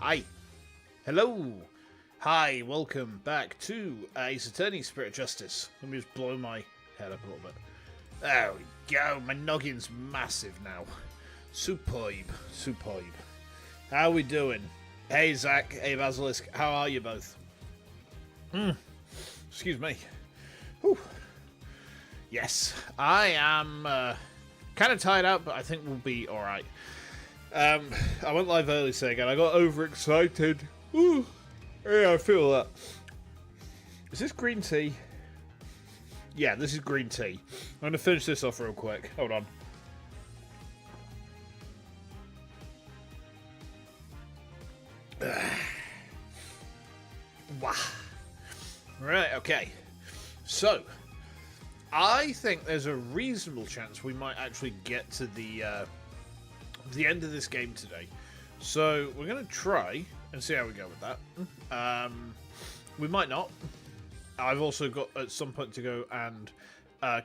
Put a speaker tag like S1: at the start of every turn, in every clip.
S1: Hi. Hello. Hi, welcome back to Ace Attorney Spirit of Justice. Let me just blow my head up a little bit. There we go. My noggin's massive now. Superb. Superb. How we doing? Hey, Zach. Hey, Basilisk. How are you both? Excuse me. Whew. Yes, I am kind of tired out, but I think we'll be alright. I went live early saying and I got overexcited. Ooh. Yeah, I feel that. Is this green tea? Yeah, this is green tea. I'm going to finish this off real quick. Hold on. Wow. Right, okay. So, I think there's a reasonable chance we might actually get to the end of this game today. So, we're going to try and see how we go with that. We might not. I've also got at some point to go and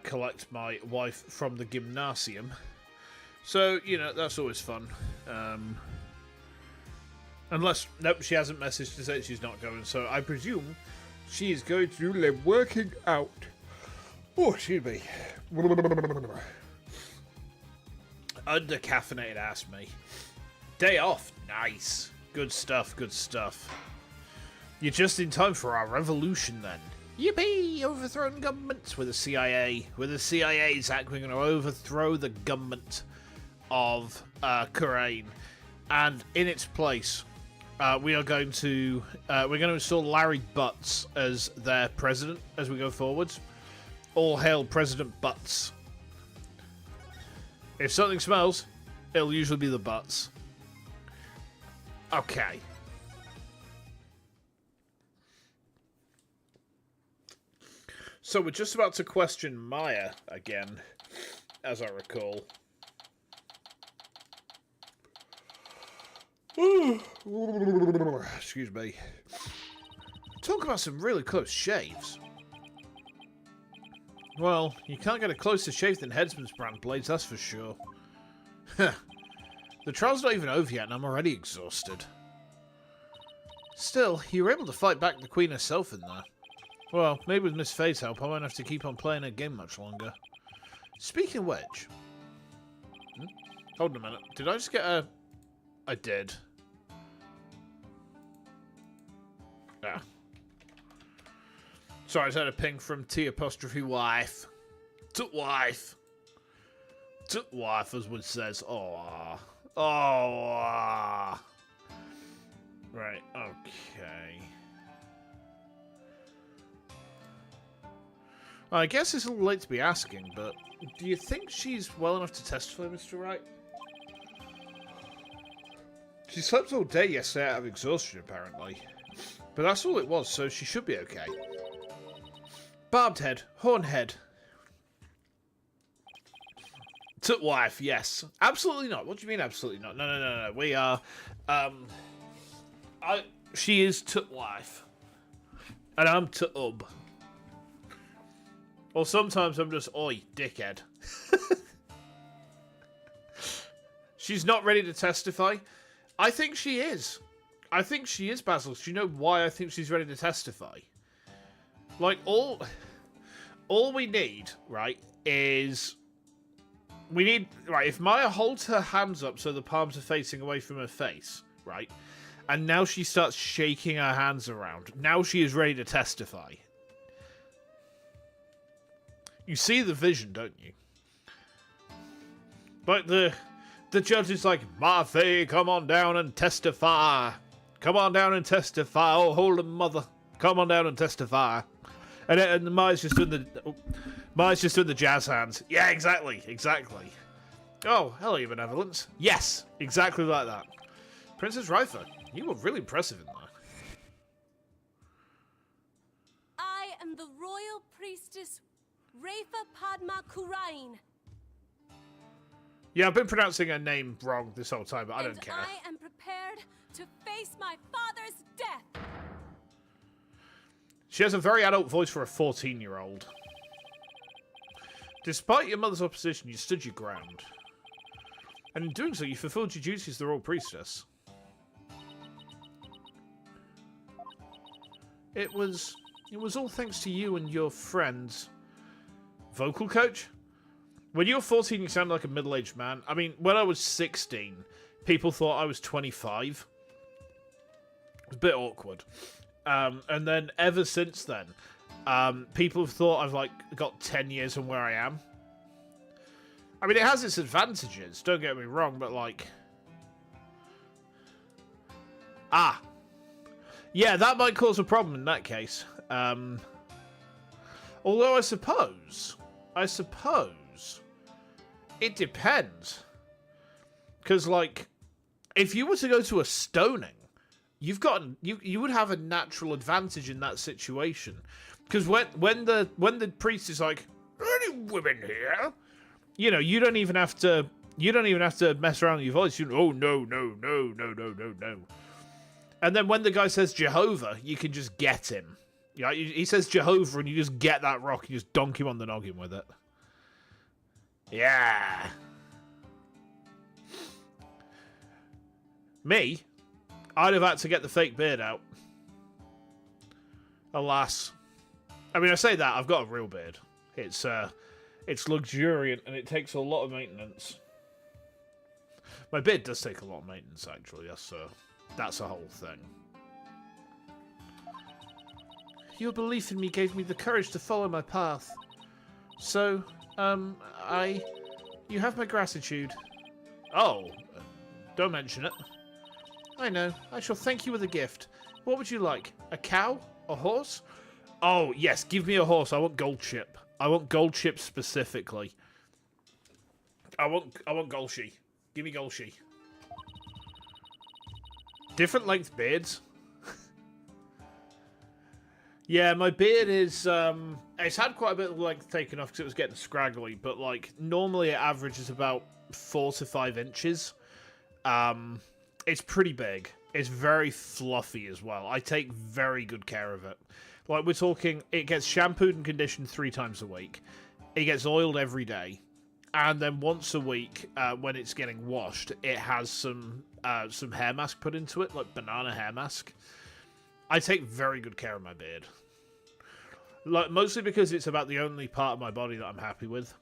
S1: collect my wife from the gymnasium. So, you know, that's always fun. Unless, nope, she hasn't messaged to say she's not going. So, I presume she is going to do the working out. Oh, excuse me. Under-caffeinated ass me. Day off. Nice. Good stuff, good stuff. You're just in time for our revolution, then. Yippee! Overthrown governments with the CIA. With the CIA, Zach, we're going to overthrow the government of Kurumi. And in its place, we're going to install Larry Butts as their president as we go forwards. All hail President Butts. If something smells, it'll usually be the butts. Okay. So we're just about to question Maya again, as I recall. Excuse me. Talk about some really close shaves. Well, you can't get a closer shave than Headsman's brand blades, that's for sure. The trial's not even over yet and I'm already exhausted. Still, you were able to fight back the Queen herself in there. Well, maybe with Miss Faye's help I won't have to keep on playing her game much longer. Speaking of which... Hold on a minute. Did I just get a... I did. Ah. Sorry, I just had a ping from T''wife. Tuchwife. Tuchwife, as one says. Oh. Oh. Right, okay. Well, I guess it's a little late to be asking, but do you think she's well enough to testify, Mr. Wright? She slept all day yesterday out of exhaustion, apparently. But that's all it was, so she should be okay. Barbed head, horn head. Tuchwife, yes. Absolutely not. What do you mean absolutely not? No. We are, she is Tuchwife. And I'm Tutub. Or sometimes I'm just, oi, dickhead. She's not ready to testify. I think she is. I think she is, Basil. Do you know why I think she's ready to testify? Like, all we need, right, is... We need... Right, if Maya holds her hands up so the palms are facing away from her face, right, and now she starts shaking her hands around, now she is ready to testify. You see the vision, don't you? Like, the judge is like, Martha, come on down and testify. Come on down and testify. Oh, holy mother. Come on down and testify. And Maya's just doing the jazz hands. Yeah, exactly. Oh, hello, your benevolence. Yes, exactly like that. Princess Rifa, you were really impressive in there.
S2: I am the royal priestess Rafa Padma Kurain.
S1: Yeah, I've been pronouncing her name wrong this whole time, but I don't care.
S2: I am prepared to face my father's death.
S1: She has a very adult voice for a 14-year-old. Despite your mother's opposition, you stood your ground. And in doing so, you fulfilled your duties as the royal priestess. It was all thanks to you and your friends. Vocal coach? When you were 14, you sounded like a middle-aged man. I mean, when I was 16, people thought I was 25. It was a bit awkward. And then ever since then, people have thought I've, like, got 10 years from where I am. I mean, it has its advantages, don't get me wrong, but, like... Ah! Yeah, that might cause a problem in that case. Although I suppose, it depends. Because, like, if you were to go to a stoning, you would have a natural advantage in that situation. Because when the priest is like, "Any women here?" You know, you don't even have to mess around with your voice. Oh no. And then when the guy says Jehovah, you can just get him. Yeah, he says Jehovah, and you just get that rock and you just donk him on the noggin with it. Yeah. Me, I'd have had to get the fake beard out. Alas. I mean, I say that, I've got a real beard. It's luxuriant, and it takes a lot of maintenance. My beard does take a lot of maintenance, actually. That's a whole thing. Your belief in me gave me the courage to follow my path. So, you have my gratitude. Oh, don't mention it. I know. I shall thank you with a gift. What would you like? A cow? A horse? Oh, yes, give me a horse. I want gold chip. I want gold chip specifically. I want Golshi. Give me Golshi. Different length beards. Yeah, my beard is, it's had quite a bit of length taken off because it was getting scraggly, but, like, normally it averages about 4 to 5 inches. It's pretty big. It's very fluffy as well. I take very good care of it. Like, we're talking, it gets shampooed and conditioned 3 times a week. It gets oiled every day. And then once a week, when it's getting washed, it has some hair mask put into it, like banana hair mask. I take very good care of my beard. Like, mostly because it's about the only part of my body that I'm happy with.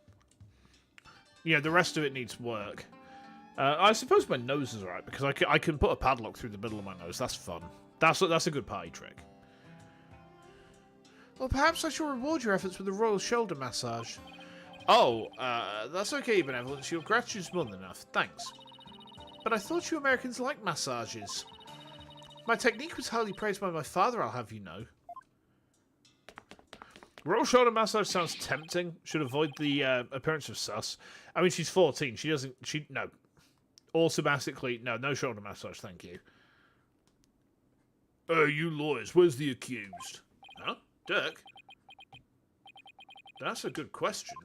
S1: You know, the rest of it needs work. I suppose my nose is alright, because I can put a padlock through the middle of my nose. That's fun. That's a good party trick. Well, perhaps I shall reward your efforts with a royal shoulder massage. Oh, that's okay, Benevolence. Your gratitude is more than enough. Thanks. But I thought you Americans liked massages. My technique was highly praised by my father, I'll have you know. Royal shoulder massage sounds tempting. Should avoid the appearance of sus. I mean, she's 14. No. Automatically, no shoulder massage, thank you. You lawyers, where's the accused? Huh? Dirk? That's a good question.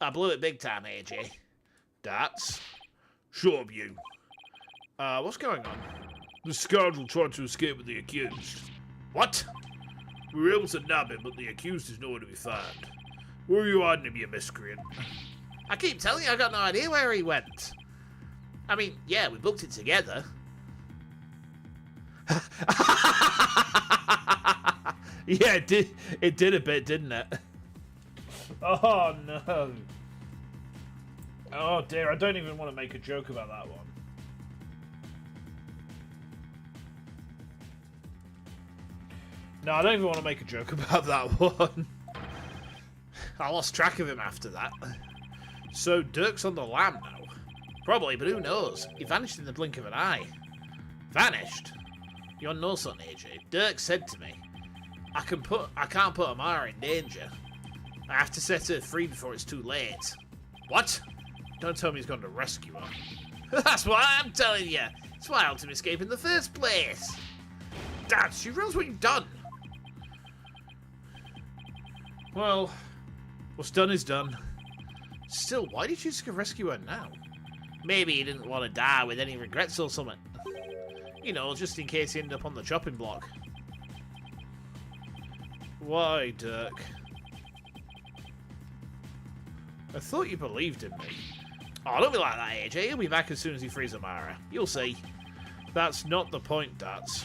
S1: I blew it big time, AJ. That's... Shut up, you. What's going on? The scoundrel tried to escape with the accused. What? We were able to nab him, but the accused is nowhere to be found. Where are you hiding him, you miscreant? I keep telling you I got no idea where he went. I mean, yeah, we booked it together. Yeah, it did a bit, didn't it? Oh, no. Oh, dear, I don't even want to make a joke about that one. No, I don't even want to make a joke about that one. I lost track of him after that. So, Dirk's on the lam now. Probably, but who knows? He vanished in the blink of an eye. Vanished? You're no son, AJ. Dirk said to me, I can't put Amara in danger. I have to set her free before it's too late. What? Don't tell me he's gone to rescue her. That's what I'm telling you. That's why I helped him escape in the first place. Dad, you realize what you've done? Well, what's done is done. Still, why did you just go rescue her now? Maybe he didn't want to die with any regrets or something. You know, just in case he ended up on the chopping block. Why, Dirk? I thought you believed in me. Oh, don't be like that, AJ. He'll be back as soon as he frees Amara. You'll see. That's not the point, Dats.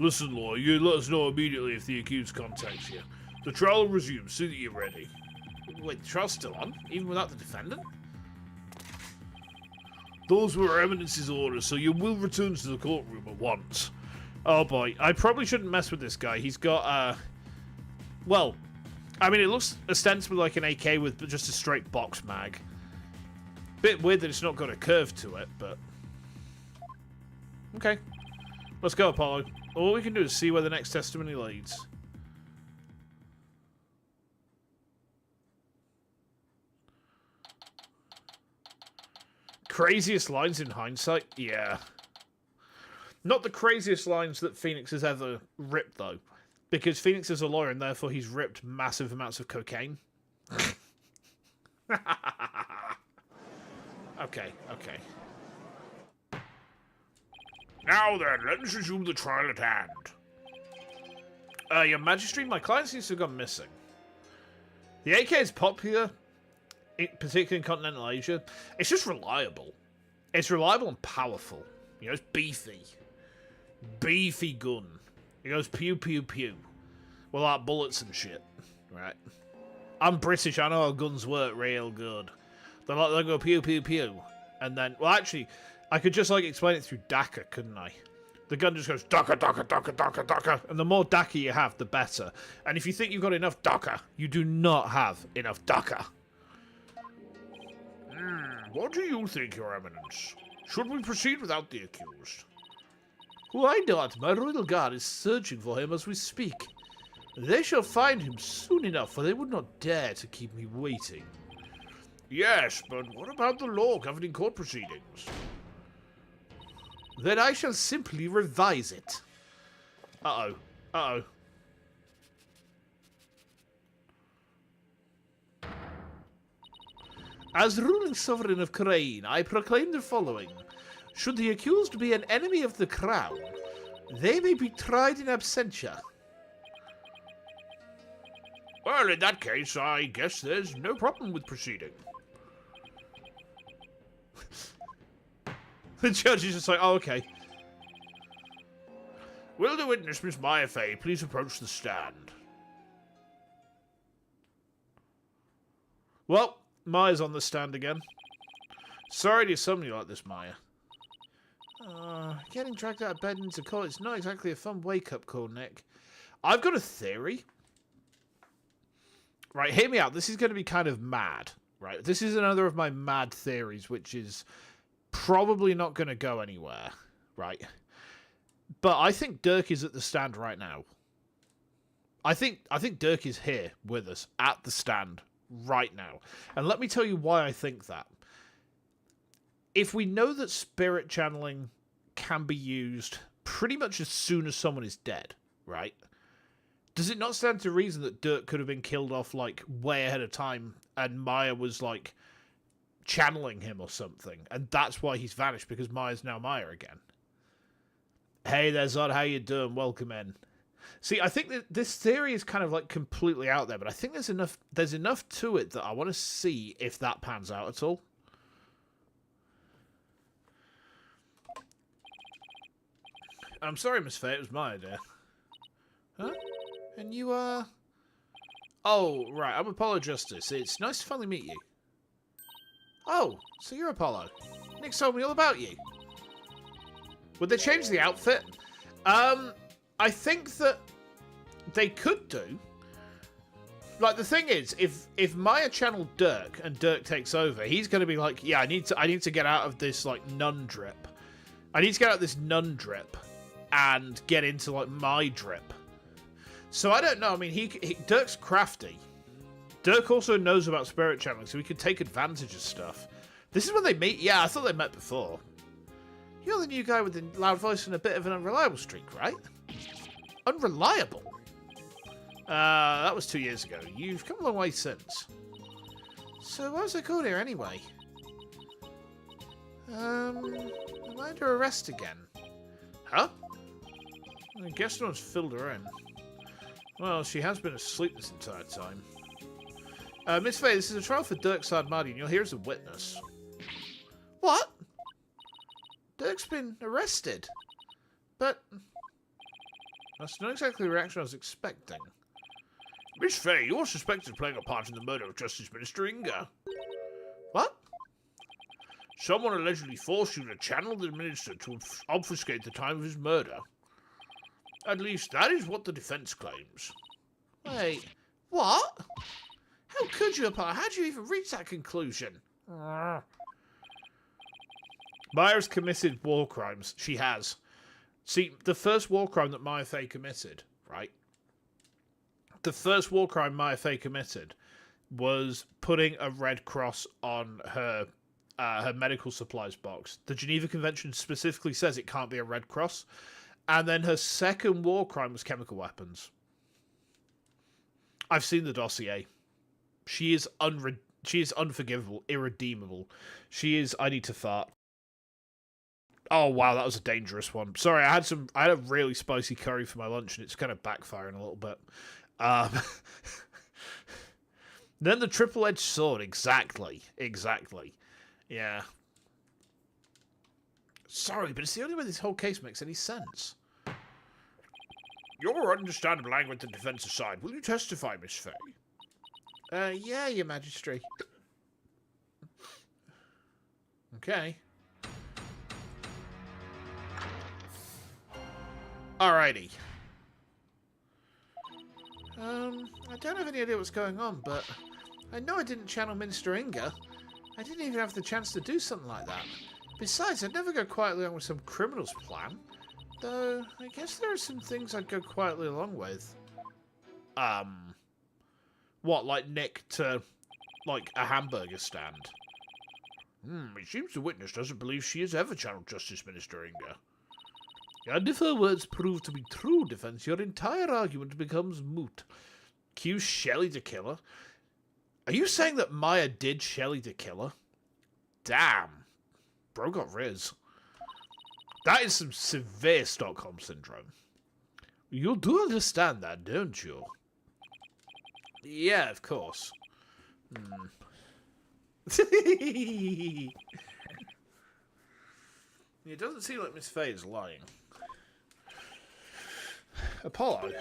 S1: Listen, lawyer, you let us know immediately if the accused contacts you. The trial will resume, so that you're ready. Wait, the trial's still on? Even without the defendant? Those were Eminence's orders, so you will return to the courtroom at once. Oh boy, I probably shouldn't mess with this guy. He's got, well, I mean, it looks ostensibly like an AK with just a straight box mag. Bit weird that it's not got a curve to it, but... Okay. Let's go, Apollo. All we can do is see where the next testimony leads. Craziest lines in hindsight? Yeah. Not the craziest lines that Phoenix has ever ripped, though. Because Phoenix is a lawyer, and therefore he's ripped massive amounts of cocaine. Okay. Now then, let us resume the trial at hand. Your Majesty, my client seems to have gone missing. The AK is popular, particularly in continental Asia. It's just reliable. It's reliable and powerful. You know, it's beefy. Beefy gun. It goes pew pew pew. Well, like bullets and shit. Right. I'm British, I know how guns work real good. They go pew pew pew. And then, well actually, I could just like explain it through DACA, couldn't I? The gun just goes DACA, DACA, DACA, DACA, DACA. And the more DACA you have, the better. And if you think you've got enough DACA, you do not have enough DACA. What do you think, Your Eminence? Should we proceed without the accused? Why not? My royal guard is searching for him as we speak. They shall find him soon enough, for they would not dare to keep me waiting. Yes, but what about the law governing court proceedings? Then I shall simply revise it. Uh-oh. Uh-oh. As ruling sovereign of Kurumi, I proclaim the following. Should the accused be an enemy of the crown, they may be tried in absentia. Well, in that case, I guess there's no problem with proceeding. The judge is just like, oh, okay. Will the witness, Miss Maya Fey, please approach the stand? Well, Maya's on the stand again. Sorry to summon you like this, Maya. Getting dragged out of bed into court is not exactly a fun wake-up call, Nick. I've got a theory. Right, hear me out. This is going to be kind of mad, right? This is another of my mad theories, which is probably not going to go anywhere, right? But I think Dirk is at the stand right now. I think Dirk is here with us at the stand right now. And let me tell you why I think that. If we know that spirit channeling can be used pretty much as soon as someone is dead, right? Does it not stand to reason that Dirk could have been killed off, like, way ahead of time, and Maya was, like, channeling him or something, and that's why he's vanished, because Maya's now Maya again? Hey there, Zod, how you doing? Welcome in. See, I think that this theory is kind of, like, completely out there, but I think there's enough to it that I want to see if that pans out at all. I'm sorry, Miss Faye, it was my idea. Huh? And you, Oh, right, I'm Apollo Justice. It's nice to finally meet you. Oh, so you're Apollo. Nick told me all about you. Would they change the outfit? I think that they could do. Like, the thing is, if Maya channeled Dirk and Dirk takes over, he's going to be like, yeah, I need to get out of this, like, nun drip. I need to get out of this nun drip and get into, like, my drip. So I don't know. I mean, Dirk's crafty. Dirk also knows about spirit channeling, so he could take advantage of stuff. This is when they meet. Yeah, I thought they met before. You're the new guy with the loud voice and a bit of an unreliable streak, right? Unreliable? That was 2 years ago. You've come a long way since. So why was I called here anyway? Am I under arrest again? Huh? I guess no one's filled her in. Well, she has been asleep this entire time. Miss Faye, this is a trial for Dirk Sardmadi, and you're here as a witness. What? Dirk's been arrested. But that's not exactly the reaction I was expecting. Miss Faye, you're suspected of playing a part in the murder of Justice Minister Inga. What? Someone allegedly forced you to channel the minister to obfuscate the time of his murder. At least that is what the defense claims. Wait, what? How could you, Apollo? How did you even reach that conclusion? Maya's committed war crimes. She has. See, the first war crime that Maya Fey committed, right? The first war crime Maya Fey committed was putting a red cross on her medical supplies box. The Geneva Convention specifically says it can't be a red cross. And then her second war crime was chemical weapons. I've seen the dossier. She is unforgivable, irredeemable. She is. I need to fart. Oh wow, that was a dangerous one. Sorry, I had a really spicy curry for my lunch, and it's kind of backfiring a little bit. Then the triple-edged sword. Exactly. Yeah. Sorry, but it's the only way this whole case makes any sense. Your understandable language the defense aside, will you testify, Miss Faye? Yeah, Your Majesty. Okay. Alrighty. I don't have any idea what's going on, but I know I didn't channel Minister Inga. I didn't even have the chance to do something like that. Besides, I'd never go quietly along with some criminal's plan. Though, I guess there are some things I'd go quietly along with. What, like Nick to, like, a hamburger stand? It seems the witness doesn't believe she has ever channeled Justice Minister Inga. And if her words prove to be true, defense, your entire argument becomes moot. Accuse Shelley the killer? Are you saying that Maya did Shelley the killer? Damn. Bro got riz. That is some severe Stockholm Syndrome. You do understand that, don't you? Yeah, of course. It doesn't seem like Miss Faye is lying. Apollo,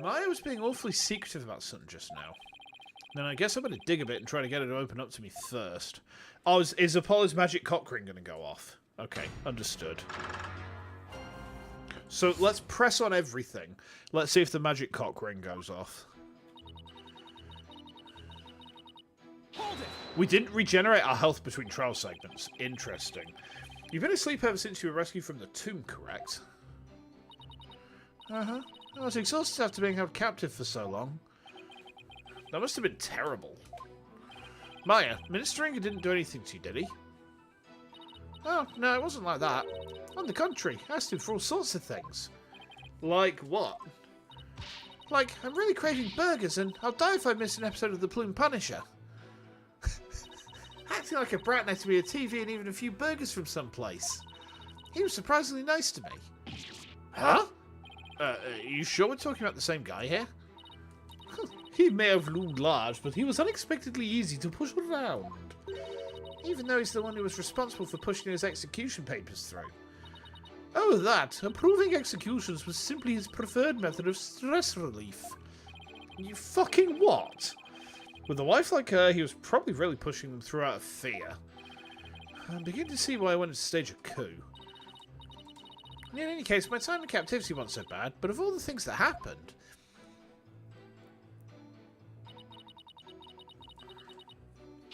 S1: Maya was being awfully secretive about something just now. Then I guess I better dig a bit and try to get her to open up to me first. Oh, is Apollo's magic cock ring going to go off? Okay, understood. So let's press on everything. Let's see if the magic cock ring goes off.
S3: Hold it!
S1: We didn't regenerate our health between trial segments. Interesting. You've been asleep ever since you were rescued from the tomb, correct? Uh-huh. I was exhausted after being held captive for so long. That must have been terrible. Maya, Minister Inga didn't do anything to you, did he? Oh, no, it wasn't like that. On the contrary, I asked him for all sorts of things. Like what? Like, I'm really craving burgers and I'll die if I miss an episode of The Plume Punisher. Acting like a brat next to me, a TV and even a few burgers from someplace. He was surprisingly nice to me. Huh? Are you sure we're talking about the same guy here? He may have loomed large, but he was unexpectedly easy to push around. Even though he's the one who was responsible for pushing his execution papers through. Oh, that. Approving executions was simply his preferred method of stress relief. You fucking what? With a wife like her, he was probably really pushing them through out of fear. I'm beginning to see why I wanted to stage a coup. In any case, my time in captivity wasn't so bad, but of all the things that happened...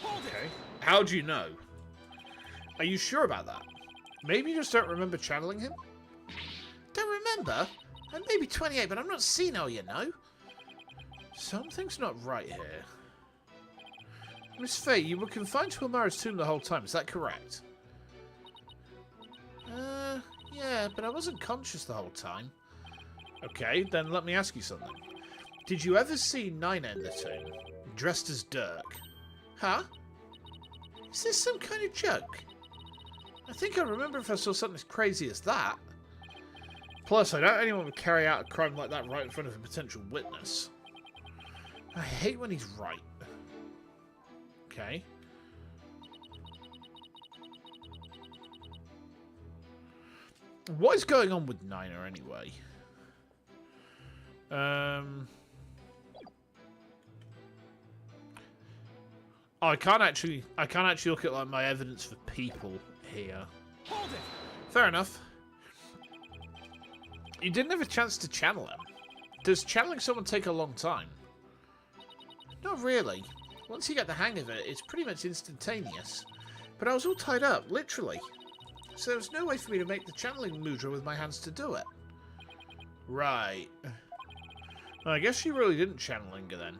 S1: Okay. How do you know? Are you sure about that? Maybe you just don't remember channeling him? Don't remember? I'm maybe 28, but I'm not senile, you know. Something's not right here. Miss Faye, you were confined to Amara's tomb the whole time, is that correct? Yeah, but I wasn't conscious the whole time. Okay, then let me ask you something. Did you ever see Nina in the tomb, dressed as Dirk? Huh? Is this some kind of joke? I think I remember if I saw something as crazy as that. Plus, I doubt anyone would carry out a crime like that right in front of a potential witness. I hate when he's right. Okay. What is going on with Nina anyway? I can't actually look at like my evidence for people here.
S3: Hold it!
S1: Fair enough. You didn't have a chance to channel him. Does channeling someone take a long time? Not really. Once you get the hang of it, it's pretty much instantaneous. But I was all tied up, literally. So there was no way for me to make the channeling mudra with my hands to do it. Right. Well, I guess she really didn't channel Inga then.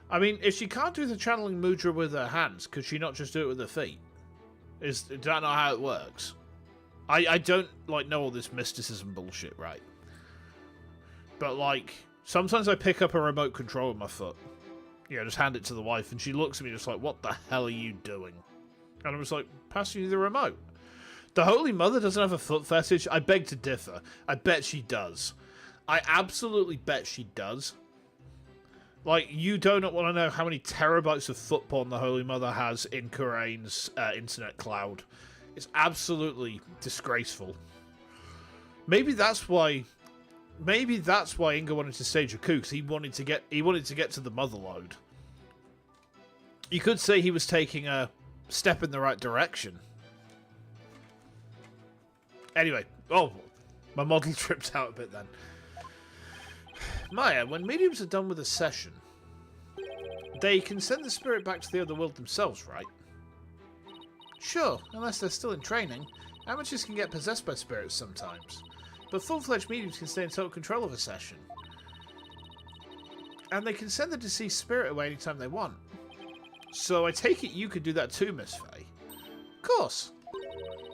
S1: I mean, if she can't do the channeling mudra with her hands, could she not just do it with her feet? Is that not how it works? I don't, like, know all this mysticism bullshit, right? But, like, sometimes I pick up a remote control with my foot. Yeah, just hand it to the wife, and she looks at me just like, what the hell are you doing? And I was like, passing you the remote. The Holy Mother doesn't have a foot fetish? I beg to differ. I bet she does. I absolutely bet she does. Like, you do not want to know how many terabytes of foot porn the Holy Mother has in Kurain's internet cloud. It's absolutely disgraceful. Maybe that's why Inga wanted to stage a coup, because he wanted to get to the mother load. You could say he was taking a step in the right direction. Anyway, oh, my model tripped out a bit then. Maya, when mediums are done with a session, they can send the spirit back to the other world themselves, right? Sure, unless they're still in training. Amateurs can get possessed by spirits sometimes, but full-fledged mediums can stay in total control of a session. And they can send the deceased spirit away anytime they want. So I take it you could do that too, Miss Faye? Of course.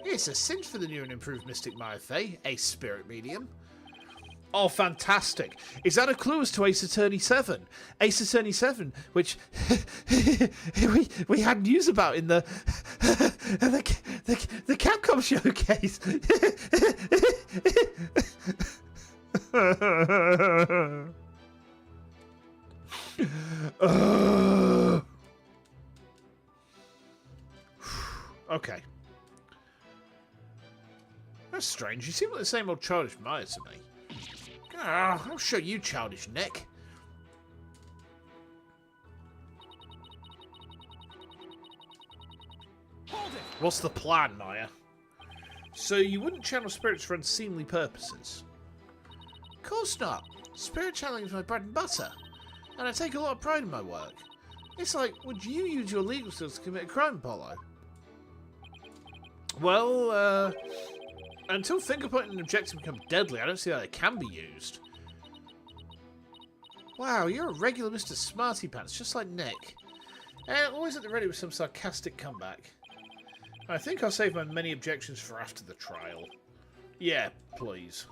S1: It's a cinch for the new and improved Mystic Maya Faye, a spirit medium. Oh, fantastic. Is that a clue as to Ace Attorney 7? Ace Attorney 7, which we had news about in the Capcom showcase. Okay. That's strange. You seem like the same old childish Maya to me. Ah, I'll show you, childish Nick.
S3: Hold it!
S1: What's the plan, Maya? So you wouldn't channel spirits for unseemly purposes? Of course not. Spirit channeling is my bread and butter, and I take a lot of pride in my work. It's like, would you use your legal skills to commit a crime, Apollo? Well, until fingerpointing and objective become deadly, I don't see how they can be used. Wow, you're a regular Mr. Smarty Pants, just like Nick. And always at the ready with some sarcastic comeback. I think I'll save my many objections for after the trial. Yeah, please.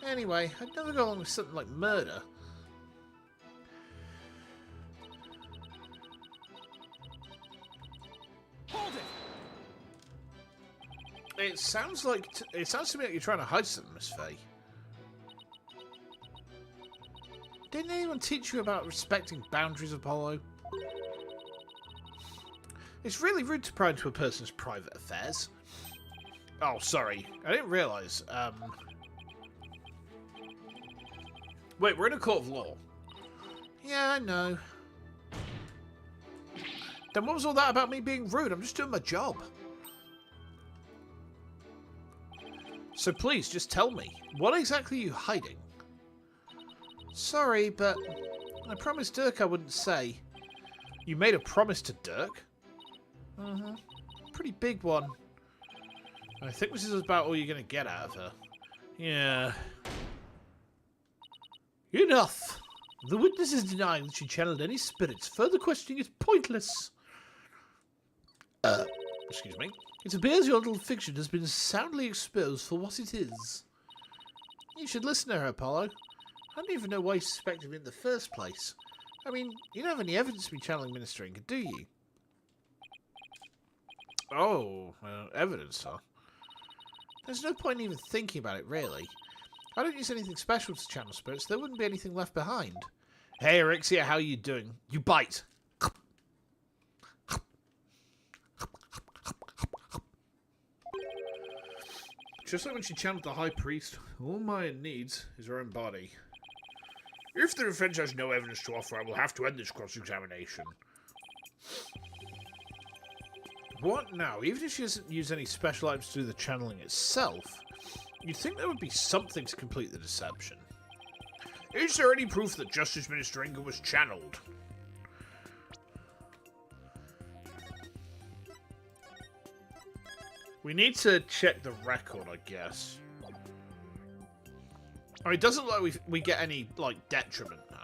S1: Anyway, I'd never go along with something like murder.
S3: Hold it!
S1: It sounds to me like you're trying to hide something, Miss Faye. Didn't anyone teach you about respecting boundaries, Apollo? It's really rude to pry into a person's private affairs. Oh, sorry. I didn't realise. Wait, we're in a court of law. Yeah, I know. Then what was all that about me being rude? I'm just doing my job. So please, just tell me, what exactly are you hiding? Sorry, but I promised Dirk I wouldn't say. You made a promise to Dirk? Mm-hmm. Pretty big one. I think this is about all you're going to get out of her. Yeah. Enough! The witness is denying that she channeled any spirits. Further questioning is pointless. Excuse me. It appears your little fiction has been soundly exposed for what it is. You should listen to her, Apollo. I don't even know why you suspected me in the first place. I mean, you don't have any evidence of me channeling ministering, do you? Oh, evidence, huh? There's no point in even thinking about it, really. I don't use anything special to channel spirits. There wouldn't be anything left behind. Hey, Erixia, how are you doing? You bite. Just like when she channeled the High Priest, all Maya needs is her own body. If the defense has no evidence to offer, I will have to end this cross-examination. What now? Even if she doesn't use any special items to do the channeling itself, you'd think there would be something to complete the deception. Is there any proof that Justice Minister Inga was channeled? We need to check the record, I guess. I mean, it doesn't look like we get any, like, detriment now.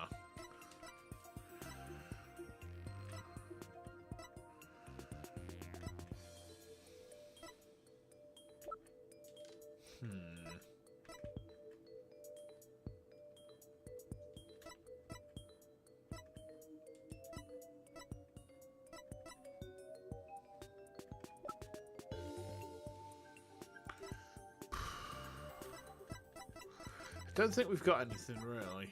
S1: Don't think we've got anything really.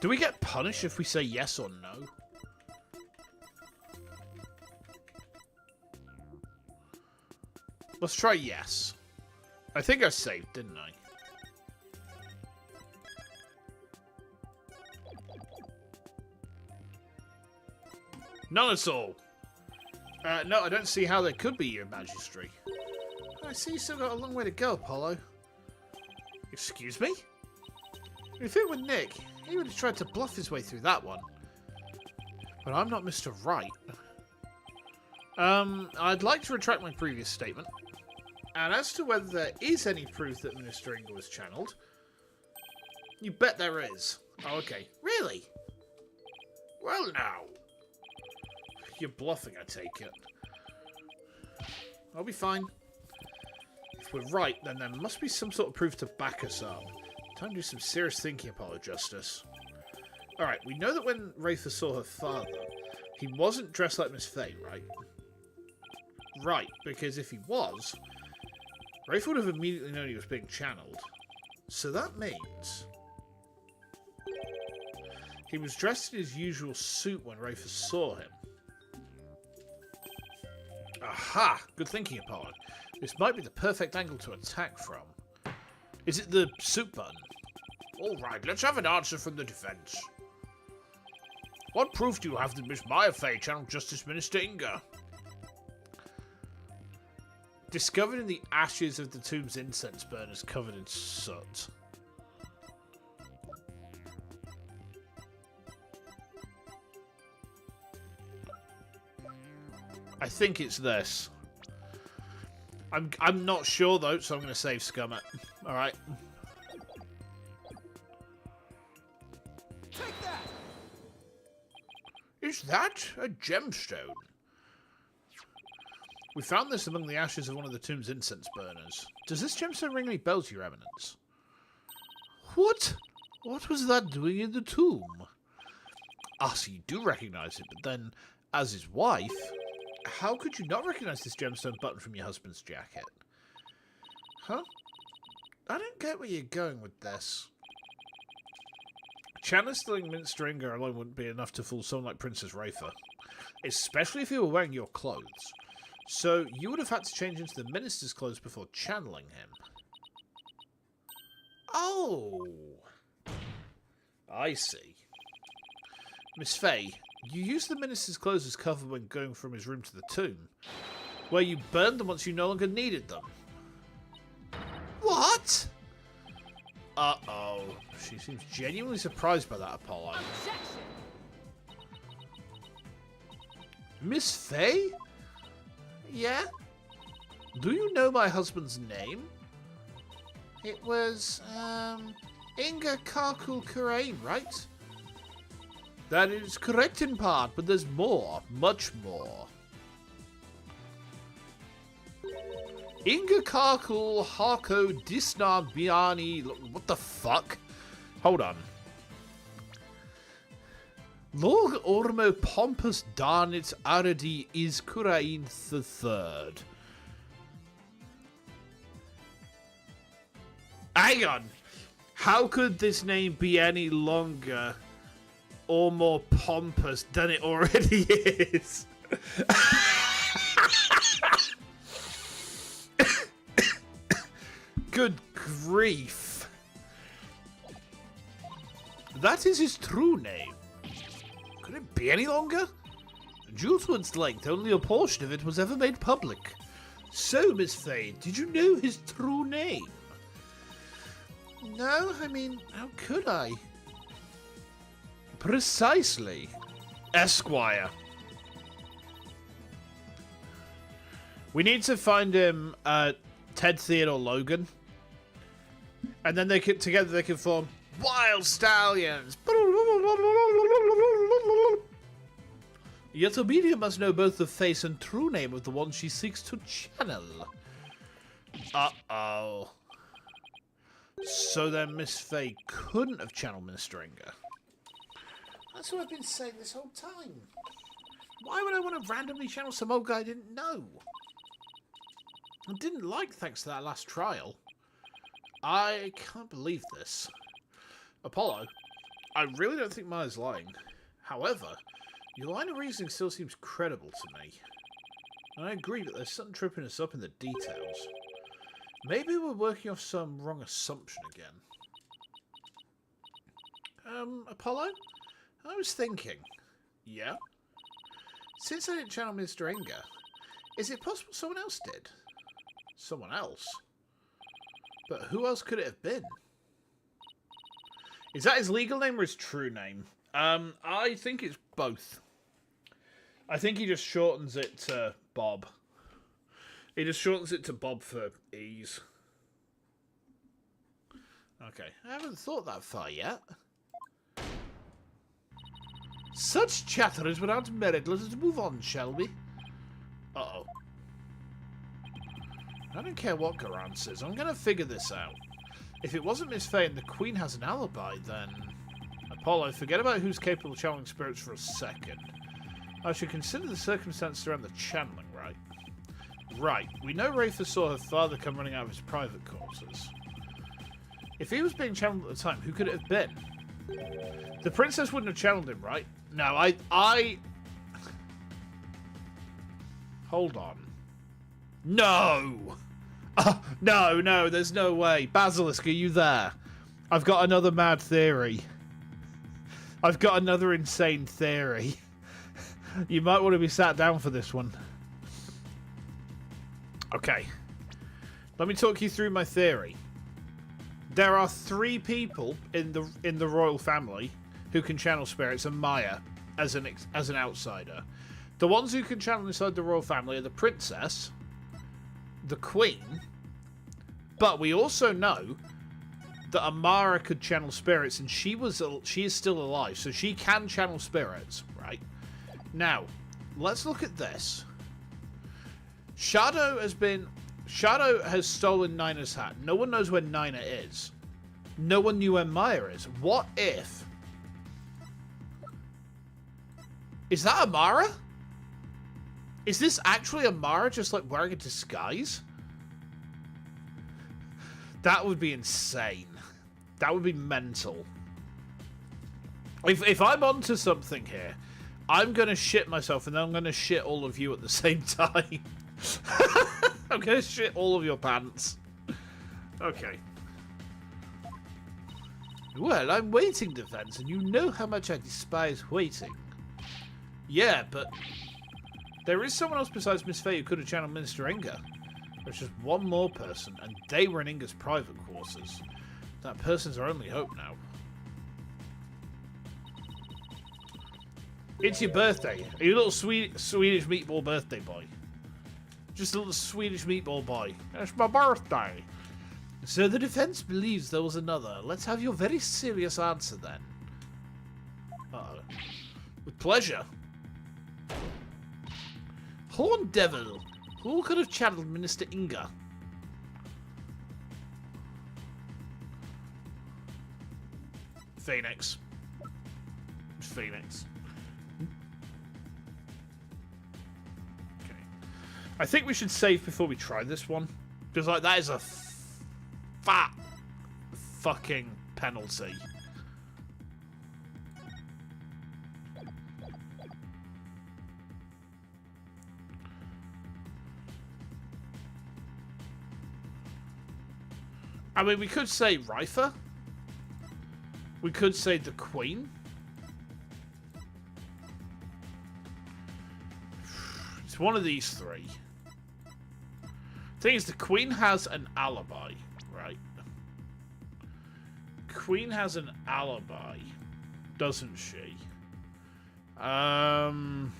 S1: Do we get punished if we say yes or no? Let's try yes. I think I saved, didn't I? None at all. No, I don't see how there could be, Your Majesty. I see you still got a long way to go, Apollo. Excuse me? If it were Nick, he would have tried to bluff his way through that one. But I'm not Mr. Right. I'd like to retract my previous statement. And as to whether there is any proof that Minister Inga was channeled, you bet there is. Oh, okay. Really? Well, now. You're bluffing, I take it. I'll be fine. If we're right, then there must be some sort of proof to back us up. Time to do some serious thinking, Apollo Justice. Alright, we know that when Rafa saw her father, he wasn't dressed like Miss Faye, right? Right, because if he was, Rafa would have immediately known he was being channeled. So that means he was dressed in his usual suit when Rafa saw him. Aha! Good thinking, Apollo. This might be the perfect angle to attack from. Is it the suit button? Alright, let's have an answer from the defense. What proof do you have that Miss Maya Fey channeled Justice Minister Inga? Discovered in the ashes of the tomb's incense burners covered in soot. I think it's this. I'm not sure though, so I'm going to save scum it. All right.
S3: Take that!
S1: Is that a gemstone? We found this among the ashes of one of the tomb's incense burners. Does this gemstone ring any bells, Your Eminence? What? What was that doing in the tomb? Ah, so you do recognize it, but then, as his wife, how could you not recognize this gemstone button from your husband's jacket? Huh? I don't get where you're going with this. Channeling Minister Inga alone wouldn't be enough to fool someone like Princess Rafa, especially if you were wearing your clothes. So you would have had to change into the minister's clothes before channeling him. Oh, I see. Miss Faye, you used the minister's clothes as cover when going from his room to the tomb, where you burned them once you no longer needed them. What? Uh-oh. She seems genuinely surprised by that, Apollo.
S3: Objection!
S1: Miss Faye? Yeah? Do you know my husband's name? It was, Inga Karkul Karain, right? That is correct in part, but there's more. Much more. Inga Karkul Hako Disna Biani... What the fuck? Hold on. Lord Ormo Pompous Darnit Aradi is Kurain the Third. Hang on. How could this name be any longer or more pompous than it already is? Good grief. That is his true name. Could it be any longer? Due to its length, only a portion of it was ever made public. So, Miss Faye, did you know his true name? No, I mean, how could I? Precisely. Esquire. We need to find him, Ted Theodore Logan. And then they can, together they can form Wild Stallions. Yet Amelia must know both the face and true name of the one she seeks to channel. Uh-oh. So then Miss Faye couldn't have channeled Minister Inga. That's what I've been saying this whole time. Why would I want to randomly channel some old guy I didn't know? I didn't like thanks to that last trial. I can't believe this. Apollo, I really don't think Maya's lying. However, your line of reasoning still seems credible to me. And I agree that there's something tripping us up in the details. Maybe we're working off some wrong assumption again. Apollo? I was thinking. Yeah? Since I didn't channel Mr. Inga, is it possible someone else did? Someone else? But who else could it have been? Is that his legal name or his true name? I think it's both. I think he just shortens it to Bob. He just shortens it to Bob for ease. Okay, I haven't thought that far yet. Such chatter is without merit. Let us move on, shall we? Uh-oh. I don't care what Garan says. I'm going to figure this out. If it wasn't Miss Faye and the Queen has an alibi, then... Apollo, forget about who's capable of channeling spirits for a second. I should consider the circumstances around the channeling, right? Right. We know Rafa saw her father come running out of his private quarters. If he was being channeled at the time, who could it have been? The princess wouldn't have channeled him, right? No, I... Hold on. No! No, there's no way. Basilisk, are you there? I've got another mad theory. I've got another insane theory. You might want to be sat down for this one. Okay. Let me talk you through my theory. There are 3 people in the royal family who can channel spirits, and Maya as an outsider. The ones who can channel inside the royal family are the princess, the queen, but we also know that Amara could channel spirits, and she is still alive, so she can channel spirits, right? Now, let's look at this. Shadow has stolen Nina's hat. No one knows where Nina is. No one knew where Maya is. What if... Is that Amara? Is this actually Amara just like wearing a disguise? That would be insane. That would be mental. If I'm onto something here, I'm going to shit myself and then I'm going to shit all of you at the same time. I'm going to shit all of your pants. Okay. Well, I'm waiting, Defense, and you know how much I despise waiting. Yeah, but there is someone else besides Miss Faye who could have channeled Minister Inga. There's just one more person, and they were in Inga's private quarters. That person's our only hope now. It's your birthday. Are you a little Swedish meatball birthday boy? Just a little Swedish meatball boy. It's my birthday. So the defense believes there was another. Let's have your very serious answer then. Uh-oh. With pleasure. Horn Devil. Who could have channeled Minister Inga? Phoenix. Phoenix. Okay. I think we should save before we try this one. Because, like, that is a fat fucking penalty. I mean, we could say Rifer. We could say the Queen. It's one of these three. Thing is, the Queen has an alibi, right? Queen has an alibi, doesn't she? Oh,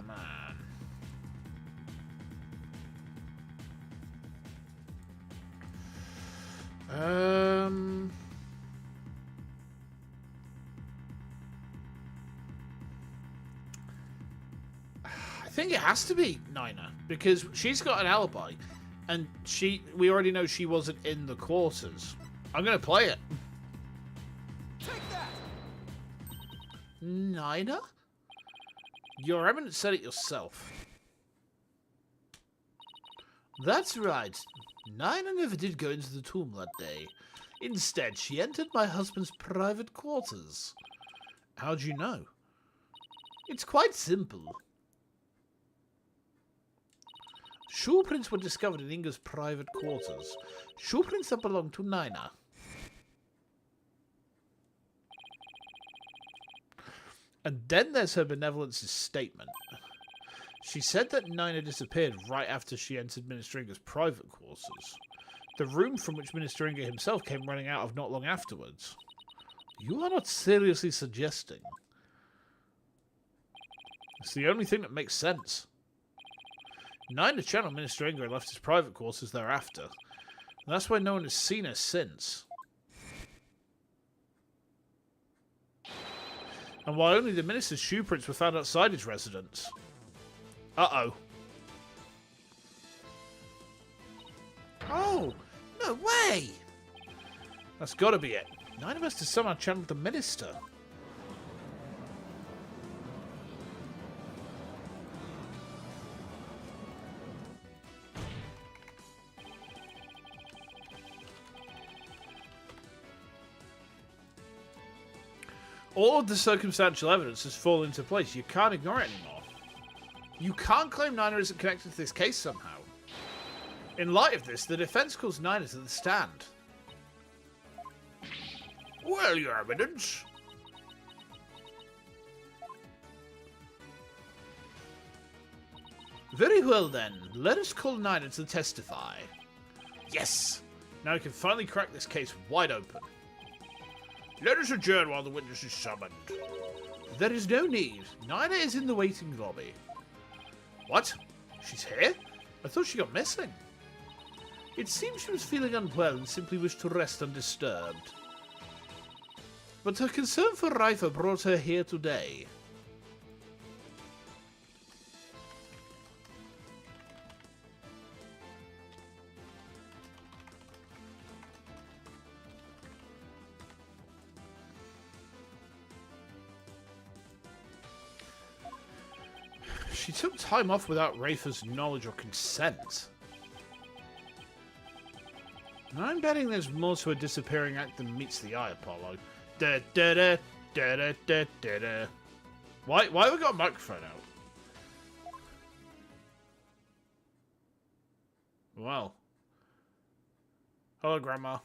S1: man. I think it has to be Nina, because she's got an alibi, and we already know she wasn't in the quarters. I'm gonna play it.
S3: Take that!
S1: Nina? Your Eminence said it yourself. That's right. Nina never did go into the tomb that day. Instead, she entered my husband's private quarters. How'd you know? It's quite simple. Shoe prints were discovered in Inga's private quarters. Shoe prints that belonged to Nina. And then there's her benevolence's statement. She said that Nina disappeared right after she entered Minister Inga's private quarters. The room from which Minister Inga himself came running out of not long afterwards. You are not seriously suggesting. It's the only thing that makes sense. Nina channeled Minister Inga and left his private quarters thereafter. And that's why no one has seen her since. And why only the minister's shoe prints were found outside his residence. Uh-oh. Oh, no way! That's gotta be it. Nina must have somehow channeled the minister. All of the circumstantial evidence has fallen into place. You can't ignore it anymore. You can't claim Nina isn't connected to this case somehow. In light of this, the defense calls Nina to the stand. Well, Your Eminence. Very well then. Let us call Nina to testify. Yes! Now we can finally crack this case wide open. Let us adjourn while the witness is summoned. There is no need. Nina is in the waiting lobby. What? She's here? I thought she got missing. It seems she was feeling unwell and simply wished to rest undisturbed. But her concern for Rifer brought her here today. She took time off without Rifer's knowledge or consent. I'm betting there's more to a disappearing act than meets the eye, Apollo. Da da da da da da da da. Why have we got a microphone out? Well. Hello, Grandma.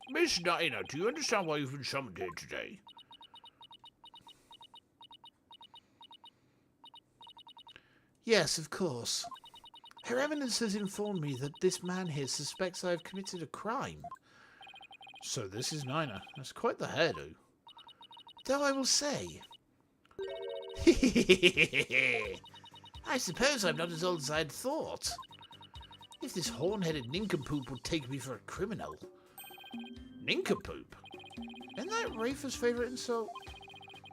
S1: Miss Nina, do you understand why you've been summoned here today? Yes, of course. Her Eminence has informed me that this man here suspects I have committed a crime. So this is Nina. That's quite the hairdo. Though I will say... I suppose I'm not as old as I'd thought. If this horn-headed nincompoop would take me for a criminal... Nincompoop? Isn't that Rifer's favourite insult?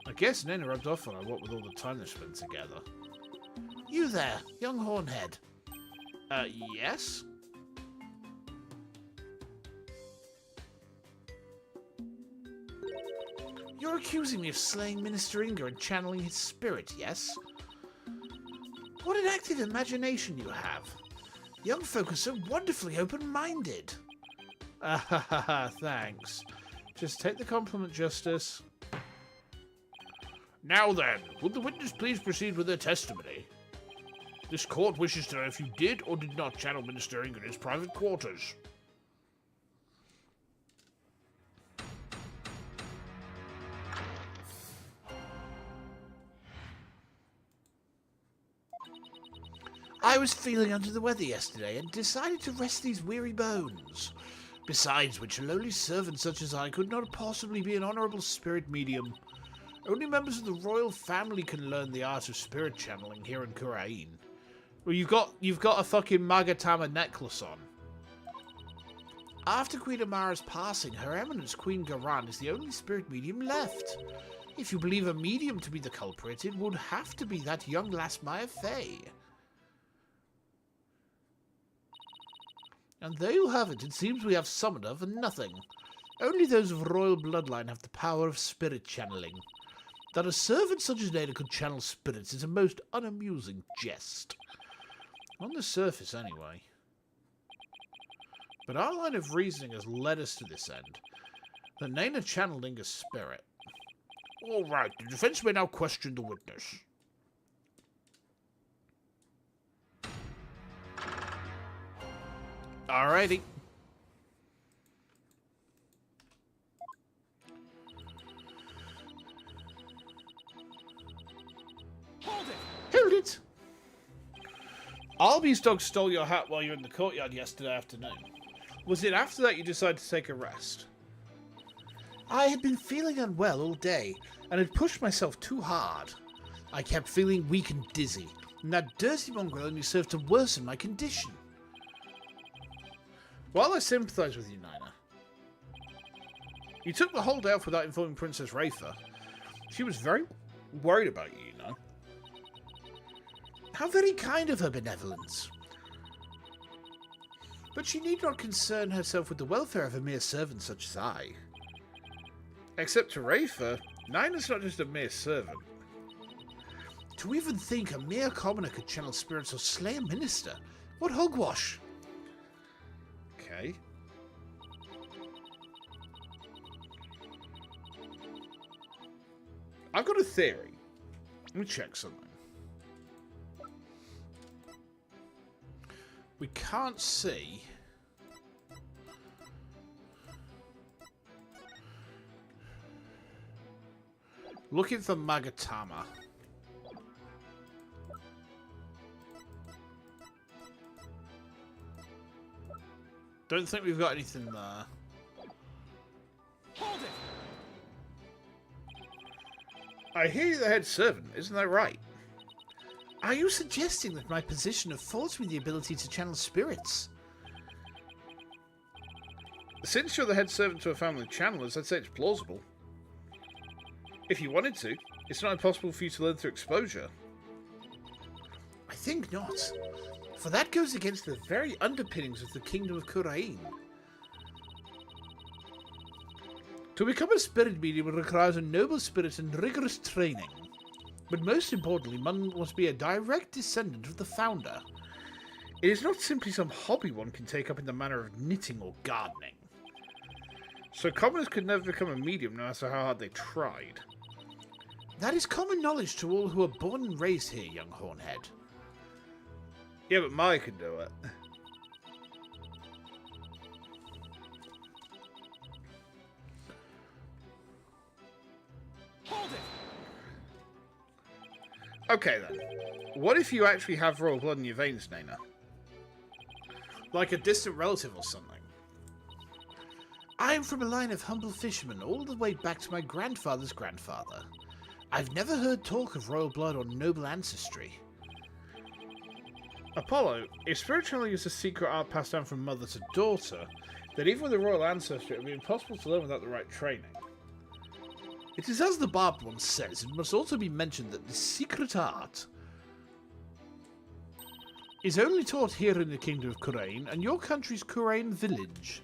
S1: I guess Nina rubbed off on her, what with all the time they spent together. You there, young hornhead. Yes? You're accusing me of slaying Minister Inga and channeling his spirit, yes? What an active imagination you have. Young folk are so wonderfully open-minded. Thanks. Just take the compliment, Justice. Now then, would the witness please proceed with their testimony? This court wishes to know if you did or did not channel Minister Inga in his private quarters. I was feeling under the weather yesterday and decided to rest these weary bones. Besides which, a lowly servant such as I could not possibly be an honourable spirit medium. Only members of the royal family can learn the art of spirit channeling here in Kurain. Well, you've got a fucking Magatama necklace on. After Queen Amara's passing, Her Eminence Queen Garan is the only spirit medium left. If you believe a medium to be the culprit, it would have to be that young lass Maya Fey. And there you have it. It seems we have summoned her for nothing. Only those of royal bloodline have the power of spirit channeling. That a servant such as Nada could channel spirits is a most unamusing jest. On the surface, anyway. But our line of reasoning has led us to this end. That Nana channeled Inga's spirit. Alright, the defense may now question the witness. Alrighty.
S3: Hold it!
S1: Hold it! Alby's dog stole your hat while you were in the courtyard yesterday afternoon. Was it after that you decided to take a rest? I had been feeling unwell all day, and had pushed myself too hard. I kept feeling weak and dizzy, and that dirty mongrel only served to worsen my condition. While I sympathise with you, Nina, you took the whole day off without informing Princess Rafa. She was very worried about you, you know. How very kind of her benevolence. But she need not concern herself with the welfare of a mere servant such as I. Except to Rafa, Nina's not just a mere servant. To even think a mere commoner could channel spirits or slay a minister, what hogwash! Okay. I've got a theory. Let me check something. We can't see. Looking for Magatama. Don't think we've got anything there.
S3: Hold it!
S1: I hear you're the head servant, isn't that right? Are you suggesting that my position affords me the ability to channel spirits? Since you're the head servant to a family of channelers, I'd say it's plausible. If you wanted to, it's not impossible for you to learn through exposure. I think not, for that goes against the very underpinnings of the Kingdom of Kurain. To become a spirit medium requires a noble spirit and rigorous training. But most importantly, one must be a direct descendant of the founder. It is not simply some hobby one can take up in the manner of knitting or gardening. So commoners could never become a medium no matter how hard they tried. That is common knowledge to all who are born and raised here, young Hornhead. Yeah, but Maya can do it.
S3: Hold it!
S1: Okay then. What if you actually have royal blood in your veins, Nana? Like a distant relative or something? I am from a line of humble fishermen all the way back to my grandfather's grandfather. I've never heard talk of royal blood or noble ancestry. Apollo, if spirituality is a secret art passed down from mother to daughter, then even with a royal ancestry it would be impossible to learn without the right training. It is as the barb once says, it must also be mentioned that the secret art is only taught here in the Kingdom of Kurain and your country's Kurain village.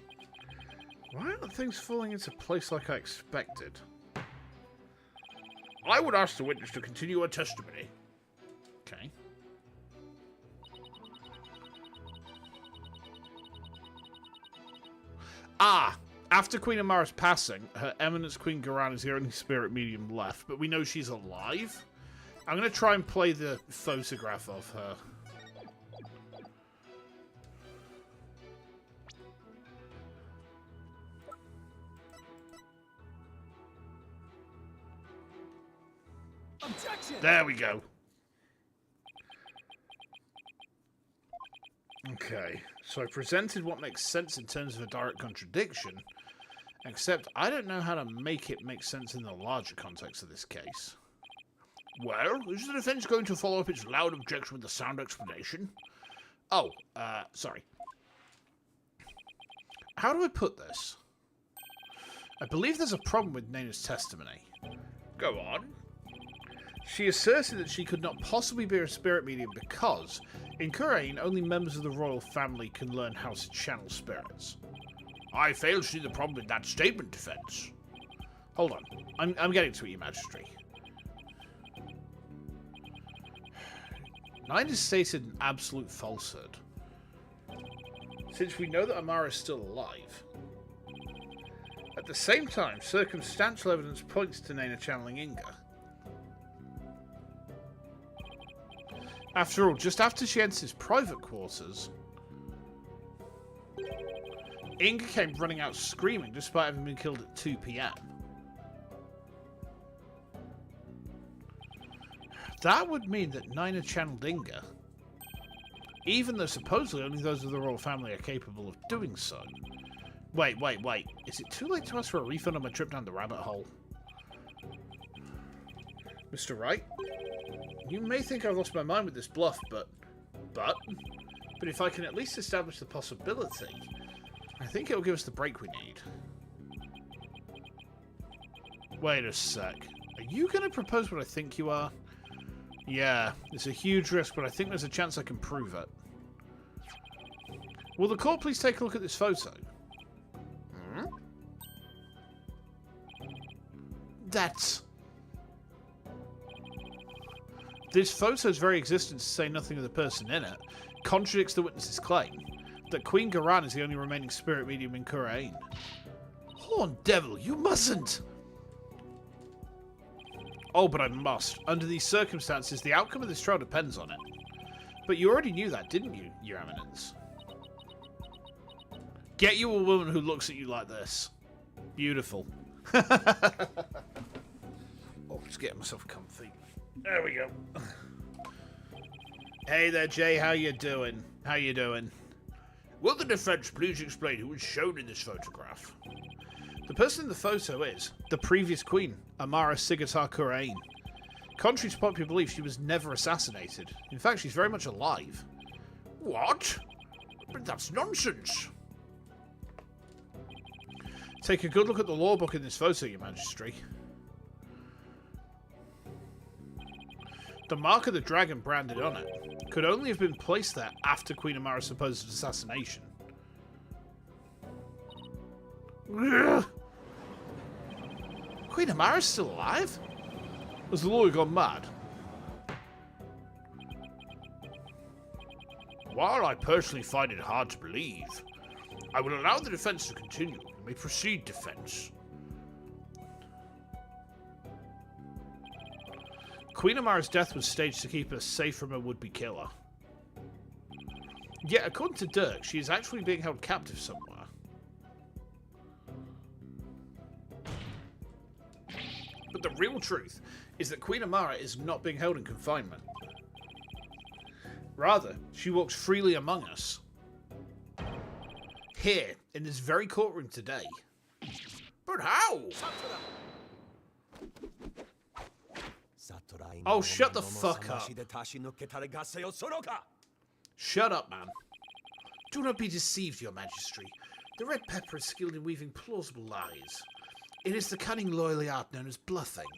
S1: Why aren't things falling into place like I expected? I would ask the witness to continue her testimony. Okay. Ah! After Queen Amara's passing, Her Eminence Queen Garan is the only spirit medium left, but we know she's alive. I'm going to try and play the photograph of her.
S3: Objection!
S1: There we go. Okay, so I presented what makes sense in terms of a direct contradiction, except I don't know how to make it make sense in the larger context of this case. Well, is the defense going to follow up its loud objection with a sound explanation? Oh, sorry. How do I put this? I believe there's a problem with Naina's testimony. Go on. She asserted that she could not possibly be a spirit medium because, in Kurain, only members of the royal family can learn how to channel spirits. I fail to see the problem with that statement, defense. Hold on. I'm getting to it, Your Majesty. Naina stated an absolute falsehood. Since we know that Amara is still alive. At the same time, circumstantial evidence points to Naina channeling Inga. After all, just after she enters his private quarters, Inga came running out screaming despite having been killed at 2 PM. That would mean that Naina channeled Inga, even though supposedly only those of the royal family are capable of doing so. Wait. Is it too late to ask for a refund on my trip down the rabbit hole? Mr. Wright? You may think I've lost my mind with this bluff, but if I can at least establish the possibility, I think it'll give us the break we need. Wait a sec. Are you going to propose what I think you are? Yeah, it's a huge risk, but I think there's a chance I can prove it. Will the court please take a look at this photo? Hmm? This photo's very existence, to say nothing of the person in it, contradicts the witness's claim that Queen Garan is the only remaining spirit medium in Kurain. Horn devil, you mustn't! Oh, but I must. Under these circumstances, the outcome of this trial depends on it. But you already knew that, didn't you, Your Eminence? Get you a woman who looks at you like this. Beautiful. Oh, just getting myself comfy. There we go. Hey there, Jay. How you doing? Will the defense please explain who is shown in this photograph? The person in the photo is the previous queen, Amara Sigatar Kurain. Contrary to popular belief, she was never assassinated. In fact, she's very much alive. What? But that's nonsense. Take a good look at the law book in this photo, Your Majesty. The mark of the dragon branded on it could only have been placed there after Queen Amara's supposed assassination. Ugh. Queen Amara's still alive? Has the lawyer gone mad? While I personally find it hard to believe, I will allow the defense to continue. You may proceed, defense. Queen Amara's death was staged to keep her safe from a would-be killer. Yet, according to Dirk, she is actually being held captive somewhere. But the real truth is that Queen Amara is not being held in confinement. Rather, she walks freely among us. Here, in this very courtroom today. But how? Oh, shut the fuck up. Shut up, man. Do not be deceived, Your Majesty. The Red Pepper is skilled in weaving plausible lies. It is the cunning loyally art known as bluffing.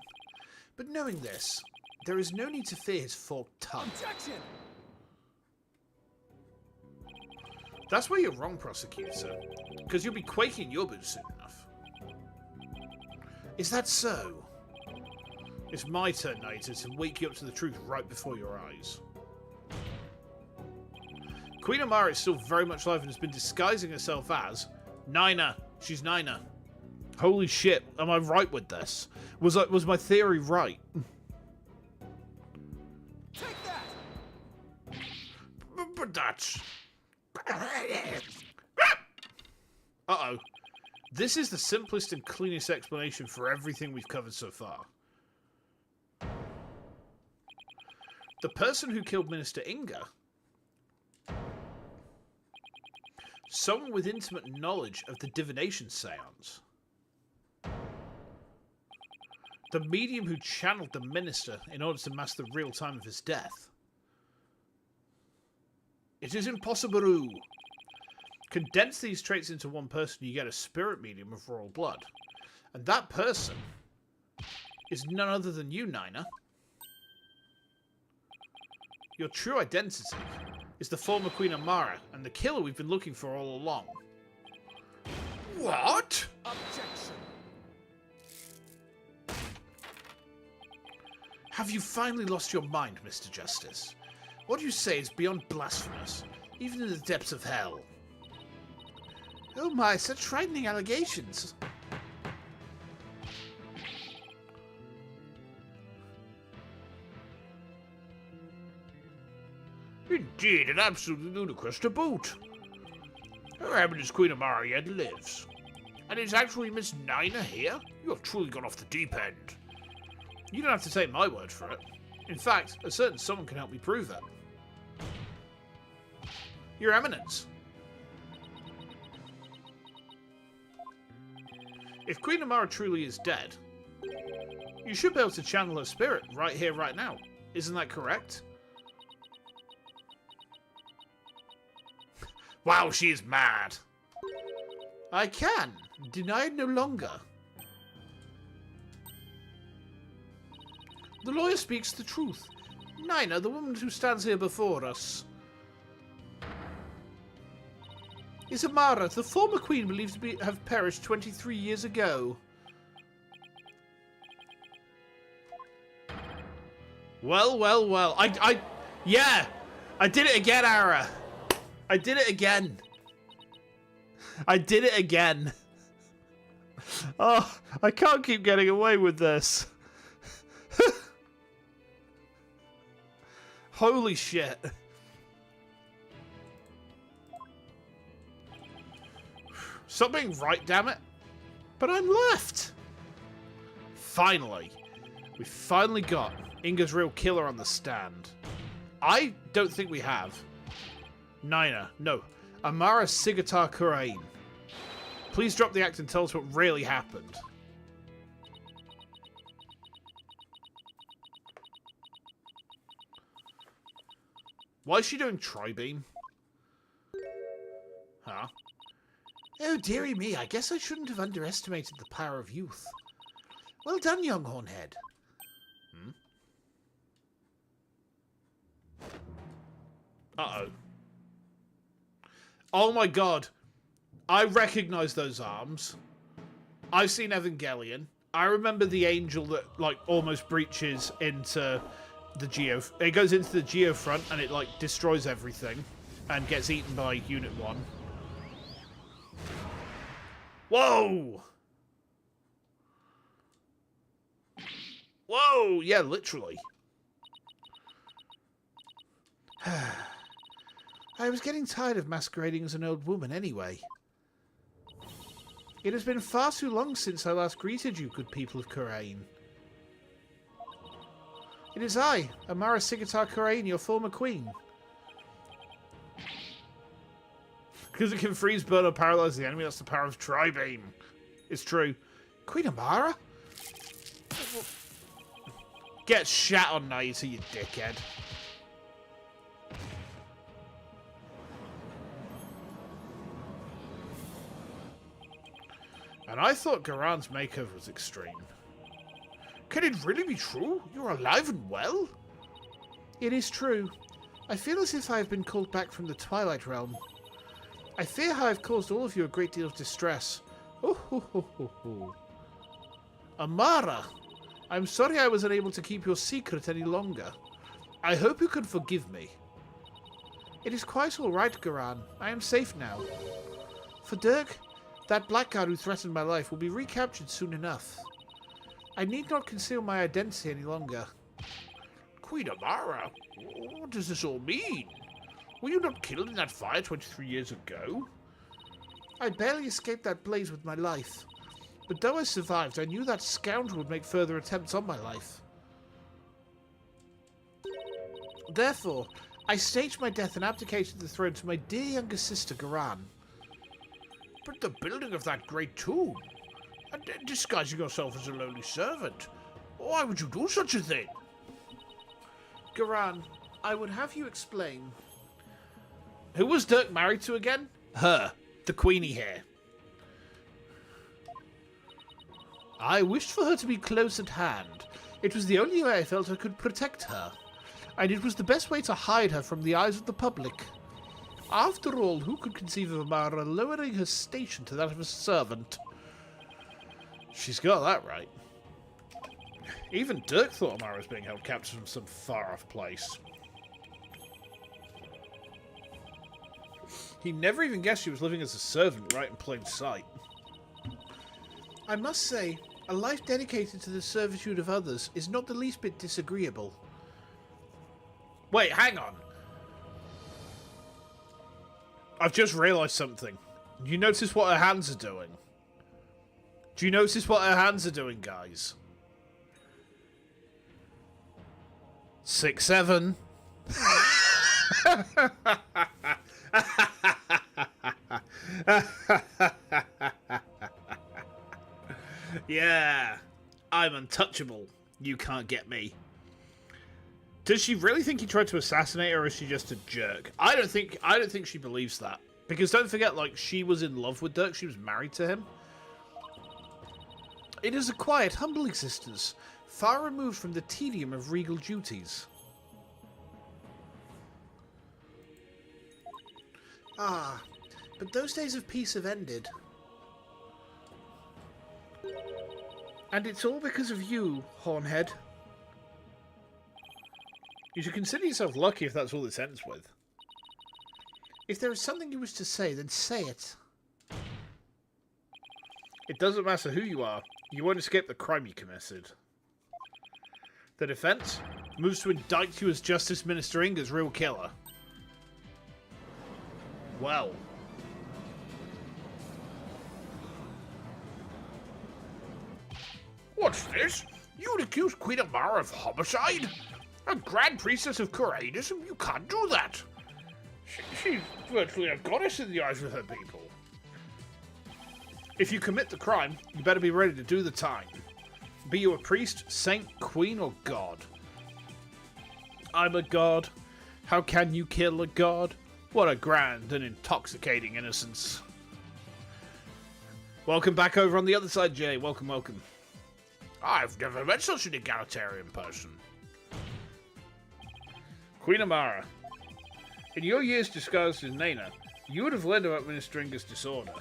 S1: But knowing this, there is no need to fear his forked tongue.
S3: Objection!
S1: That's where you're wrong, prosecutor. Because you'll be quaking your boots soon enough. Is that so? It's my turn, Naita, to wake you up to the truth right before your eyes. Queen Amara is still very much alive and has been disguising herself as Nina. She's Nina. Holy shit, am I right with this? Was my theory right?
S3: Take that!
S1: But that's... Uh-oh. This is the simplest and cleanest explanation for everything we've covered so far. The person who killed Minister Inga, someone with intimate knowledge of the divination seance, the medium who channeled the minister in order to mask the real time of his death. It is impossible. Condense these traits into one person, you get a spirit medium of royal blood. And that person is none other than you, Nina. Your true identity is the former Queen Amara, and the killer we've been looking for all along. What?
S3: Objection!
S1: Have you finally lost your mind, Mr. Justice? What you say is beyond blasphemous, even in the depths of hell. Oh my, such frightening allegations. Indeed, and absolutely ludicrous to boot. Her Eminence Queen Amara yet lives. And it's actually Miss Nina here? You have truly gone off the deep end. You don't have to take my word for it. In fact, a certain someone can help me prove it. Your Eminence. If Queen Amara truly is dead, you should be able to channel her spirit right here, right now. Isn't that correct? Wow, she is mad. I can. Deny it no longer. The lawyer speaks the truth. Nina, the woman who stands here before us, is Amara, the former queen believed to have perished 23 years ago. Well, well, well. Yeah! I did it again, Ara! I did it again! I did it again! Oh, I can't keep getting away with this. Holy shit. Stop being right, damn it. But I'm left. Finally. We finally got Inga's real killer on the stand. I don't think we have. Nina. No. Amara Sigata Kurain. Please drop the act and tell us what really happened. Why is she doing tri-beam? Huh? Oh, dearie me, I guess I shouldn't have underestimated the power of youth. Well done, young hornhead. Hmm? Uh-oh. Oh my god. I recognize those arms. I've seen Evangelion. I remember the angel that, like, almost breaches into the Geo... It goes into the Geo front and it, like, destroys everything and gets eaten by Unit 1. Whoa! Whoa! Yeah, literally. I was getting tired of masquerading as an old woman anyway. It has been far too long since I last greeted you, good people of Kurain. It is I, Amara Sigata Kurain, your former queen. Because it can freeze, burn, or paralyze the enemy, that's the power of Tri-Beam. It's true. Queen Amara? Get shat on, Naita, you dickhead. And I thought Garan's makeover was extreme. Can it really be true? You're alive and well? It is true. I feel as if I have been called back from the Twilight Realm. I fear how I've caused all of you a great deal of distress. Oh, ho, ho, ho, ho. Amara! I'm sorry I was unable to keep your secret any longer. I hope you can forgive me. It is quite all right, Garan. I am safe now. For Dirk, that blackguard who threatened my life will be recaptured soon enough. I need not conceal my identity any longer.
S4: Queen Amara, what does this all mean? Were you not killed in that fire 23 years ago?
S1: I barely escaped that blaze with my life. But though I survived, I knew that scoundrel would make further attempts on my life. Therefore, I staged my death and abdicated the throne to my dear younger sister, Garan.
S4: But the building of that great tomb, and disguising yourself as a lowly servant, why would you do such a thing?
S1: Garan, I would have you explain.
S4: Who was Dirk married to again? Her, the queenie here.
S1: I wished for her to be close at hand. It was the only way I felt I could protect her. And it was the best way to hide her from the eyes of the public. After all, who could conceive of Amara lowering her station to that of a servant?
S4: She's got that right. Even Dirk thought Amara was being held captive in some far-off place. He never even guessed she was living as a servant right in plain sight.
S1: I must say, a life dedicated to the servitude of others is not the least bit disagreeable.
S4: Wait, hang on. I've just realised something. Do you notice what her hands are doing? Do you notice what her hands are doing, guys? 6, 7. Yeah, I'm untouchable. You can't get me. Does she really think he tried to assassinate her, or is she just a jerk? I don't think she believes that. Because don't forget, like, she was in love with Dirk. She was married to him.
S1: It is a quiet, humble existence, far removed from the tedium of regal duties. Ah, but those days of peace have ended. And it's all because of you, Hornhead.
S4: You should consider yourself lucky if that's all this ends with.
S1: If there is something you wish to say, then say it.
S4: It doesn't matter who you are. You won't escape the crime you committed. The defense moves to indict you as Justice Minister Inga's real killer. Well. What's this? You would accuse Queen Amara of homicide? A Grand Priestess of Courageism? You can't do that. She's virtually a goddess in the eyes of her people. If you commit the crime, you better be ready to do the time. Be you a priest, saint, queen, or god. I'm a god. How can you kill a god? What a grand and intoxicating innocence. Welcome back over on the other side, Jay. Welcome, welcome. I've never met such an egalitarian person. Queen Amara. In your years disguised as Nana, you would have learned about Minister Inga's disorder.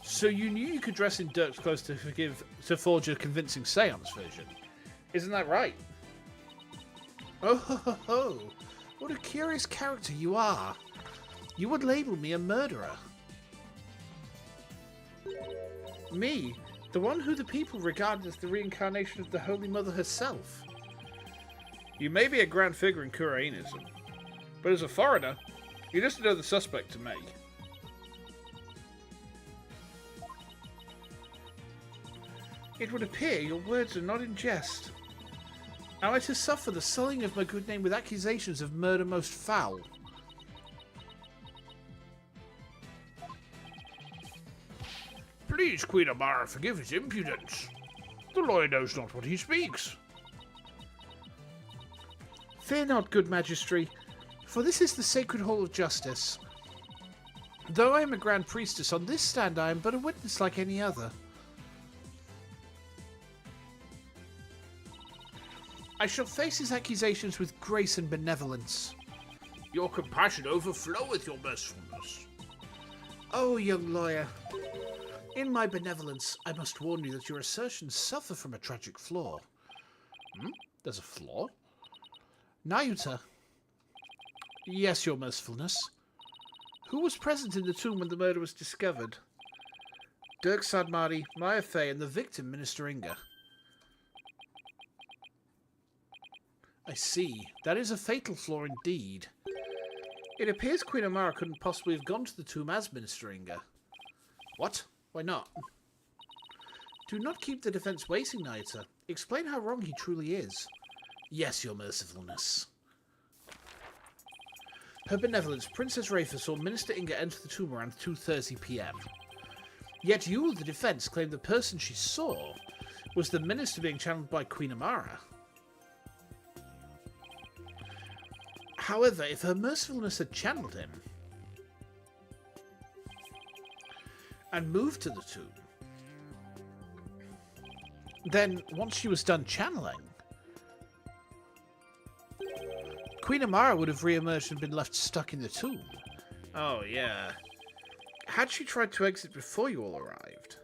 S4: So you knew you could dress in Dirk's clothes to forge a convincing seance vision. Isn't that right?
S1: Oh ho ho ho! What a curious character you are. You would label me a murderer. Me, the one who the people regard as the reincarnation of the Holy Mother herself.
S4: You may be a grand figure in Kurainism, but as a foreigner, you're just another suspect to me.
S1: It would appear your words are not in jest. Am I to suffer the sullying of my good name with accusations of murder most foul?
S4: Please, Queen Amara, forgive his impudence. The lawyer knows not what he speaks.
S1: Fear not, good Majesty, for this is the sacred hall of justice. Though I am a grand priestess, on this stand I am but a witness like any other. I shall face his accusations with grace and benevolence.
S4: Your compassion overfloweth your mercifulness.
S1: Oh, young lawyer, in my benevolence, I must warn you that your assertions suffer from a tragic flaw. There's a flaw. Nayuta. Yes, your mercifulness. Who was present in the tomb when the murder was discovered? Dirk Sadmadi, Maya Fey, and the victim, Minister Inga. I see. That is a fatal flaw indeed. It appears Queen Amara couldn't possibly have gone to the tomb as Minister Inga. What? Why not? Do not keep the defense waiting, Nayuta. Explain how wrong he truly is. Yes, your mercifulness. Her benevolence, Princess Rafa saw Minister Inga enter the tomb around 2:30 p.m. Yet you, the defense, claim the person she saw was the minister being channeled by Queen Amara. However, if her mercifulness had channeled him and moved to the tomb, then once she was done channeling, Queen Amara would have re-emerged and been left stuck in the tomb. Oh, yeah. Had she tried to exit before you all arrived?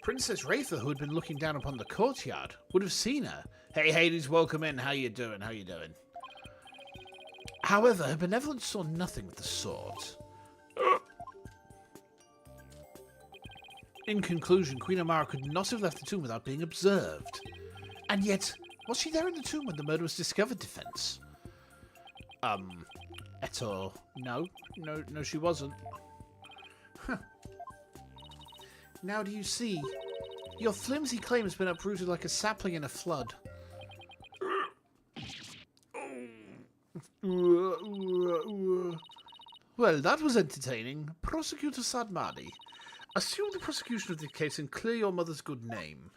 S1: Princess Rafa, who had been looking down upon the courtyard, would have seen her. Hey, Hades, welcome in. How you doing? How you doing? However, her benevolence saw nothing of the sort. In conclusion, Queen Amara could not have left the tomb without being observed. And yet, was she there in the tomb when the murder was discovered, defense? Eto, no, she wasn't. Huh. Now do you see? Your flimsy claim has been uprooted like a sapling in a flood. Well, that was entertaining. Prosecutor Sadmadi, assume the prosecution of the case and clear your mother's good name.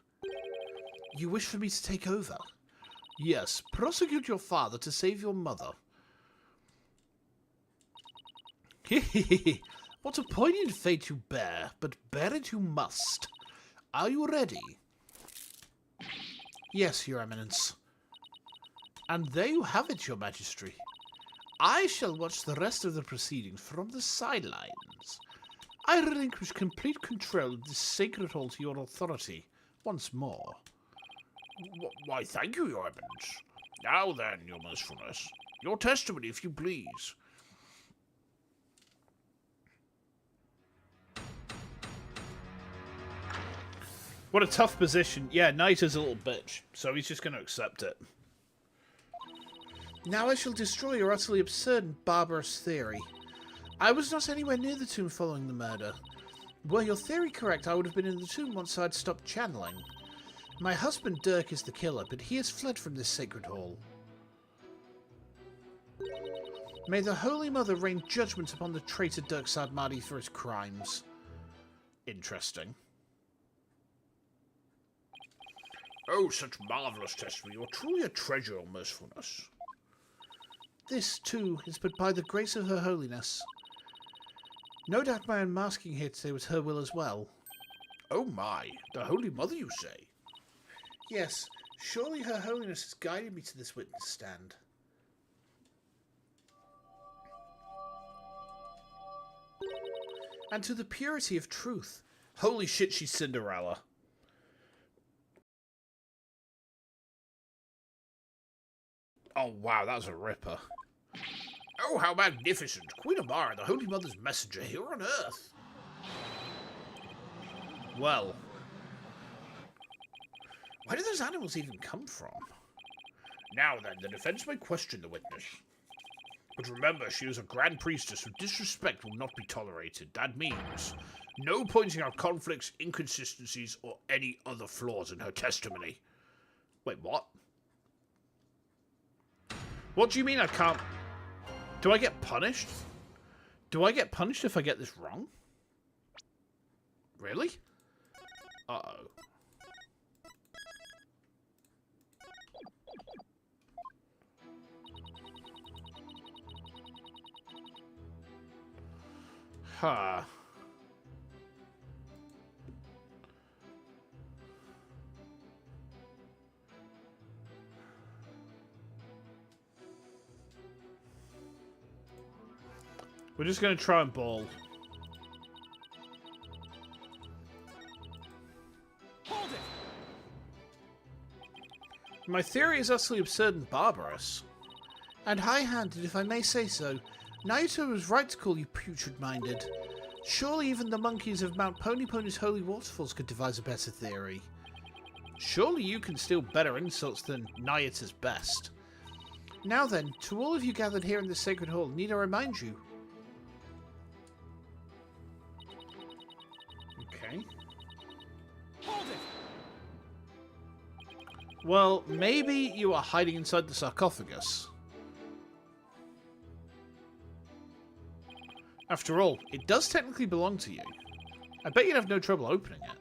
S1: You wish for me to take over? Yes, prosecute your father to save your mother. Hehehe, what a poignant fate you bear, but bear it you must. Are you ready? Yes, your eminence. And there you have it, your majesty. I shall watch the rest of the proceedings from the sidelines. I relinquish complete control of this sacred hall to your authority once more. Why, thank you, your eminence. Now then, your mercifulness, your testimony, if you please. What a tough position. Yeah, Knight is a little bitch, so he's just going to accept it. Now I shall destroy your utterly absurd and barbarous theory. I was not anywhere near the tomb following the murder. Were your theory correct, I would have been in the tomb once I'd stopped channeling. My husband Dirk is the killer, but he has fled from this sacred hall. May the Holy Mother rain judgment upon the traitor Dirk Sadmadi for his crimes. Interesting. Oh, such marvellous testimony. You're truly a treasure, your mercifulness. This, too, is but by the grace of Her Holiness. No doubt my unmasking here today was her will as well. Oh my, the Holy Mother, you say? Yes, surely Her Holiness has guided me to this witness stand. And to the purity of truth. Holy shit, she's Cinderella. Oh wow, that was a ripper. Oh, how magnificent! Queen Amara, the Holy Mother's messenger here on Earth. Well, where did those animals even come from? Now then, the defense may question the witness. But remember, she is a Grand Priestess, so disrespect will not be tolerated. That means no pointing out conflicts, inconsistencies, or any other flaws in her testimony. Wait, what? What do you mean I can't... Do I get punished? Do I get punished if I get this wrong? Really? Uh-oh. Huh. We're just going to try and ball.
S3: Hold it!
S1: My theory is utterly absurd and barbarous. And high-handed, if I may say so. Naruto was right to call you putrid-minded. Surely even the monkeys of Mount Pony's holy waterfalls could devise a better theory. Surely you can steal better insults than Nayata's best. Now then, to all of you gathered here in this sacred hall, need I remind you? Okay.
S3: Hold it!
S1: Well, maybe you are hiding inside the sarcophagus. After all, it does technically belong to you. I bet you'd have no trouble opening it.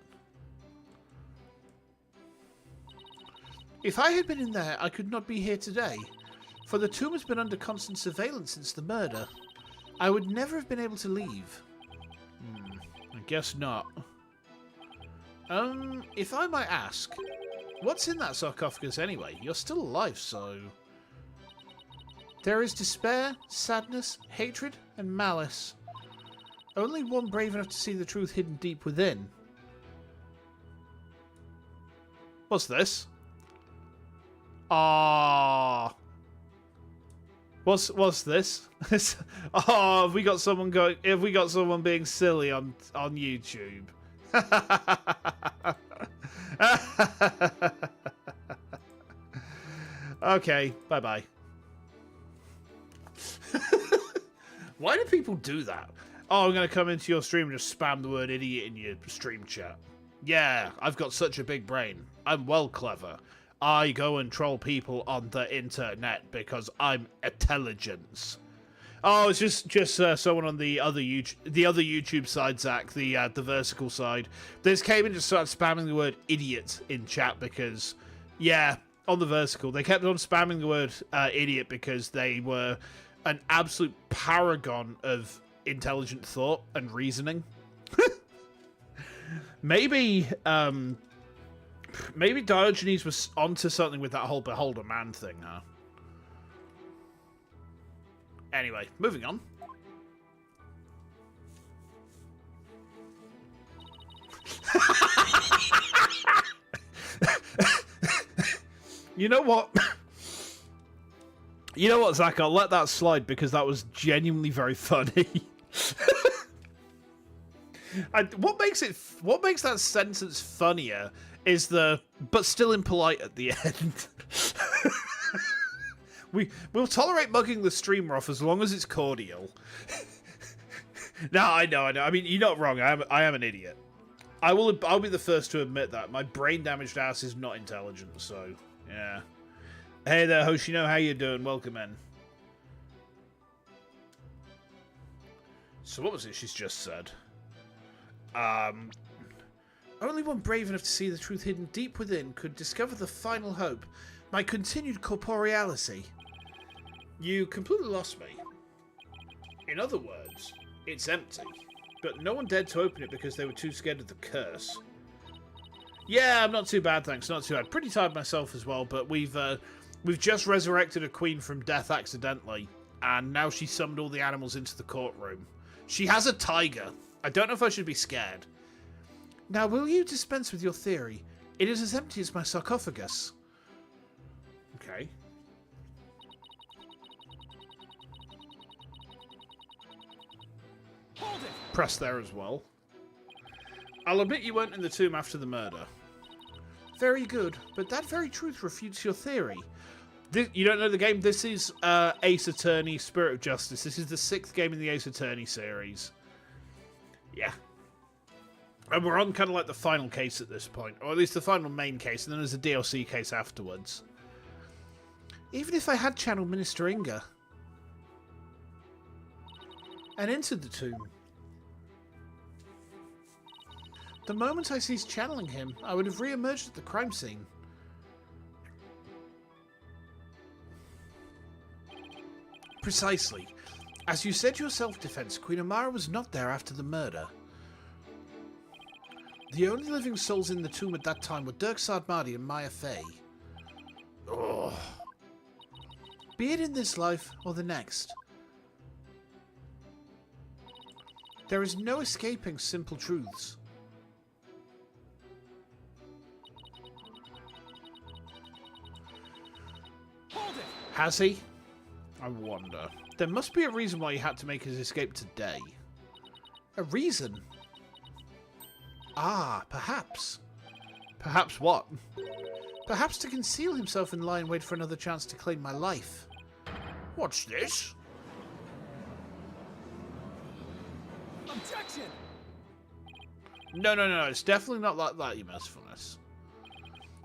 S1: If I had been in there, I could not be here today. For the tomb has been under constant surveillance since the murder. I would never have been able to leave. I guess not. If I might ask, what's in that sarcophagus anyway? You're still alive, so... There is despair, sadness, hatred, and malice. Only one brave enough to see the truth hidden deep within. What's this? Ah. What's this? Oh, have we got someone going? Have we got someone being silly on YouTube? Okay, bye bye. Why do people do that? Oh, I'm gonna come into your stream and just spam the word idiot in your stream chat. Yeah, I've got such a big brain. I'm well clever. I go and troll people on the internet because I'm intelligence. Oh, it's just someone on the other YouTube side, Zach, the vertical side. They just came and just started spamming the word idiot in chat because, yeah, on the vertical, they kept on spamming the word idiot because they were an absolute paragon of intelligent thought and reasoning. Maybe Diogenes was onto something with that whole beholder man thing, huh? Anyway, moving on. You know what? You know what, Zach? I'll let that slide because that was genuinely very funny. What makes that sentence funnier is the "but still impolite" at the end. We'll tolerate mugging the streamer off as long as it's cordial. No, I know. I mean, you're not wrong. I am an idiot. I'll be the first to admit that. My brain-damaged ass is not intelligent, so yeah. Hey there, Hoshino, how you doing? Welcome in. So what was it she's just said? Only one brave enough to see the truth hidden deep within could discover the final hope. My continued corporeality. You completely lost me. In other words, it's empty. But no one dared to open it because they were too scared of the curse. Yeah, I'm not too bad, thanks. Not too bad. Pretty tired myself as well, but we've just resurrected a queen from death accidentally, and now she summoned all the animals into the courtroom. She has a tiger. I don't know if I should be scared. Now, will you dispense with your theory? It is as empty as my sarcophagus. Okay.
S3: Hold it!
S1: Press there as well. I'll admit you weren't in the tomb after the murder. Very good, but that very truth refutes your theory. You don't know the game? This is Ace Attorney Spirit of Justice. This is the 6th game in the Ace Attorney series. Yeah. And we're on kind of like the final case at this point, or at least the final main case, and then there's a DLC case afterwards. Even if I had channeled Minister Inga and entered the tomb, the moment I ceased channeling him, I would have re-emerged at the crime scene. Precisely. As you said your self-defense, Queen Amara was not there after the murder. The only living souls in the tomb at that time were Dirk Sardmadi and Maya Fey. Ugh. Be it in this life or the next. There is no escaping simple truths. Has he? I wonder. There must be a reason why he had to make his escape today. A reason? Ah, perhaps. Perhaps what? Perhaps to conceal himself and lie in wait for another chance to claim my life. What's this?
S3: Objection!
S1: No, it's definitely not like that, you mercifulness.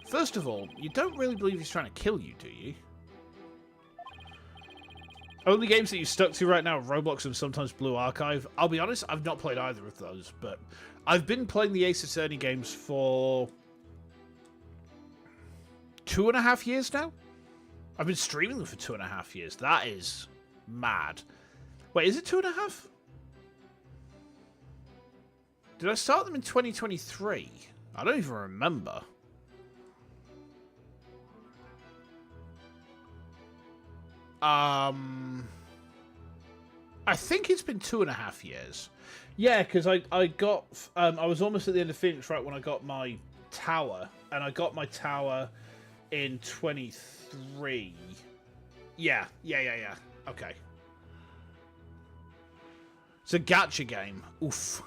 S1: First of all, you don't really believe he's trying to kill you, do you? Only games that you stuck to right now are Roblox and sometimes Blue Archive. I'll be honest, I've not played either of those, but I've been playing the Ace Attorney games for 2.5 years now? I've been streaming them for 2.5 years. That is mad. Wait, is it 2.5? Did I start them in 2023? I don't even remember. I think it's been 2.5 years. Yeah, because I got... I was almost at the end of Phoenix right when I got my tower. And I got my tower in 23. Yeah. Okay. It's a gacha game. Oof.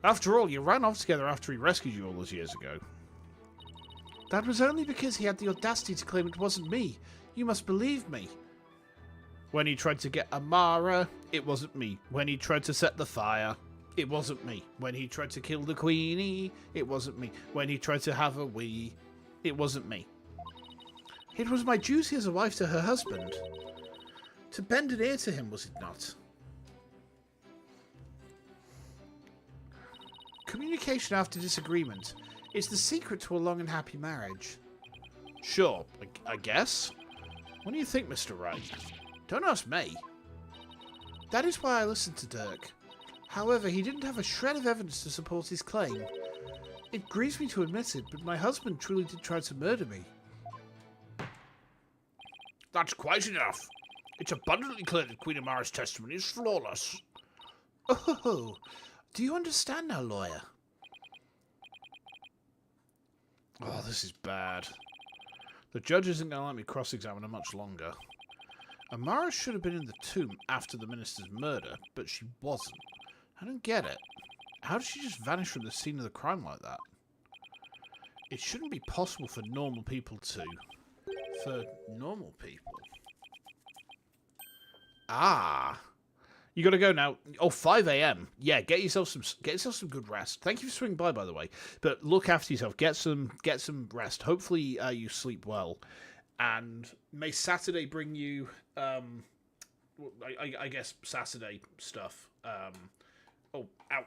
S1: After all, you ran off together after he rescued you all those years ago. That was only because he had the audacity to claim it wasn't me. You must believe me. When he tried to get Amara, it wasn't me. When he tried to set the fire, it wasn't me. When he tried to kill the queenie, it wasn't me. When he tried to have a wee, it wasn't me. It was my duty as a wife to her husband. To bend an ear to him, was it not? Communication after disagreement is the secret to a long and happy marriage. Sure, I guess. What do you think, Mr. Wright? Don't ask me. That is why I listened to Dirk. However, he didn't have a shred of evidence to support his claim. It grieves me to admit it, but my husband truly did try to murder me. That's quite enough. It's abundantly clear that Queen Amara's testimony is flawless. Oh, do you understand now, lawyer? Oh, this is bad. The judge isn't going to let me cross-examine her much longer. Amara should have been in the tomb after the minister's murder, but she wasn't. I don't get it. How did she just vanish from the scene of the crime like that? It shouldn't be possible for normal people to... For normal people? Ah... You gotta go now. Oh, 5 a.m. Yeah, get yourself some good rest. Thank you for swinging by the way. But look after yourself. Get some rest. Hopefully you sleep well. And may Saturday bring you, I guess, Saturday stuff. Oh, ow.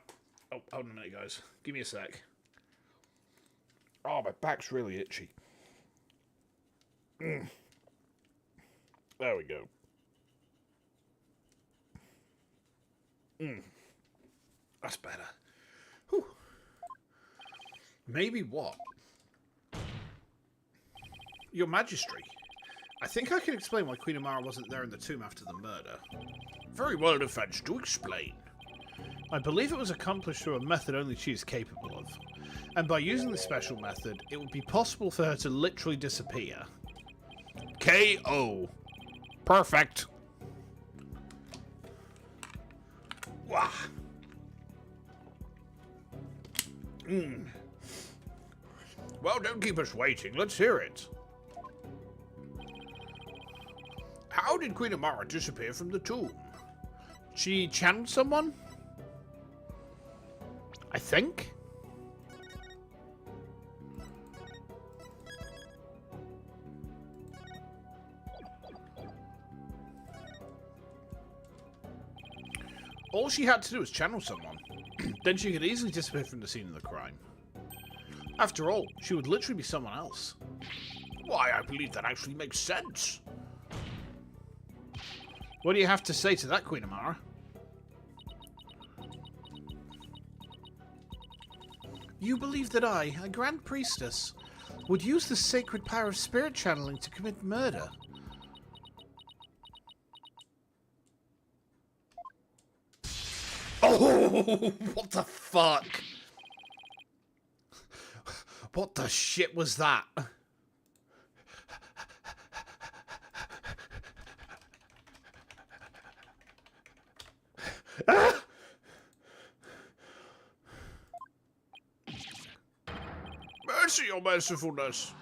S1: Oh, hold on a minute, guys. Give me a sec. Oh, my back's really itchy. There we go. That's better. Whew. Maybe what? Your Majesty, I think I can explain why Queen Amara wasn't there in the tomb after the murder. Very well, defense. Do explain. I believe it was accomplished through a method only she is capable of. And by using the special method, it would be possible for her to literally disappear. K.O. Perfect. Wah. Well, don't keep us waiting. Let's hear it. How did Queen Amara disappear from the tomb? She channeled someone? I think? All she had to do was channel someone. Then she could easily disappear from the scene of the crime. After all, she would literally be someone else. Why, I believe that actually makes sense. What do you have to say to that, Queen Amara? You believe that I, a Grand Priestess, would use the sacred power of spirit channeling to commit murder? Oh, what the fuck? What the shit was that? Ah! Mercy, your mercifulness.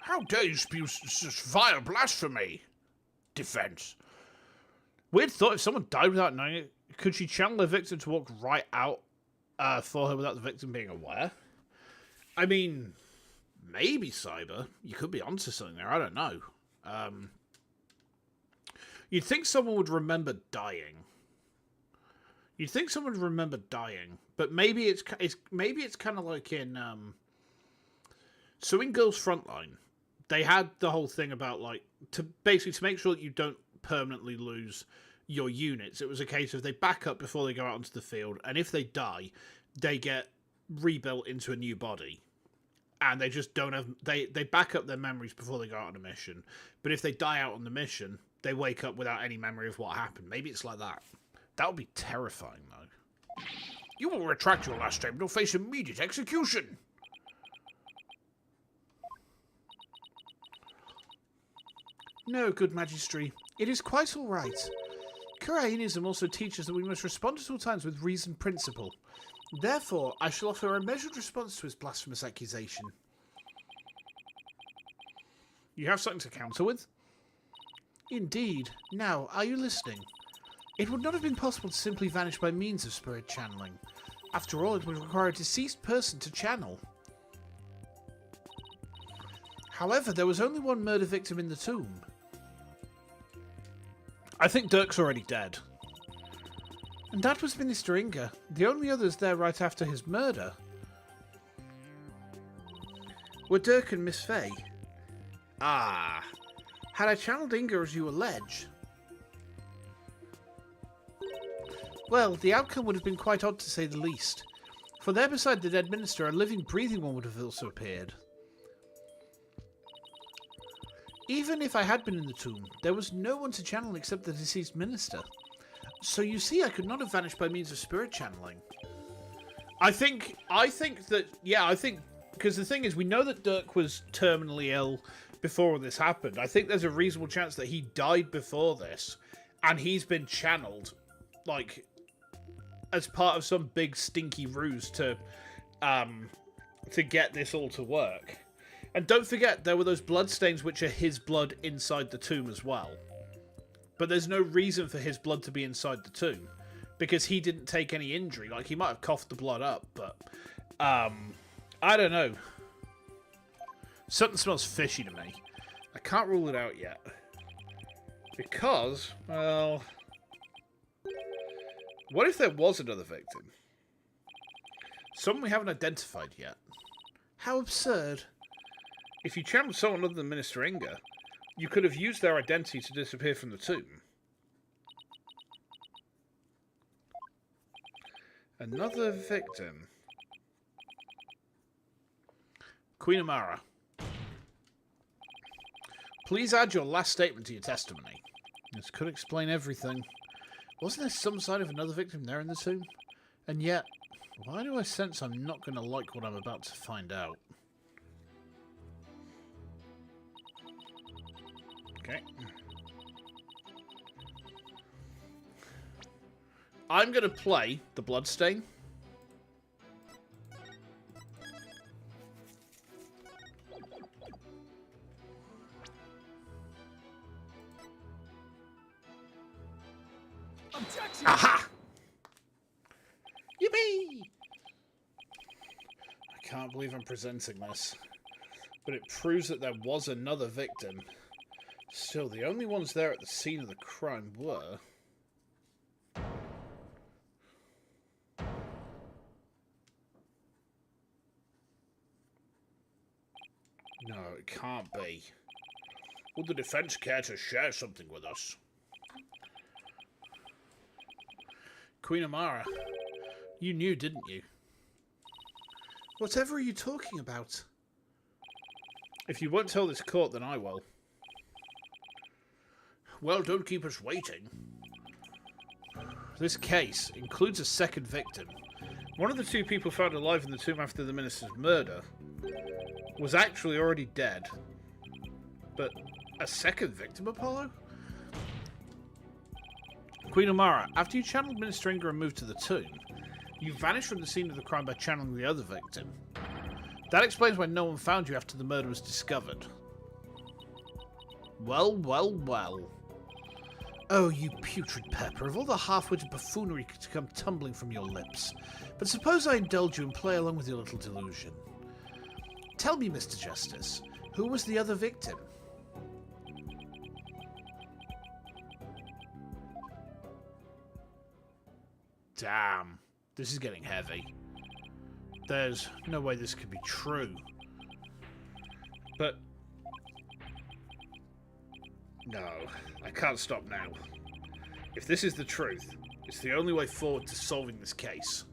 S1: How dare you spew such vile blasphemy? Defense. Weird thought, if someone died without knowing it, could she channel the victim to walk right out for her without the victim being aware? I mean, maybe, Cyber. You could be onto something there, I don't know. You'd think someone would remember dying. You'd think someone would remember dying, but maybe it's kind of like in so in Girls Frontline, they had the whole thing about like to make sure that you don't permanently lose your units. It was a case of they back up before they go out onto the field, and if they die, they get rebuilt into a new body. And they just don't have they back up their memories before they go out on a mission. But if they die out on the mission, they wake up without any memory of what happened. Maybe it's like that. That would be terrifying, though. You will retract your last statement or face immediate execution. No, good Magistry. It is quite all right. Kurainism also teaches that we must respond at all times with reasoned principle. Therefore, I shall offer a measured response to his blasphemous accusation. You have something to counter with? Indeed. Now, are you listening? It would not have been possible to simply vanish by means of spirit channeling. After all, it would require a deceased person to channel. However, there was only one murder victim in the tomb. I think Dirk's already dead. And that was Minister Inga. The only others there right after his murder were Dirk and Miss Faye. Ah. Had I channeled Inga as you allege, well, the outcome would have been quite odd to say the least. For there beside the dead minister, a living, breathing one would have also appeared. Even if I had been in the tomb, there was no one to channel except the deceased minister. So you see, I could not have vanished by means of spirit channeling. I think that, yeah, because the thing is, we know that Dirk was terminally ill before this happened. I think there's a reasonable chance that he died before this, and he's been channeled, like, as part of some big stinky ruse to get this all to work. And don't forget, there were those bloodstains which are his blood inside the tomb as well. But there's no reason for his blood to be inside the tomb, because he didn't take any injury. Like, he might have coughed the blood up, but I don't know. Something smells fishy to me. I can't rule it out yet. Because, well, what if there was another victim? Someone we haven't identified yet. How absurd. If you channeled someone other than Minister Inga, you could have used their identity to disappear from the tomb. Another victim. Queen Amara. Please add your last statement to your testimony. This could explain everything. Wasn't there some sign of another victim there in the tomb? And yet, why do I sense I'm not going to like what I'm about to find out? Okay. I'm going to play the Bloodstain.
S3: Objection!
S1: Aha! Yippee! I can't believe I'm presenting this. But it proves that there was another victim. Still, the only ones there at the scene of the crime were... No, it can't be. Would the defense care to share something with us? Queen Amara, you knew, didn't you? Whatever are you talking about? If you won't tell this court, then I will. Well, don't keep us waiting. This case includes a second victim. One of the two people found alive in the tomb after the minister's murder
S4: was actually already dead. But a second victim, Apollo? Queen Amara, after you channeled Ministringer and moved to the tomb, you vanished from the scene of the crime by channeling the other victim. That explains why no one found you after the murder was discovered. Well, well, well. Oh, you putrid pepper, of all the half-witted buffoonery to come tumbling from your lips. But suppose I indulge you and play along with your little delusion. Tell me, Mr. Justice, who was the other victim? Damn, this is getting heavy. There's no way this could be true. But... no, I can't stop now. If this is the truth, it's the only way forward to solving this case.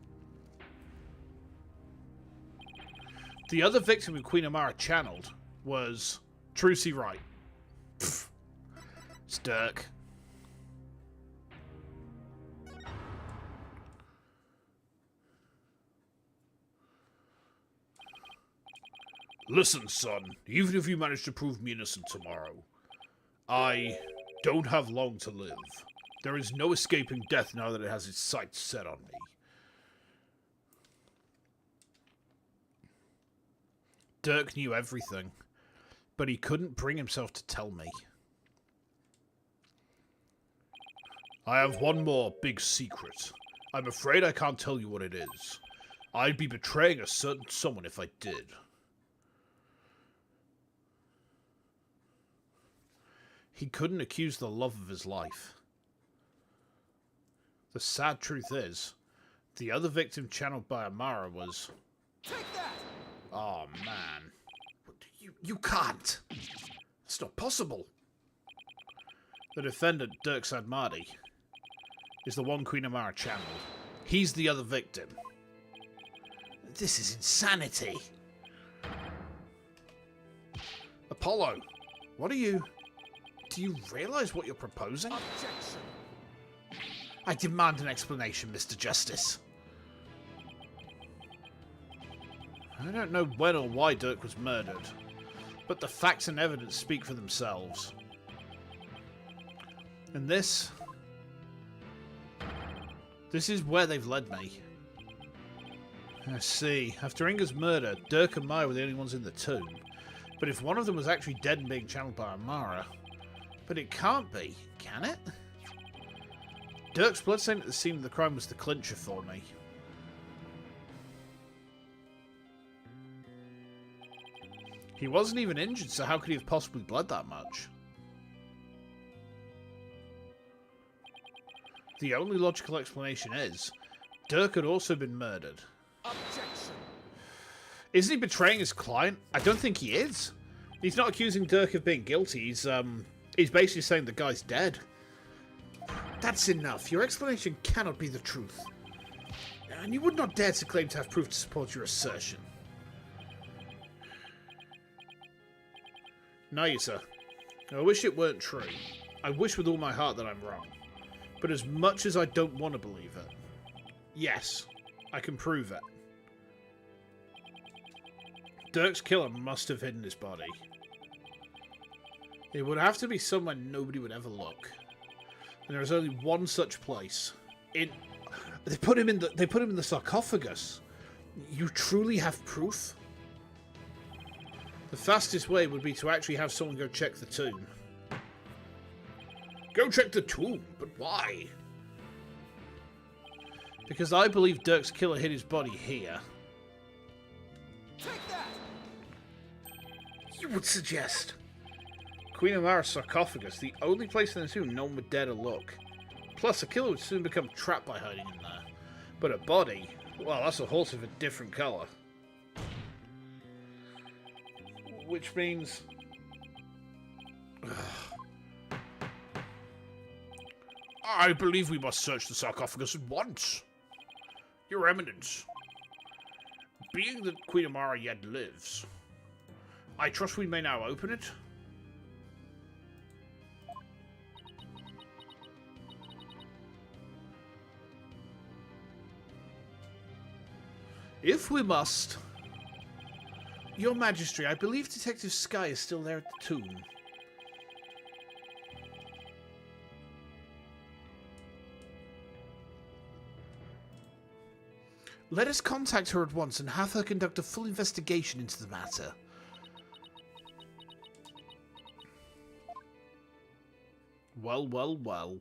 S4: The other victim who Queen Amara channeled was Trucy Wright. Pfft. It's Dirk. Listen, son, even if you manage to prove me innocent tomorrow, I don't have long to live. There is no escaping death now that it has its sights set on me. Dirk knew everything, but he couldn't bring himself to tell me. I have one more big secret. I'm afraid I can't tell you what it is. I'd be betraying a certain someone if I did. He couldn't accuse the love of his life. The sad truth is, the other victim channeled by Amara was...
S3: Take that!
S4: Oh, man. You can't! It's not possible! The defendant, Dirk Sadmadi, is the one Queen Amara channeled. He's the other victim. This is insanity! Apollo, what are you... Do you realize what you're proposing?
S3: Objection!
S4: I demand an explanation, Mr. Justice. I don't know when or why Dirk was murdered, but the facts and evidence speak for themselves. And this is where they've led me. I see. After Inga's murder, Dirk and Maya were the only ones in the tomb. But if one of them was actually dead and being channeled by Amara... But it can't be, can it? Dirk's bloodstain at the scene of the crime was the clincher for me. He wasn't even injured, so how could he have possibly bled that much? The only logical explanation is, Dirk had also been murdered.
S3: Objection!
S4: Isn't he betraying his client? I don't think he is. He's not accusing Dirk of being guilty, he's basically saying the guy's dead. That's enough. Your explanation cannot be the truth. And you would not dare to claim to have proof to support your assertion. Nayusa, I wish it weren't true. I wish with all my heart that I'm wrong. But as much as I don't want to believe it, yes, I can prove it. Dirk's killer must have hidden his body. It would have to be somewhere nobody would ever look. And there is only one such place. They put him in the sarcophagus. You truly have proof? The fastest way would be to actually have someone go check the tomb. Go check the tomb? But why? Because I believe Dirk's killer hid his body here.
S3: Take that!
S4: You would suggest... Queen Amara's sarcophagus, the only place in the tomb no one would dare to look. Plus, a killer would soon become trapped by hiding in there. But a body, well, that's a horse of a different colour. Which means... I believe we must search the sarcophagus at once. Your Eminence. Being that Queen Amara yet lives, I trust we may now open it. If we must,
S1: Your Majesty, I believe Detective Sky is still there at the tomb. Let us contact her at once and have her conduct a full investigation into the matter. Well, well, well.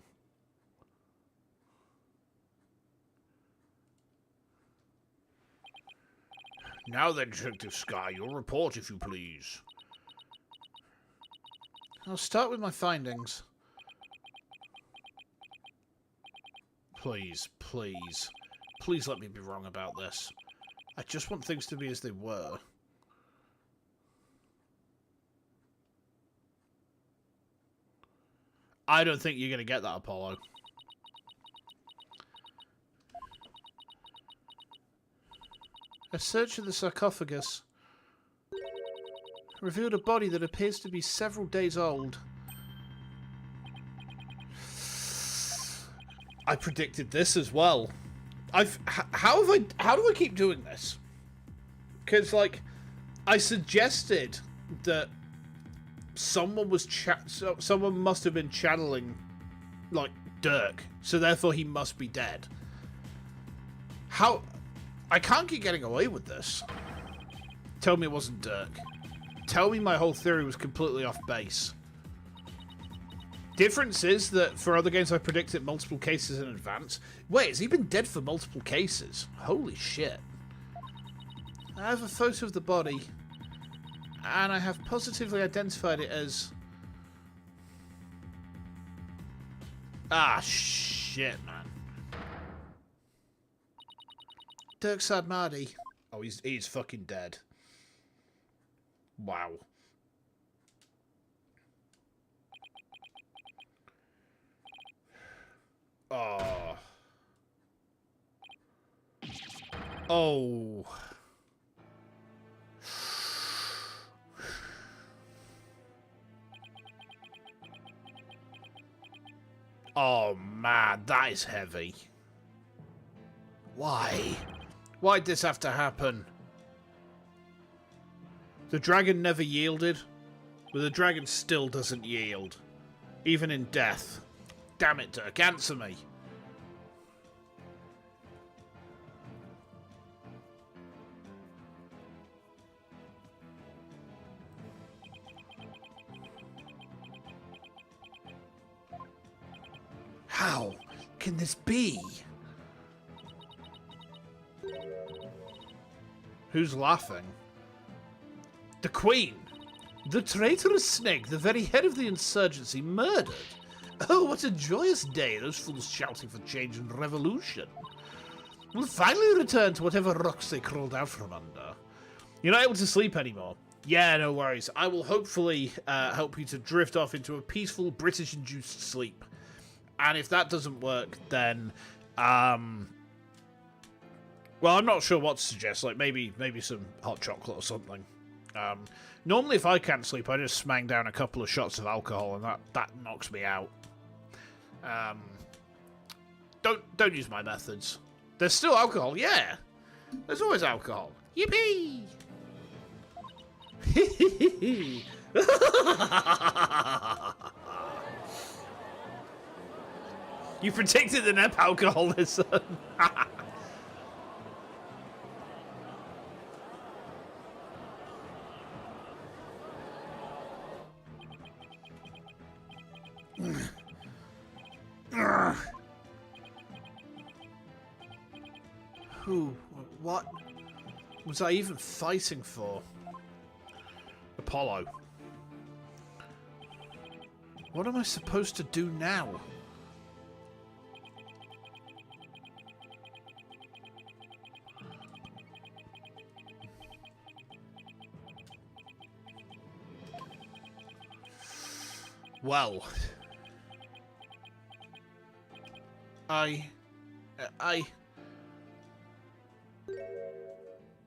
S1: Now then, Detective Sky, your report, if you please. I'll start with my findings. Please, please. Please let me be wrong about this. I just want things to be as they were. I don't think you're going to get that, Apollo. A search of the sarcophagus revealed a body that appears to be several days old. I predicted this as well. How do I keep doing this? Because, like, I suggested that someone must have been channeling, like, Dirk, so therefore he must be dead. How? I can't keep getting away with this. Tell me it wasn't Dirk. Tell me my whole theory was completely off base. Difference is that for other games I predicted multiple cases in advance. Wait, has he been dead for multiple cases? Holy shit. I have a photo of the body, and I have positively identified it as... Ah, shit, man. Dirk Sadmadi. Oh, he's fucking dead. Wow. Oh. Oh. Oh, man, that is heavy. Why? Why'd this have to happen? The dragon never yielded, but the dragon still doesn't yield. Even in death. Damn it, Dirk, answer me. How can this be? Who's laughing? The Queen! The traitorous snake, the very head of the insurgency, murdered! Oh, what a joyous day, those fools shouting for change and revolution. We'll finally return to whatever rocks they crawled out from under. You're not able to sleep anymore. Yeah, no worries. I will hopefully help you to drift off into a peaceful British-induced sleep. And if that doesn't work, then... well, I'm not sure what to suggest. Like, maybe some hot chocolate or something. Normally, if I can't sleep, I just smang down a couple of shots of alcohol, and that knocks me out. Don't use my methods. There's still alcohol, yeah. There's always alcohol. Yippee! You predicted the NEP alcoholism. Who? What was I even fighting for? Apollo. What am I supposed to do now? Well,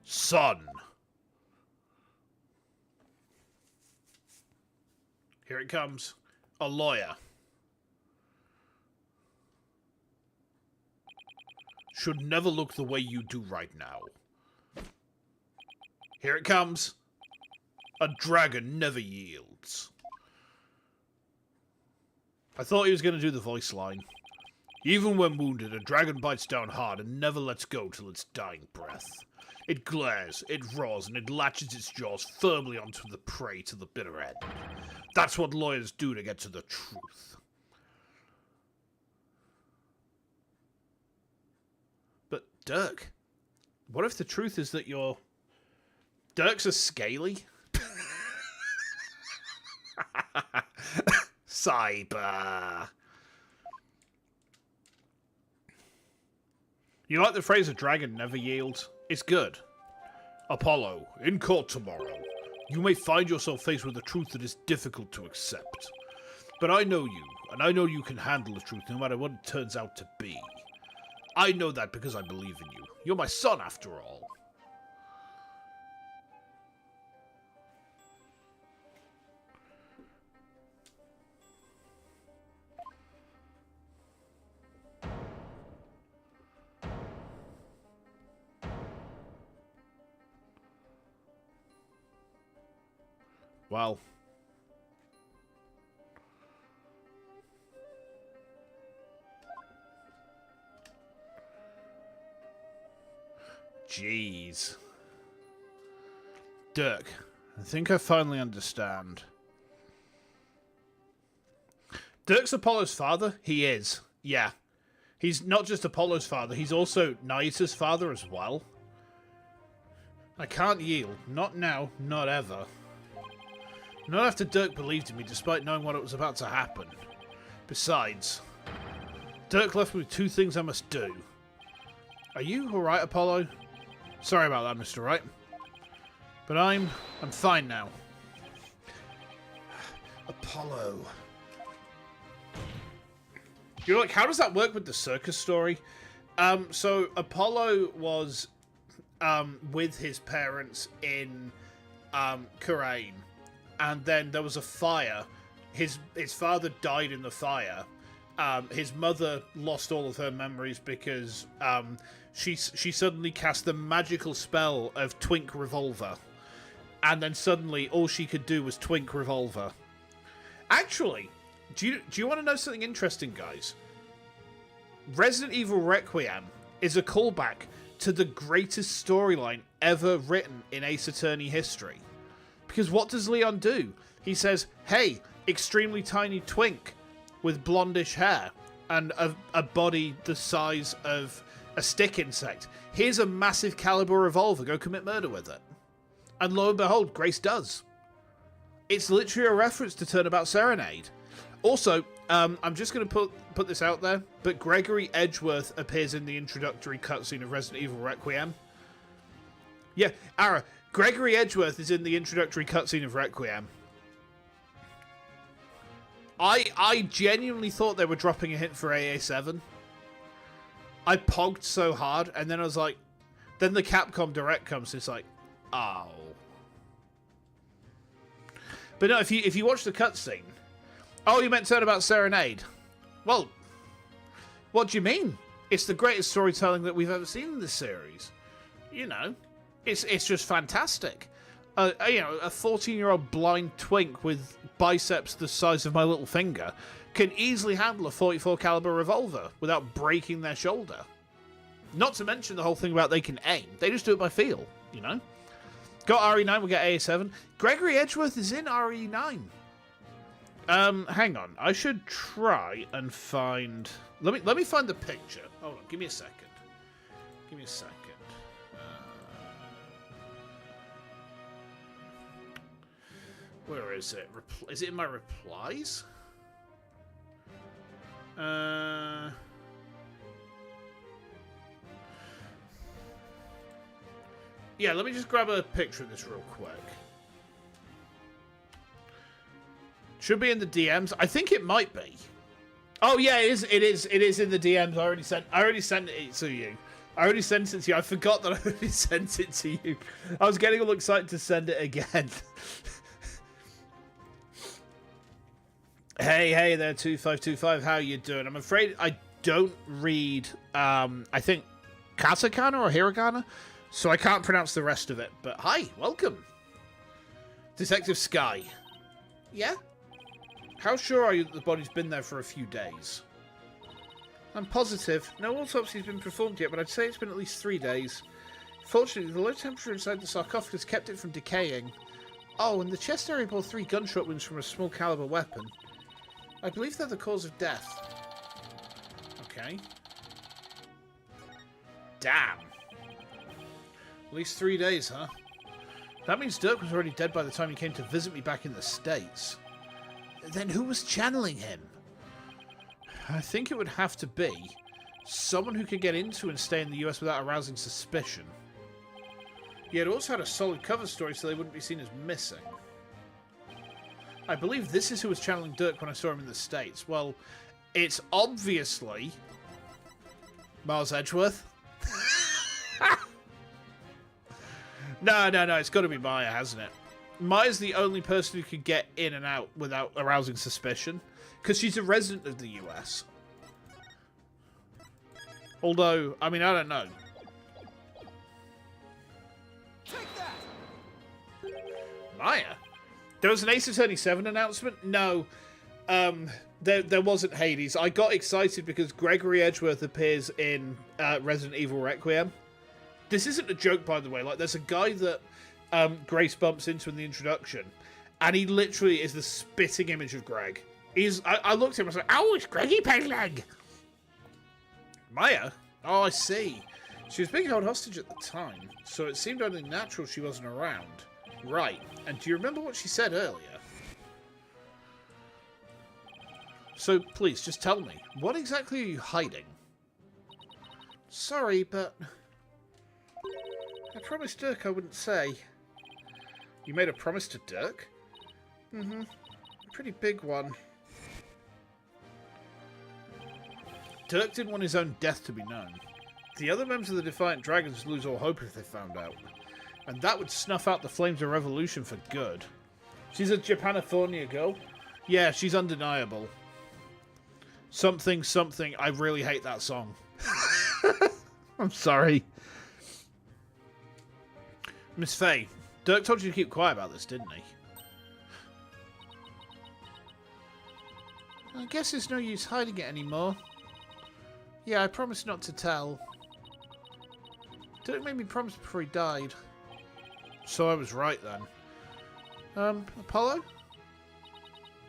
S1: Son. Here it comes. A lawyer. Should never look the way you do right now. Here it comes. A dragon never yields. I thought he was going to do the voice line. Even when wounded, a dragon bites down hard and never lets go till its dying breath. It glares, it roars, and it latches its jaws firmly onto the prey to the bitter end. That's what lawyers do to get to the truth. But, Dirk, what if the truth is that you're... Dirk's a scaly? Cyber. You like the phrase "a dragon never yields"? It's good. Apollo, in court tomorrow, you may find yourself faced with a truth that is difficult to accept. But I know you, and I know you can handle the truth no matter what it turns out to be. I know that because I believe in you. You're my son, after all. Well, jeez. Dirk, I think I finally understand. Dirk's Apollo's father? He is. Yeah. He's not just Apollo's father, he's also Naisa's father as well. I can't yield. Not now, not ever. Not after Dirk believed in me, despite knowing what was about to happen. Besides, Dirk left me with two things I must do. Are you alright, Apollo? Sorry about that, Mr. Wright. But I'm fine now. Apollo. You're like, how does that work with the circus story? So Apollo was with his parents in Kurumi. And then there was a fire. His father died in the fire. His mother lost all of her memories because she suddenly cast the magical spell of Twink Revolver. And then suddenly all she could do was Twink Revolver. Actually, do you want to know something interesting, guys? Resident Evil Requiem is a callback to the greatest storyline ever written in Ace Attorney history. Because what does Leon do? He says, hey, extremely tiny twink with blondish hair and a body the size of a stick insect. Here's a massive caliber revolver. Go commit murder with it. And lo and behold, Grace does. It's literally a reference to Turnabout Serenade. Also, I'm just going to put this out there, but Gregory Edgeworth appears in the introductory cutscene of Resident Evil Requiem. Yeah, Ara, Gregory Edgeworth is in the introductory cutscene of Requiem. I genuinely thought they were dropping a hint for AA7. I pogged so hard, and then I was like... Then the Capcom Direct comes, it's like... Oh. But no, if you watch the cutscene... Oh, you meant Turnabout Serenade? Well, what do you mean? It's the greatest storytelling that we've ever seen in this series. You know... It's just fantastic. A 14-year-old blind twink with biceps the size of my little finger can easily handle a .44 caliber revolver without breaking their shoulder. Not to mention the whole thing about they can aim. They just do it by feel, you know? Got RE9, we'll get AA7. Gregory Edgeworth is in RE9. Hang on. I should try and find... Let me find the picture. Hold on, give me a second. Give me a second. Where is it? Is it in my replies? Yeah, let me just grab a picture of this real quick. Should be in the DMs. I think it might be. Oh yeah, it is in the DMs. I already sent it to you. I already sent it to you. I forgot that I already sent it to you. I was getting all excited to send it again. Hey there, 2525. How you doing? I'm afraid I don't read, I think, katakana or hiragana, so I can't pronounce the rest of it. But hi, welcome. Detective Sky. Yeah? How sure are you that the body's been there for a few days? I'm positive. No autopsy's been performed yet, but I'd say it's been at least 3 days. Fortunately, the low temperature inside the sarcophagus kept it from decaying. Oh, and the chest area bore 3 gunshot wounds from a small caliber weapon. I believe they're the cause of death. Okay. Damn. At least 3 days, huh? That means Dirk was already dead by the time he came to visit me back in the States. Then who was channeling him? I think it would have to be someone who could get into and stay in the US without arousing suspicion. He had also had a solid cover story so they wouldn't be seen as missing. I believe this is who was channeling Dirk when I saw him in the States. Well, it's obviously Miles Edgeworth. No, it's got to be Maya, hasn't it? Maya's the only person who could get in and out without arousing suspicion, because she's a resident of the US. Although, I mean, I don't know.
S3: Take that!
S1: Maya? There was an Ace Attorney 7 announcement? No. There wasn't Hades. I got excited because Gregory Edgeworth appears in Resident Evil Requiem. This isn't a joke, by the way. Like, there's a guy that Grace bumps into in the introduction, and he literally is the spitting image of Greg. I looked at him and I was like, oh, it's Greggy Pegleg! Maya? Oh, I see. She was being held hostage at the time, so it seemed only natural she wasn't around. Right. And do you remember what she said earlier? So, please, just tell me, what exactly are you hiding? Sorry, but I promised Dirk I wouldn't say. You made a promise to Dirk? Mm-hmm. A pretty big one. Dirk didn't want his own death to be known. The other members of the Defiant Dragons lose all hope if they found out. And that would snuff out the flames of revolution for good. She's a Japanifornia girl? Yeah, she's undeniable. Something, something. I really hate that song. I'm sorry. Miss Faye, Dirk told you to keep quiet about this, didn't he? I guess there's no use hiding it anymore. Yeah, I promised not to tell. Dirk made me promise before he died. So I was right then. Apollo?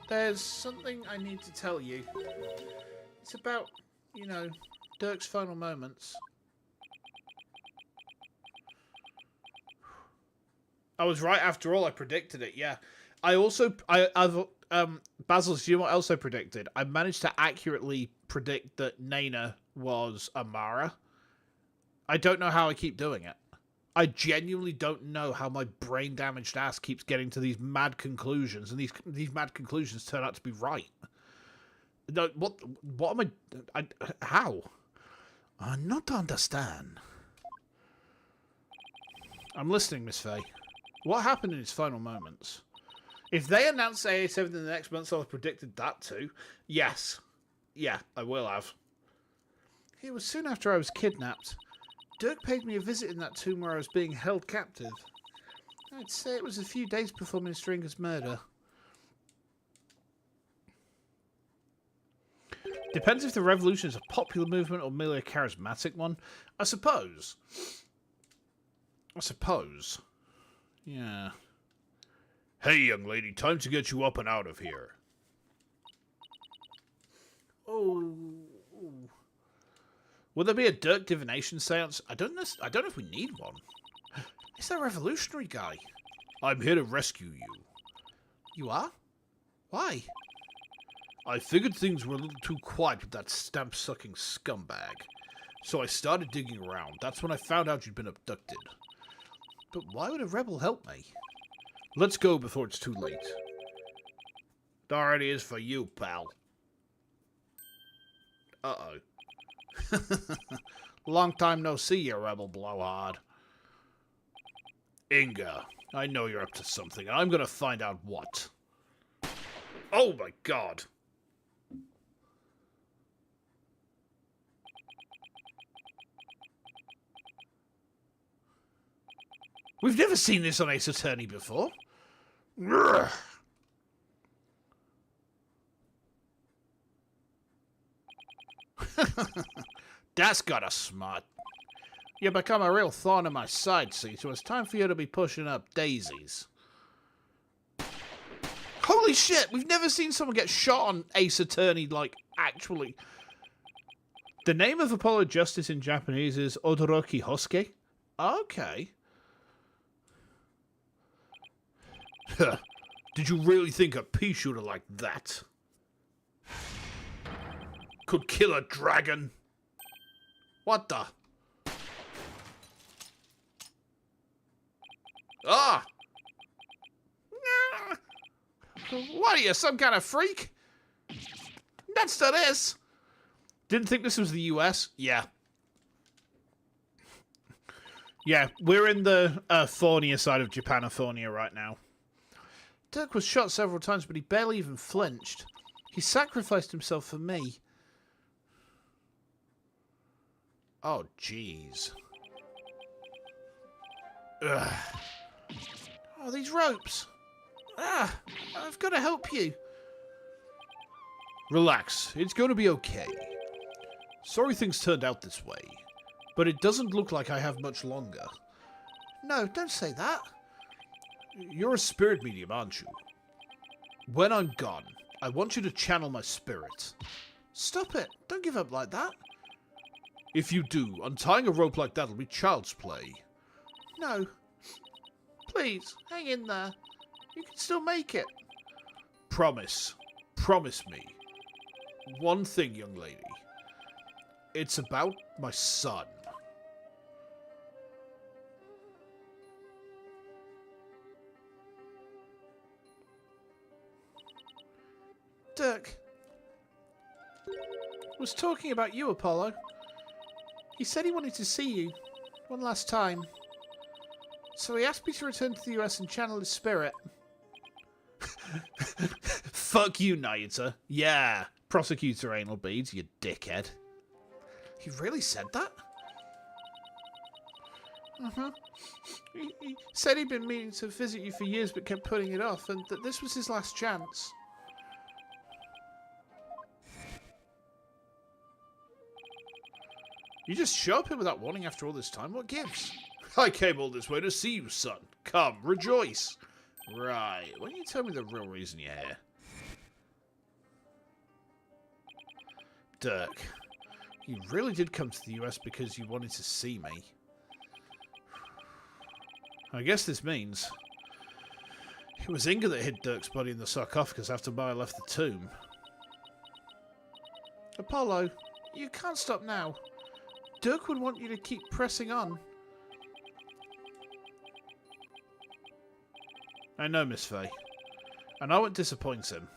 S1: There's something I need to tell you. It's about, you know, Dirk's final moments. I was right after all, I predicted it, yeah. Basil, do you know what else I predicted? I managed to accurately predict that Naina was Amara. I don't know how I keep doing it. I genuinely don't know how my brain-damaged ass keeps getting to these mad conclusions, and these mad conclusions turn out to be right. No, what am I how? I not understand. I'm listening, Miss Faye. What happened in his final moments? If they announce AA7 in the next month, I'll have predicted that too. Yes. Yeah, I will have. It was soon after I was kidnapped. Dirk paid me a visit in that tomb where I was being held captive. I'd say it was a few days before ministering his murder. Depends if the revolution is a popular movement or merely a charismatic one. I suppose. Yeah. Hey, young lady, time to get you up and out of here. Oh. Will there be a Dirk divination seance? I don't know if we need one. It's that revolutionary guy. I'm here to rescue you. You are? Why? I figured things were a little too quiet with that stamp-sucking scumbag. So I started digging around. That's when I found out you'd been abducted. But why would a rebel help me? Let's go before it's too late. It already is for you, pal. Uh-oh. Long time no see, you rebel blowhard. Inga, I know you're up to something, and I'm gonna find out what. Oh my god. We've never seen this on Ace Attorney before. Ugh. That's got a smart. You become a real thorn in my side, see, so it's time for you to be pushing up daisies. Holy shit, we've never seen someone get shot on Ace Attorney, like, actually. The name of Apollo Justice in Japanese is Odoroki Hosuke. Okay. Did you really think a pea shooter like that could kill a dragon? What the? Ah! What are you, some kind of freak? That's to this. Didn't think this was the US? Yeah. Yeah, we're in the thornier side of Japanophornia right now. Dirk was shot several times, but he barely even flinched. He sacrificed himself for me. Oh, jeez. Ugh. Oh, these ropes. Ah, I've got to help you. Relax, it's going to be okay. Sorry things turned out this way, but it doesn't look like I have much longer. No, don't say that. You're a spirit medium, aren't you? When I'm gone, I want you to channel my spirit. Stop it, don't give up like that. If you do, untying a rope like that will be child's play. No. Please, hang in there. You can still make it. Promise. Promise me. One thing, young lady. It's about my son. Dirk. Was talking about you, Apollo. He said he wanted to see you. One last time. So he asked me to return to the US and channel his spirit. Fuck you, Naita. Yeah. Prosecutor anal beads, you dickhead. He really said that? He said he'd been meaning to visit you for years but kept putting it off, and that this was his last chance. You just show up here without warning after all this time? What gives? I came all this way to see you, son. Come, rejoice. Right, why don't you tell me the real reason you're here? Dirk, you really did come to the US because you wanted to see me. I guess this means it was Inga that hid Dirk's body in the sarcophagus after Maya left the tomb. Apollo, you can't stop now. Dirk would want you to keep pressing on. I know, Miss Faye. And I won't disappoint him.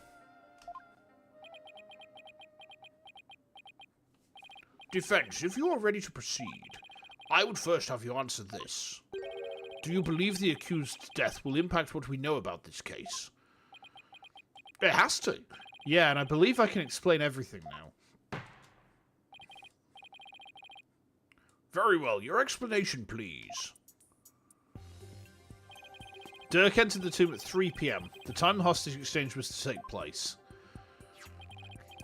S1: Defense, if you are ready to proceed, I would first have you answer this. Do you believe the accused's death will impact what we know about this case? It has to. Yeah, and I believe I can explain everything now. Very well, your explanation, please. Dirk entered the tomb at 3 PM, the time the hostage exchange was to take place.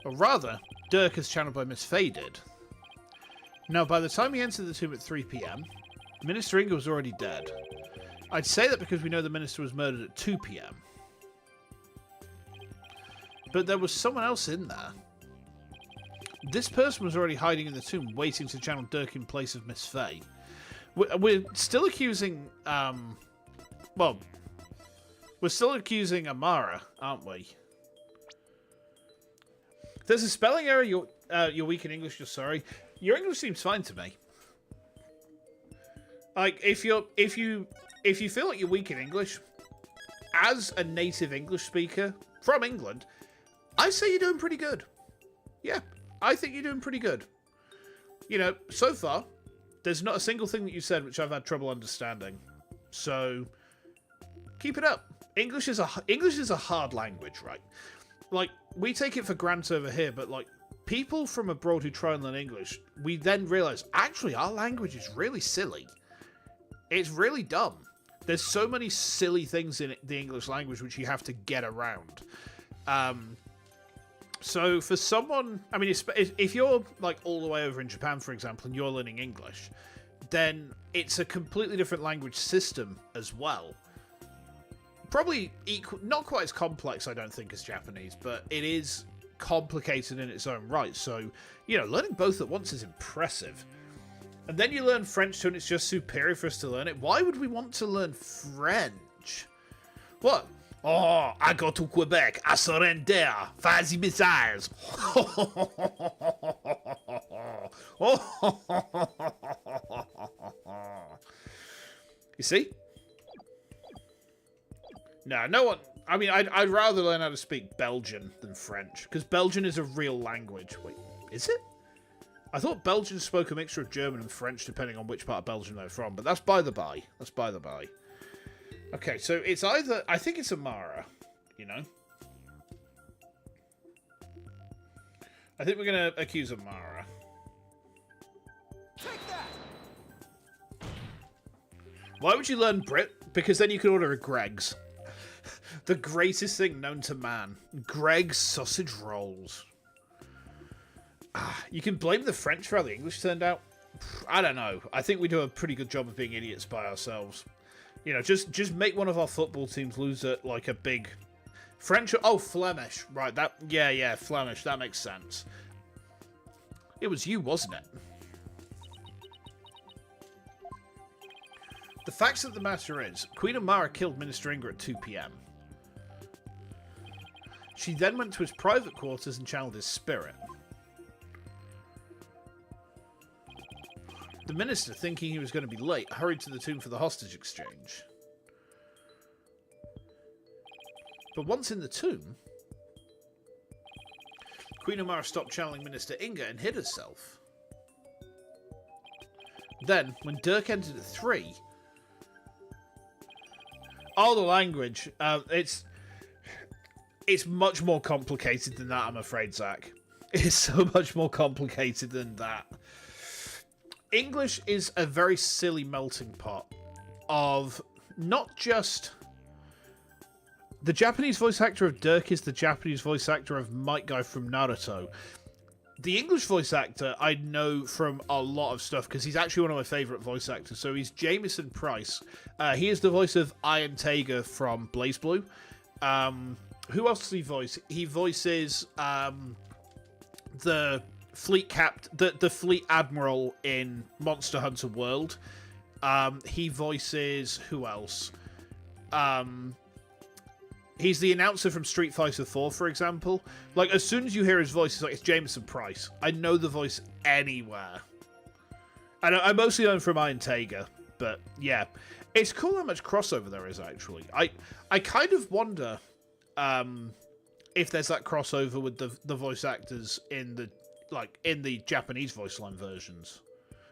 S1: Or rather, Dirk, as channeled by Miss Faye, did. Now, by the time he entered the tomb at 3 PM, Minister Inga was already dead. I'd say that because we know the minister was murdered at 2 PM. But there was someone else in there. This person was already hiding in the tomb, waiting to channel Dirk in place of Miss Faye. We're still accusing, well, we're still accusing Amara, aren't we? There's a spelling error. You're weak in English. You're sorry. Your English seems fine to me. Like, if you feel like you're weak in English, as a native English speaker from England, I say you're doing pretty good. Yeah, I think you're doing pretty good. You know, so far, there's not a single thing that you said which I've had trouble understanding. So, keep it up. English is a hard language, right? Like, we take it for granted over here, but like, people from abroad who try and learn English, we then realise, actually, our language is really silly. It's really dumb. There's so many silly things in the English language which you have to get around. So for someone, I mean, if you're like all the way over in Japan, for example, and you're learning English, then it's a completely different language system as well. Probably not quite as complex, I don't think, as Japanese, but it is complicated in its own right. So, you know, learning both at once is impressive. And then you learn French too, and it's just superior for us to learn it. Why would we want to learn French? What? Oh, I go to Quebec. I surrender. Vas-y, missiles. You see? No one... I mean, I'd rather learn how to speak Belgian than French, because Belgian is a real language. Wait, is it? I thought Belgians spoke a mixture of German and French, depending on which part of Belgium they're from, but that's by the by. That's by the by. Okay, so it's either... I think it's Amara, you know? I think we're going to accuse Amara.
S3: Take that!
S1: Why would you learn Brit? Because then you could order a Greg's. The greatest thing known to man. Greg's sausage rolls. You can blame the French for how the English turned out. I don't know. I think we do a pretty good job of being idiots by ourselves. You know, just make one of our football teams lose at like a big French. Oh, Flemish, right? That yeah, Flemish. That makes sense. It was you, wasn't it? The facts of the matter is, Queen Amara killed Minister Inger at 2 p.m. She then went to his private quarters and channeled his spirit. The minister, thinking he was going to be late, hurried to the tomb for the hostage exchange. But once in the tomb, Queen Amara stopped channeling Minister Inga and hid herself. Then, when Dirk entered at 3... Oh, the language. It's much more complicated than that, I'm afraid, Zach. It's so much more complicated than that. English is a very silly melting pot of not just... The Japanese voice actor of Dirk is the Japanese voice actor of Might Guy from Naruto. The English voice actor I know from a lot of stuff because he's actually one of my favourite voice actors. So he's Jameson Price. He is the voice of Iron Taiga from Blaze Blue. Who else does he voice? He voices the the fleet admiral in Monster Hunter World. He voices who else? He's the announcer from Street Fighter 4, for example. Like, as soon as you hear his voice, it's like, it's Jameson Price. I know the voice anywhere. And I mostly know him from Iron Taiga, but yeah. It's cool how much crossover there is, actually. I kind of wonder if there's that crossover with the voice actors in the Japanese voice line versions.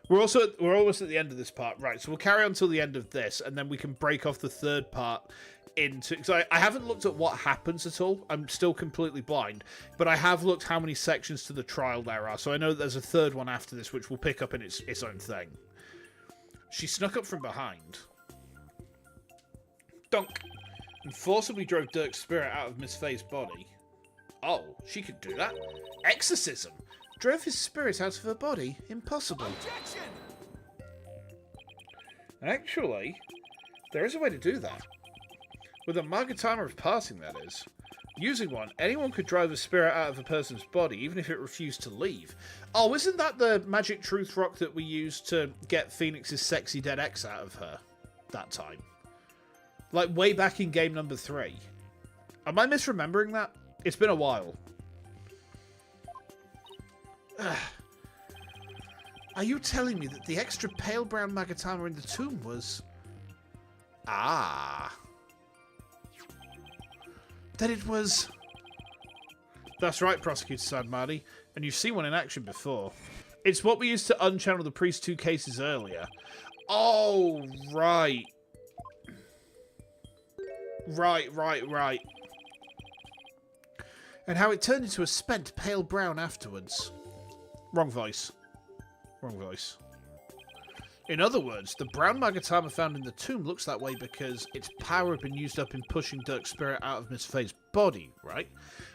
S1: We're almost at the end of this part, right? So we'll carry on till the end of this, and then we can break off the third part into... Because I haven't looked at what happens at all. I'm still completely blind, but I have looked how many sections to the trial there are. So I know that there's a third one after this, which will pick up in its own thing. She snuck up from behind. Dunk. And forcibly drove Dirk's spirit out of Miss Faye's body. Oh, she could do that. Exorcism. Drove his spirit out of her body? Impossible.
S3: Objection!
S1: Actually, there is a way to do that. With a Magatama of passing, that is. Using one, anyone could drive a spirit out of a person's body, even if it refused to leave. Oh, isn't that the magic truth rock that we used to get Phoenix's sexy dead ex out of her that time? Like, way back in game number 3. Am I misremembering that? It's been a while. Are you telling me that the extra pale brown Magatama in the tomb was... Ah. That it was... That's right, Prosecutor Sadmadi. And you've seen one in action before. It's what we used to unchannel the priest's 2 cases earlier. Oh, right. Right. And how it turned into a spent pale brown afterwards. Wrong voice. In other words, the brown Magatama found in the tomb looks that way because its power had been used up in pushing Dirk's spirit out of Miss Faye's body, right?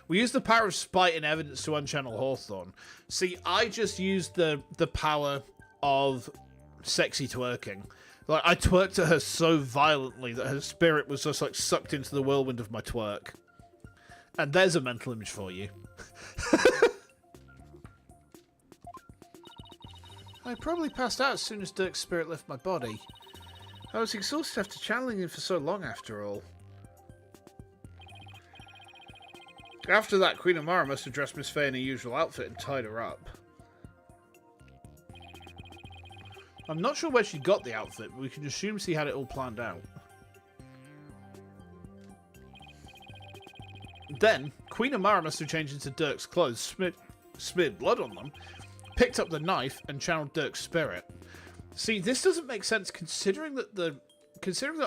S1: We used the power of spite and evidence to unchannel Hawthorne. See, I just used the power of sexy twerking. Like, I twerked at her so violently that her spirit was just, like, sucked into the whirlwind of my twerk. And there's a mental image for you. I probably passed out as soon as Dirk's spirit left my body. I was exhausted after channeling him for so long, after all. After that, Queen Amara must have dressed Miss Faye in her usual outfit and tied her up. I'm not sure where she got the outfit, but we can assume she had it all planned out. Then, Queen Amara must have changed into Dirk's clothes, smeared blood on them, picked up the knife, and channeled Dirk's spirit. See, this doesn't make sense considering that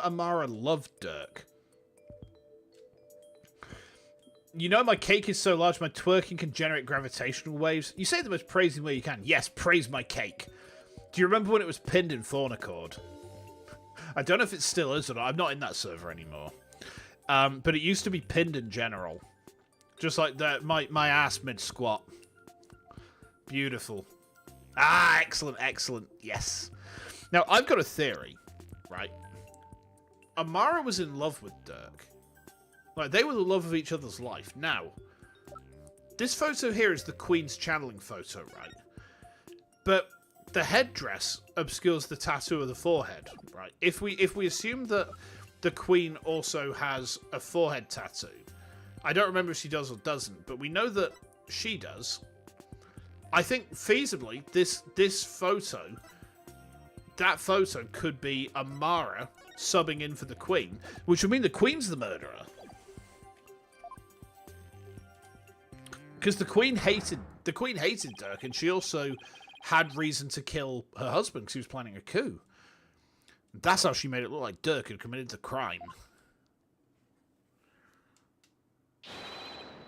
S1: Amara loved Dirk. You know my cake is so large my twerking can generate gravitational waves? You say the most praising way you can. Yes, praise my cake. Do you remember when it was pinned in Faunaccord? I don't know if it still is or not. I'm not in that server anymore. But it used to be pinned in general. Just like that, my ass mid-squat. Beautiful. Ah, excellent, excellent. Yes. Now, I've got a theory, right? Amara was in love with Dirk. Like, they were the love of each other's life. Now, this photo here is the Queen's channeling photo, right? But the headdress obscures the tattoo of the forehead, right? If we assume that the Queen also has a forehead tattoo, I don't remember if she does or doesn't, but we know that she does. I think feasibly this photo, that photo could be Amara subbing in for the Queen, which would mean the Queen's the murderer. Because the Queen hated Dirk, and she also had reason to kill her husband because he was planning a coup. That's how she made it look like Dirk had committed the crime.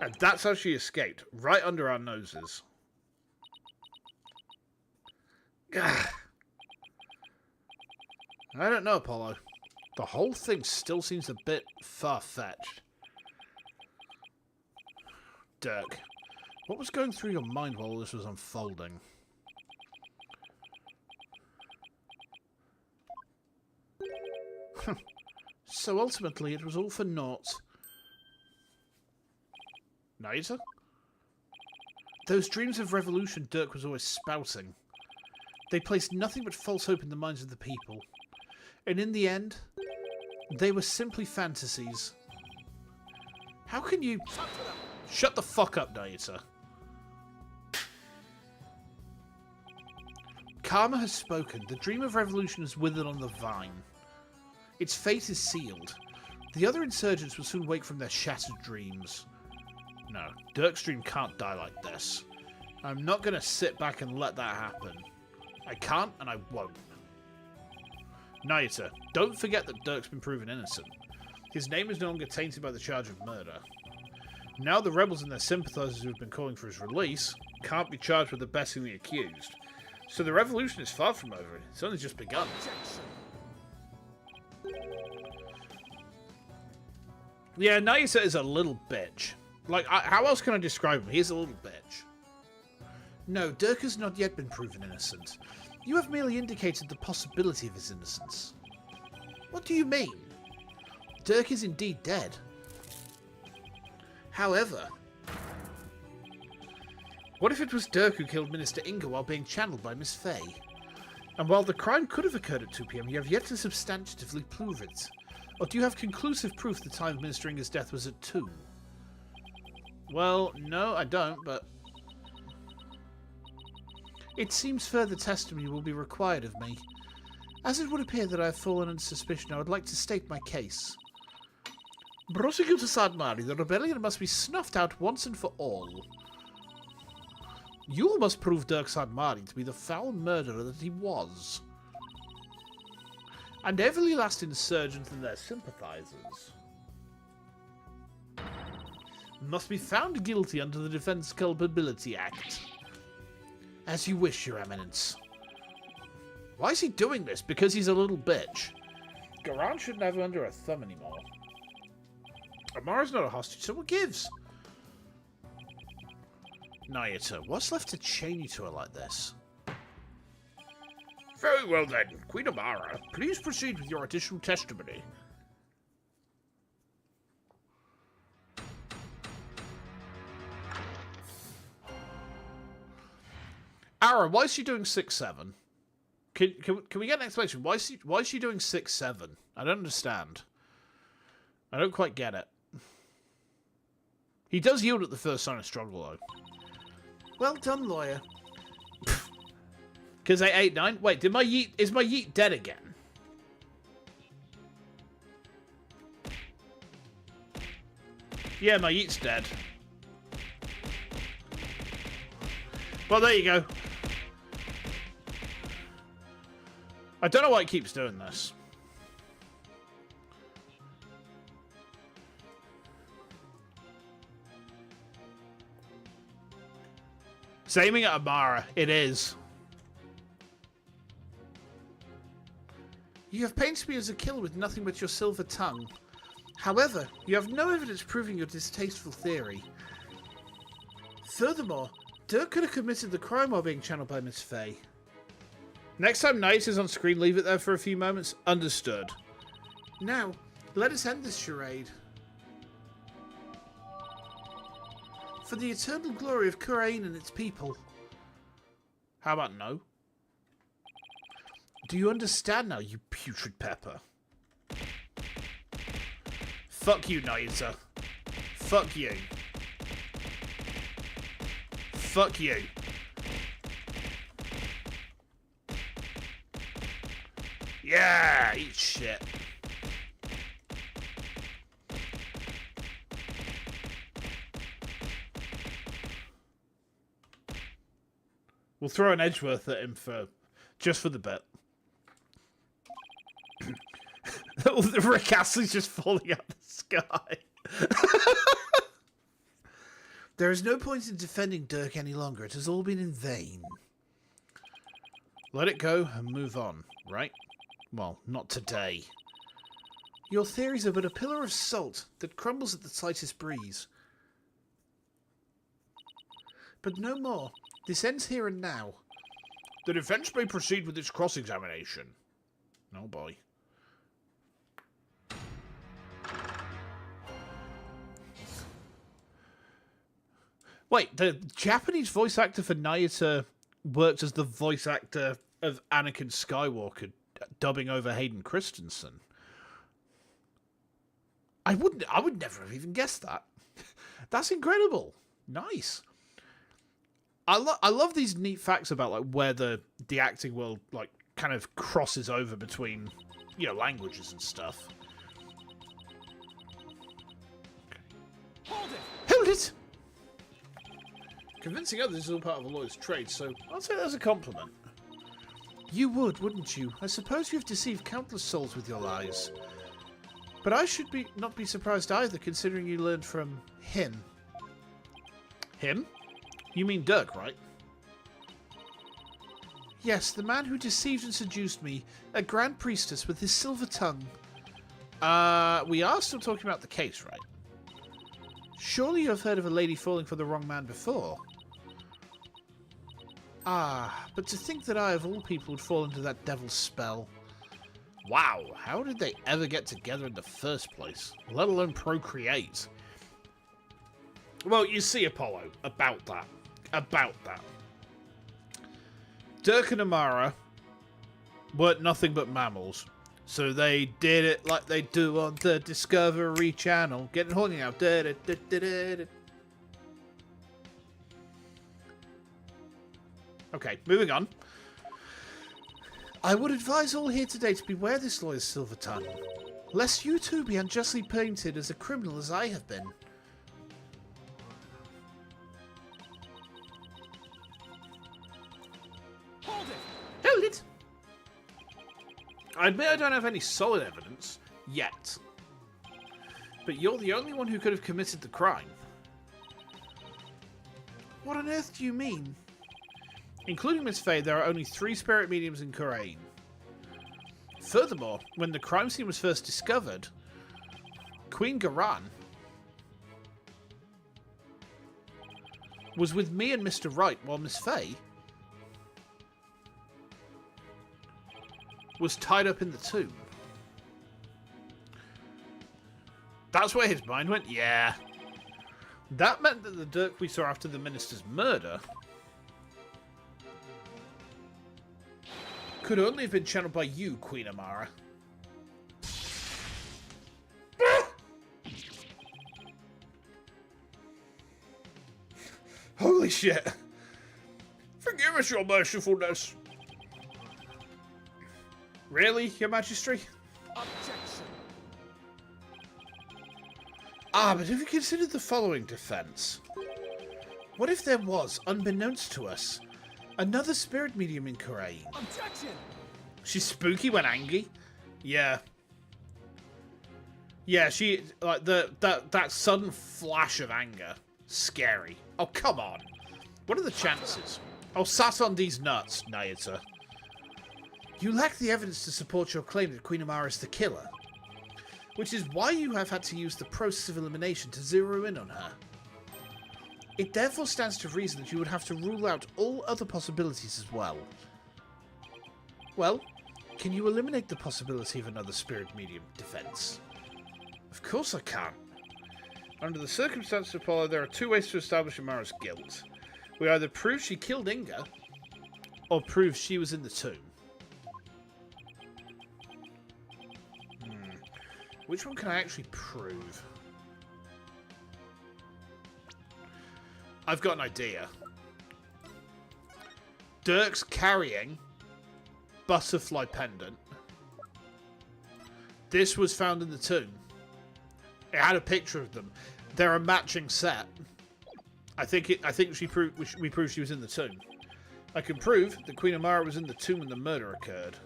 S1: And that's how she escaped, right under our noses. Gah. I don't know, Apollo. The whole thing still seems a bit far-fetched. Dirk, what was going through your mind while this was unfolding? So ultimately, it was all for naught. Naita? Those dreams of revolution Dirk was always spouting. They placed nothing but false hope in the minds of the people. And in the end, they were simply fantasies. How can you... Shut the fuck up, Naita. Karma has spoken. The dream of revolution is withered on the vine. Its fate is sealed. The other insurgents will soon wake from their shattered dreams. No, Dirk's dream can't die like this. I'm not going to sit back and let that happen. I can't and I won't. Naita, don't forget that Dirk's been proven innocent. His name is no longer tainted by the charge of murder. Now the rebels and their sympathizers who have been calling for his release can't be charged with abetting the accused. So the revolution is far from over. It's only just begun. Yeah, Naisa is a little bitch. Like, how else can I describe him? He's a little bitch. No, Dirk has not yet been proven innocent. You have merely indicated the possibility of his innocence. What do you mean? Dirk is indeed dead. However, what if it was Dirk who killed Minister Inga while being channeled by Miss Faye? And while the crime could have occurred at 2 PM, you have yet to substantively prove it. Or do you have conclusive proof the time of Minister Inga's death was at 2? Well, no, I don't, but... It seems further testimony will be required of me. As it would appear that I have fallen under suspicion, I would like to state my case. Prosecutor Sadmari, the rebellion must be snuffed out once and for all. You must prove Dirk Sadmari to be the foul murderer that he was. And every last insurgent and their sympathizers must be found guilty under the Defense Culpability Act. As you wish, Your Eminence. Why is he doing this? Because he's a little bitch. Garan shouldn't have her under her thumb anymore. Amara's not a hostage, so what gives? Nayata, what's left to chain you to her like this? Very well then, Queen Amara, please proceed with your additional testimony. Ara, why is she doing 6-7? Can we get an explanation? Why is she doing 6-7? I don't understand. I don't quite get it. He does yield at the first sign of struggle, though. Well done, lawyer. Because they 8-9. Wait, is my yeet dead again? Yeah, my yeet's dead. Well, there you go. I don't know why it keeps doing this. It's aiming at Amara. It is. You have painted me as a killer with nothing but your silver tongue. However, you have no evidence proving your distasteful theory. Furthermore, Dirk could have committed the crime while being channeled by Miss Faye. Next time Knight is on screen, leave it there for a few moments. Understood. Now, let us end this charade. For the eternal glory of Kurain and its people. How about no? Do you understand now, you putrid pepper? Fuck you, Naisa. Fuck you. Fuck you. Yeah, eat shit. We'll throw an Edgeworth at him just for the bet. The Rick Astley's just falling out of the sky. There is no point in defending Dirk any longer. It has all been in vain. Let it go and move on, right? Well, not today. Your theories are but a pillar of salt that crumbles at the slightest breeze. But no more. This ends here and now. The defense may proceed with its cross-examination. Oh boy. Wait, the Japanese voice actor for Nayata worked as the voice actor of Anakin Skywalker, dubbing over Hayden Christensen. I would never have even guessed that. That's incredible. Nice. I love these neat facts about like where the acting world like kind of crosses over between, you know, languages and stuff. Hold it! Hold it! Convincing others is all part of a lawyer's trade, so I'll say that's a compliment. You would, wouldn't you? I suppose you've deceived countless souls with your lies. But I should not be surprised either, considering you learned from him. Him? You mean Dirk, right? Yes, the man who deceived and seduced me, a grand priestess with his silver tongue. We are still talking about the case, right? Surely you have heard of a lady falling for the wrong man before. Ah, but to think that I, of all people, would fall into that devil's spell. Wow, how did they ever get together in the first place? Let alone procreate. Well, you see, Apollo, about that. Dirk and Amara weren't nothing but mammals. So they did it like they do on the Discovery Channel. Getting horny now. Okay, moving on. I would advise all here today to beware this lawyer's silver tongue, lest you too be unjustly painted as a criminal as I have been. Hold it! Hold it! I admit I don't have any solid evidence, yet. But you're the only one who could have committed the crime. What on earth do you mean? Including Miss Faye, there are only 3 spirit mediums in Kurain. Furthermore, when the crime scene was first discovered, Queen Garan was with me and Mr. Wright while Miss Faye was tied up in the tomb. That's where his mind went? Yeah. That meant that the Dirk we saw after the minister's murder could only have been channeled by you, Queen Amara. Holy shit. Forgive us, your mercifulness. Really, your majesty?
S3: Objection.
S1: Ah, but have you considered the following defense? What if there was, unbeknownst to us, another spirit medium in Kurumi?
S3: Objection.
S1: She's spooky when angry. Yeah. Yeah, she like that sudden flash of anger. Scary. Oh, come on. What are the chances? Oh, sat on these nuts, Nayata. You lack the evidence to support your claim that Queen Amara is the killer, which is why you have had to use the process of elimination to zero in on her. It therefore stands to reason that you would have to rule out all other possibilities as well. Well, can you eliminate the possibility of another spirit medium defense? Of course I can. Under the circumstances of Apollo, there are two ways to establish Amara's guilt. We either prove she killed Inga, or prove she was in the tomb. Which one can I actually prove? I've got an idea. Dirk's carrying butterfly pendant. This was found in the tomb. It had a picture of them. They're a matching set. I think we proved she was in the tomb. I can prove that Queen Amara was in the tomb when the murder occurred.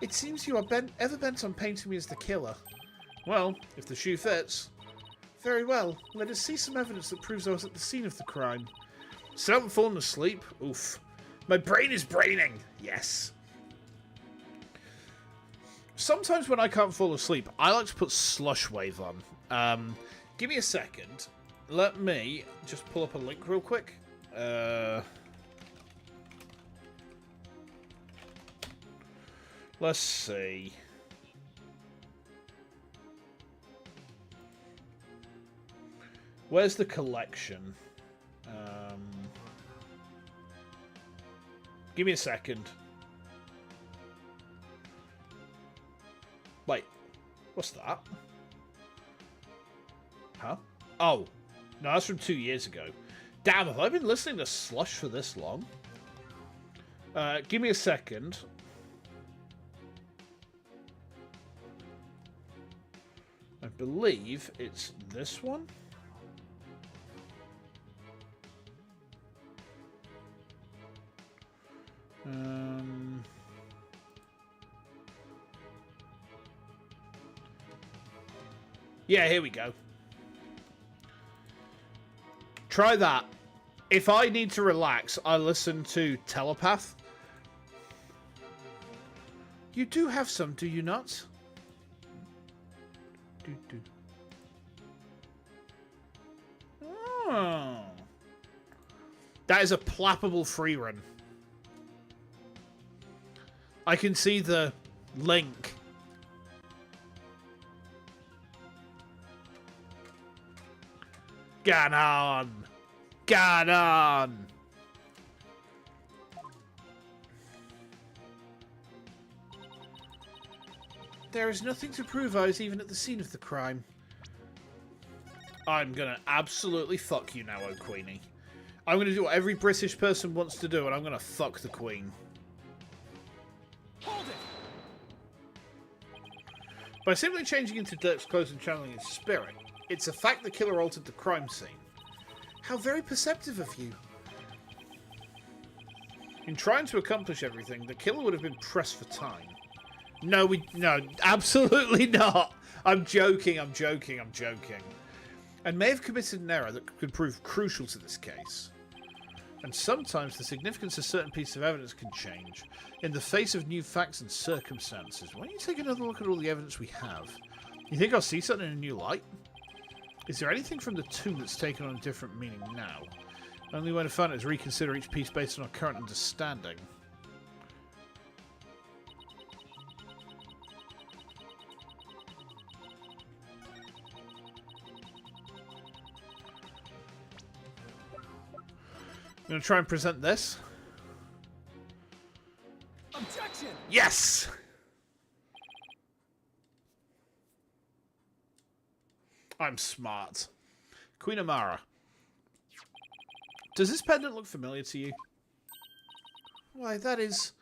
S1: It seems you are ever bent on painting me as the killer. Well, if the shoe fits. Very well. Let us see some evidence that proves I was at the scene of the crime. Still haven't fallen asleep? Oof. My brain is braining. Yes. Sometimes when I can't fall asleep, I like to put Slush Wave on. Give me a second. Let me just pull up a link real quick. Let's see. Where's the collection? Give me a second. Wait, what's that? Huh? Oh, no, that's from 2 years ago. Damn, have I been listening to Slush for this long? Give me a second. I believe it's this one. Yeah, here we go. Try that. If I need to relax, I listen to Telepath. You do have some, do you not? Oh. That is a plappable free run. I can see the link. Ganon! Ganon! There is nothing to prove I was even at the scene of the crime. I'm gonna absolutely fuck you now, oh Queenie. I'm gonna do what every British person wants to do, and I'm gonna fuck the Queen.
S3: Hold it.
S1: By simply changing into Dirk's clothes and channeling his spirit, it's a fact the killer altered the crime scene. How very perceptive of you. In trying to accomplish everything, the killer would have been pressed for time. No, absolutely not. I'm joking. And may have committed an error that could prove crucial to this case. And sometimes the significance of certain pieces of evidence can change in the face of new facts and circumstances. Why don't you take another look at all the evidence we have? You think I'll see something in a new light? Is there anything from the tomb that's taken on a different meaning now? Only way to find it is reconsider each piece based on our current understanding. I'm going to try and present this.
S3: Objection!
S1: Yes! I'm smart. Queen Amara. Does this pendant look familiar to you? Why, that is...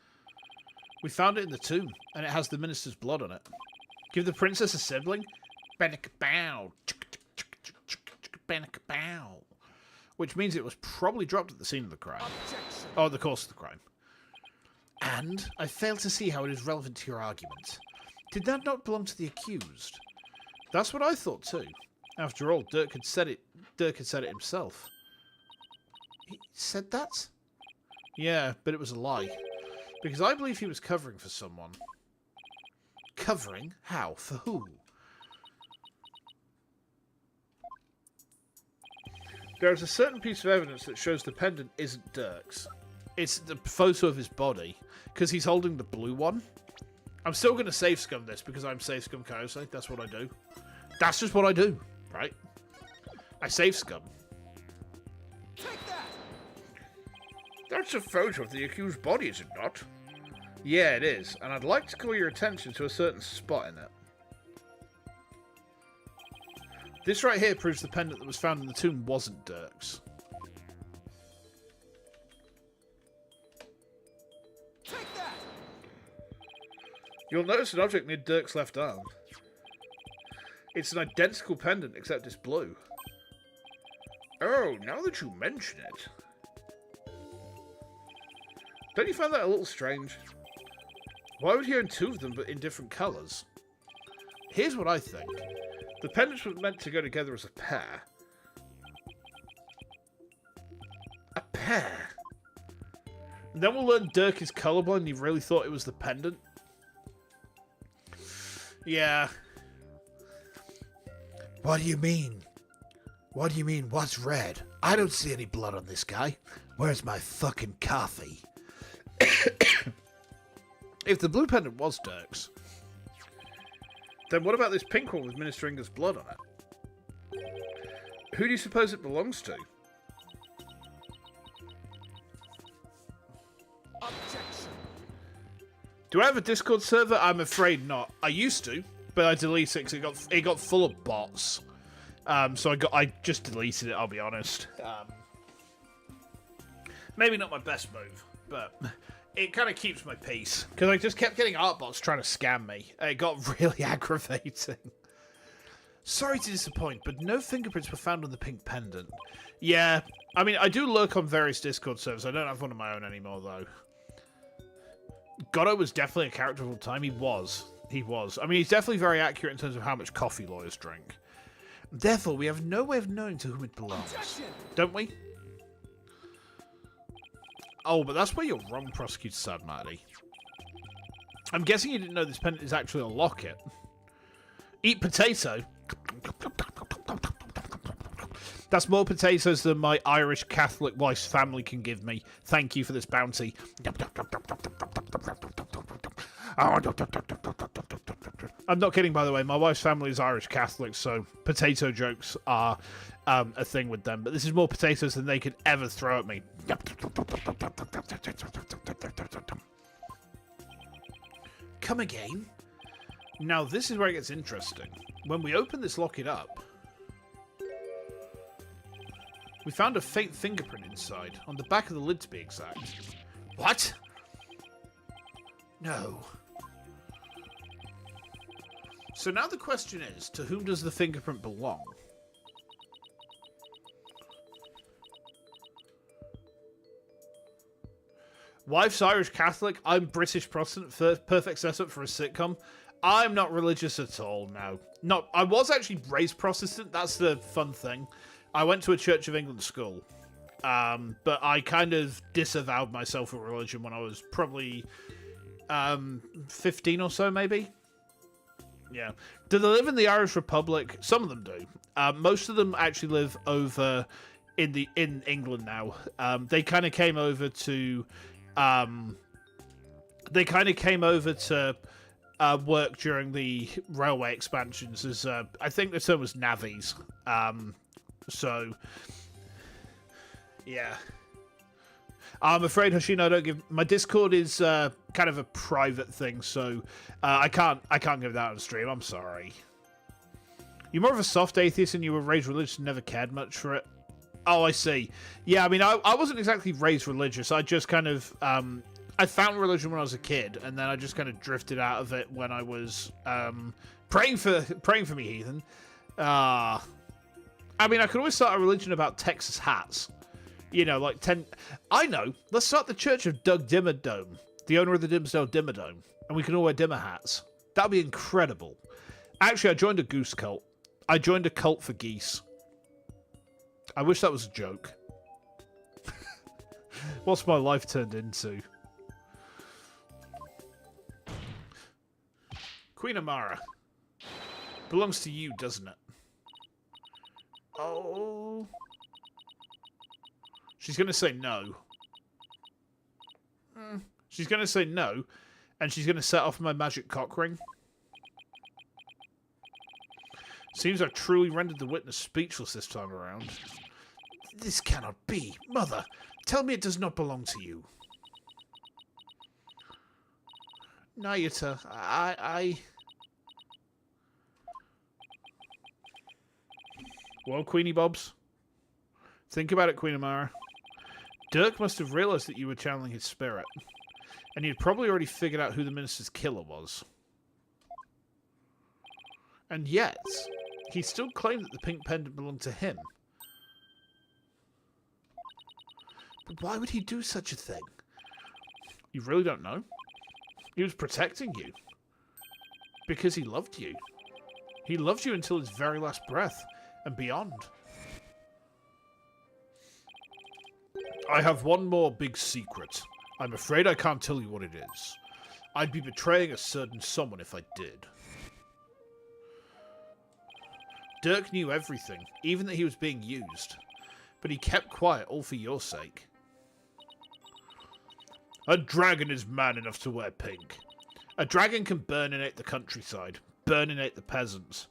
S1: We found it in the tomb, and it has the minister's blood on it. Give the princess a sibling? Benakabow. Benakabow. Which means it was probably dropped at the scene of the crime.
S3: Objection!
S1: Or the course of the crime. And I fail to see how it is relevant to your argument. Did that not belong to the accused? That's what I thought too. After all, Dirk had said it himself. He said that? Yeah, but it was a lie. Because I believe he was covering for someone. Covering? How? For who? There is a certain piece of evidence that shows the pendant isn't Dirk's. It's the photo of his body, because he's holding the blue one. I'm still going to save scum this, because I'm save scum Kaiose. That's what I do. That's just what I do, right? I save scum.
S3: Take that!
S1: That's a photo of the accused's body, is it not? Yeah, it is, and I'd like to call your attention to a certain spot in it. This right here proves the pendant that was found in the tomb wasn't Dirk's.
S3: Take that!
S1: You'll notice an object near Dirk's left arm. It's an identical pendant, except it's blue. Oh, now that you mention it. Don't you find that a little strange? Why would he own two of them, but in different colours? Here's what I think. The pendants were meant to go together as a pair. A pair? And then we'll learn Dirk is colourblind and he really thought it was the pendant. Yeah. What do you mean? What do you mean, what's red? I don't see any blood on this guy. Where's my fucking coffee? If the blue pendant was Dirk's, then what about this pink one with Minister Inger's blood on it? Who do you suppose it belongs to?
S3: Objection!
S1: Do I have a Discord server? I'm afraid not. I used to, but I deleted it because it got full of bots. So I just deleted it. I'll be honest. Maybe not my best move, but it kind of keeps my peace because I just kept getting art bots trying to scam me. It got really aggravating. Sorry to disappoint, but no fingerprints were found on the pink pendant. Yeah, I mean, I do lurk on various Discord servers. I don't have one of my own anymore, though. Goddo was definitely a character of all time. He was. He was. I mean, he's definitely very accurate in terms of how much coffee lawyers drink. Therefore, we have no way of knowing to whom it belongs.
S3: Objection!
S1: Don't we? Oh, but that's where you're wrong, Prosecutor Sad Marty. I'm guessing you didn't know this pendant is actually a locket. Eat potato? That's more potatoes than my Irish Catholic wife's family can give me. Thank you for this bounty. I'm not kidding, by the way. My wife's family is Irish Catholic, so potato jokes are a thing with them. But this is more potatoes than they could ever throw at me. Come again? Now, this is where it gets interesting. When we open this locket up, we found a faint fingerprint inside, on the back of the lid to be exact. What? No. So now the question is, to whom does the fingerprint belong? Wife's Irish Catholic, I'm British Protestant, perfect setup for a sitcom. I'm not religious at all, no. I was actually raised Protestant, that's the fun thing. I went to a Church of England school. But I kind of disavowed myself of religion when I was probably 15 or so, maybe. Yeah. Do they live in the Irish Republic? Some of them do. Most of them actually live over in England now. They kind of came over to work during the railway expansions as I think the term was navvies. So yeah. I'm afraid, Hoshino, I don't give... My Discord is kind of a private thing, so I can't give that on stream. I'm sorry. You're more of a soft atheist and you were raised religious and never cared much for it. Oh, I see. Yeah, I mean, I wasn't exactly raised religious. I just kind of... I found religion when I was a kid, and then I just kind of drifted out of it when I was praying for me, heathen. I mean, I could always start a religion about Texas hats. You know, like 10... I know. Let's start the Church of Doug Dimmadome, the owner of the Dimsdale Dimmadome, and we can all wear dimmer hats. That'd be incredible. Actually, I joined a goose cult. I joined a cult for geese. I wish that was a joke. What's my life turned into? Queen Amara. Belongs to you, doesn't it? Oh... She's going to say no. She's going to say no, and she's going to set off my magic cock ring. Seems I truly rendered the witness speechless this time around. This cannot be. Mother, tell me it does not belong to you. Nayuta, Well, Queenie Bobs, think about it, Queen Amara. Dirk must have realised that you were channeling his spirit, and you'd probably already figured out who the minister's killer was. And yet, he still claimed that the pink pendant belonged to him. But why would he do such a thing? You really don't know? He was protecting you. Because he loved you. He loved you until his very last breath, and beyond. I have one more big secret. I'm afraid I can't tell you what it is. I'd be betraying a certain someone if I did. Dirk knew everything, even that he was being used. But he kept quiet, all for your sake. A dragon is man enough to wear pink. A dragon can burninate the countryside, burninate the peasants,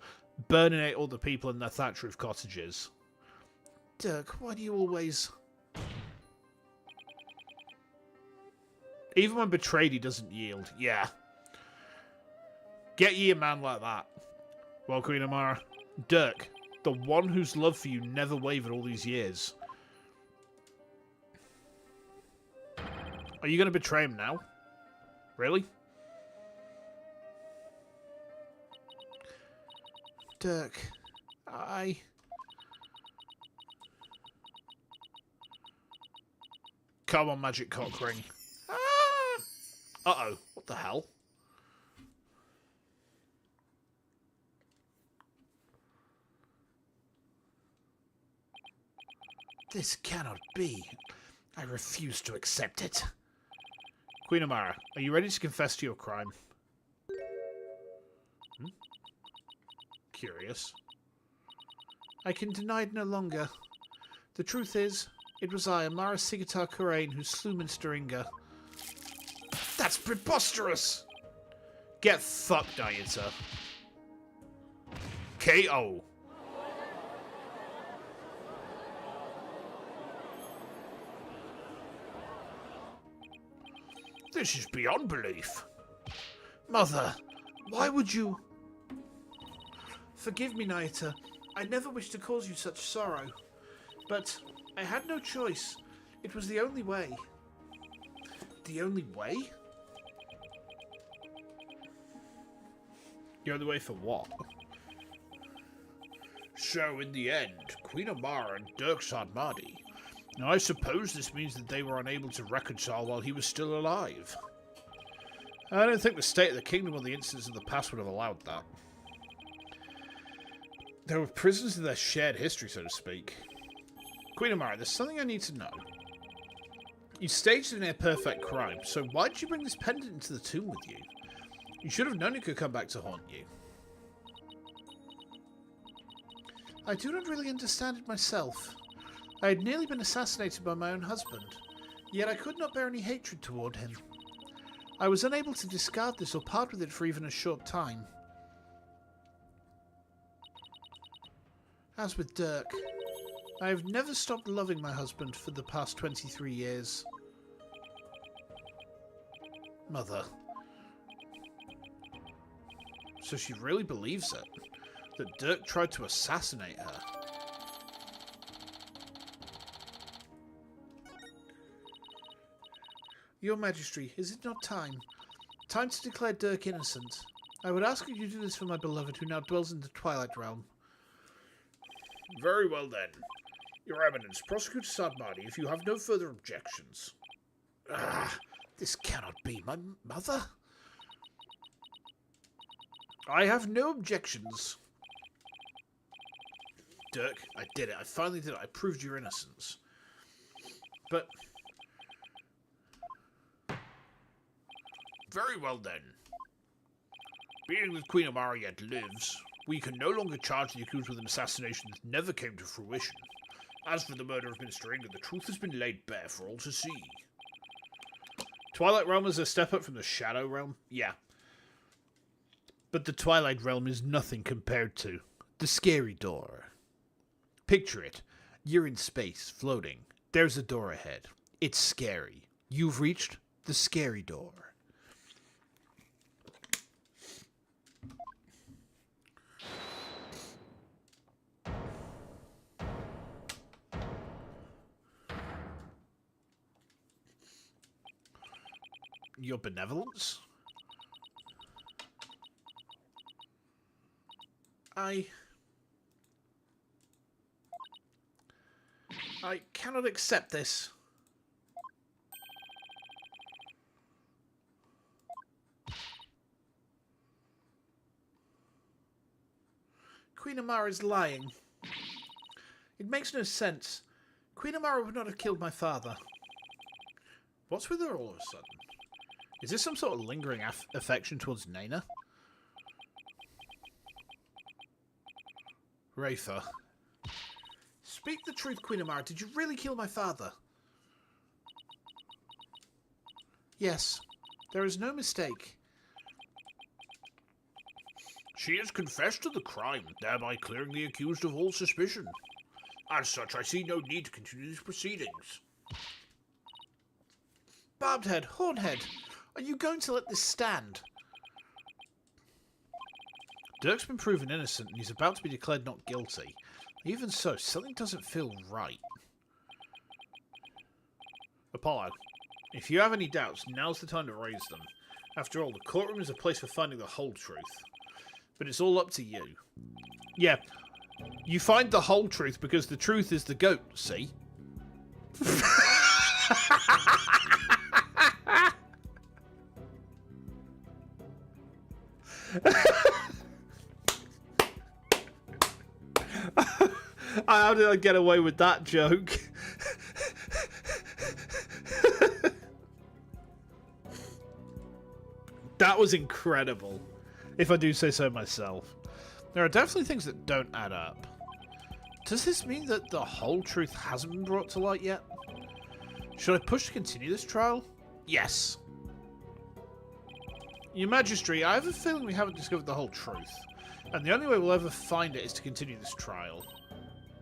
S1: burninate all the people in their thatch roof cottages. Dirk, why do you always... Even when betrayed, he doesn't yield. Yeah. Get ye a man like that. Well, Queen Amara, Dirk, the one whose love for you never wavered all these years. Are you going to betray him now? Really? Dirk, Come on, magic cock ring. Uh-oh. What the hell? This cannot be. I refuse to accept it. Queen Amara, are you ready to confess to your crime? Curious. I can deny it no longer. The truth is, it was I, Amara Sigatar Kurain, who slew Minster Inga. That's preposterous! Get fucked, Ayata. KO. This is beyond belief. Mother, why would you... Forgive me, Nayata. I never wished to cause you such sorrow. But I had no choice. It was the only way. The only way? The only way for what? So, in the end, Queen Amara and Dirk Sadmadi. Now, I suppose this means that they were unable to reconcile while he was still alive. I don't think the state of the kingdom or the incidents of the past would have allowed that. They were prisoners of their shared history, so to speak. Queen Amara, there's something I need to know. You staged a near-perfect crime, so why did you bring this pendant into the tomb with you? You should have known it could come back to haunt you. I do not really understand it myself. I had nearly been assassinated by my own husband, yet I could not bear any hatred toward him. I was unable to discard this or part with it for even a short time. As with Dirk, I have never stopped loving my husband for the past 23 years. Mother. So she really believes it? That Dirk tried to assassinate her? Your Majesty, is it not time? Time to declare Dirk innocent. I would ask you to do this for my beloved who now dwells in the Twilight Realm. Very well then. Your Eminence, prosecute Sadmadi if you have no further objections. Ah, this cannot be. My mother? I have no objections. Dirk, I did it. I finally did it. I proved your innocence. But... very well then. Being that Queen Amara yet lives, we can no longer charge the accused with an assassination that never came to fruition. As for the murder of Minister Inga, the truth has been laid bare for all to see. Twilight Realm is a step up from the Shadow Realm? Yeah. But the Twilight Realm is nothing compared to the scary door. Picture it. You're in space, floating. There's a door ahead. It's scary. You've reached the scary door. Your benevolence? I cannot accept this. Queen Amara is lying. It makes no sense. Queen Amara would not have killed my father. What's with her all of a sudden? Is this some sort of lingering affection towards Nana? Rafa. Speak the truth, Queen Amara. Did you really kill my father? Yes. There is no mistake. She has confessed to the crime, thereby clearing the accused of all suspicion. As such, I see no need to continue these proceedings. Barbedhead, Hornhead, are you going to let this stand? Dirk's been proven innocent and he's about to be declared not guilty. Even so, something doesn't feel right. Apollo, if you have any doubts, now's the time to raise them. After all, the courtroom is a place for finding the whole truth. But it's all up to you. Yeah, you find the whole truth because the truth is the goat, see? How did I get away with that joke? That was incredible, if I do say so myself. There are definitely things that don't add up. Does this mean that the whole truth hasn't been brought to light yet? Should I push to continue this trial? Yes. Your Majesty, I have a feeling we haven't discovered the whole truth, and the only way we'll ever find it is to continue this trial.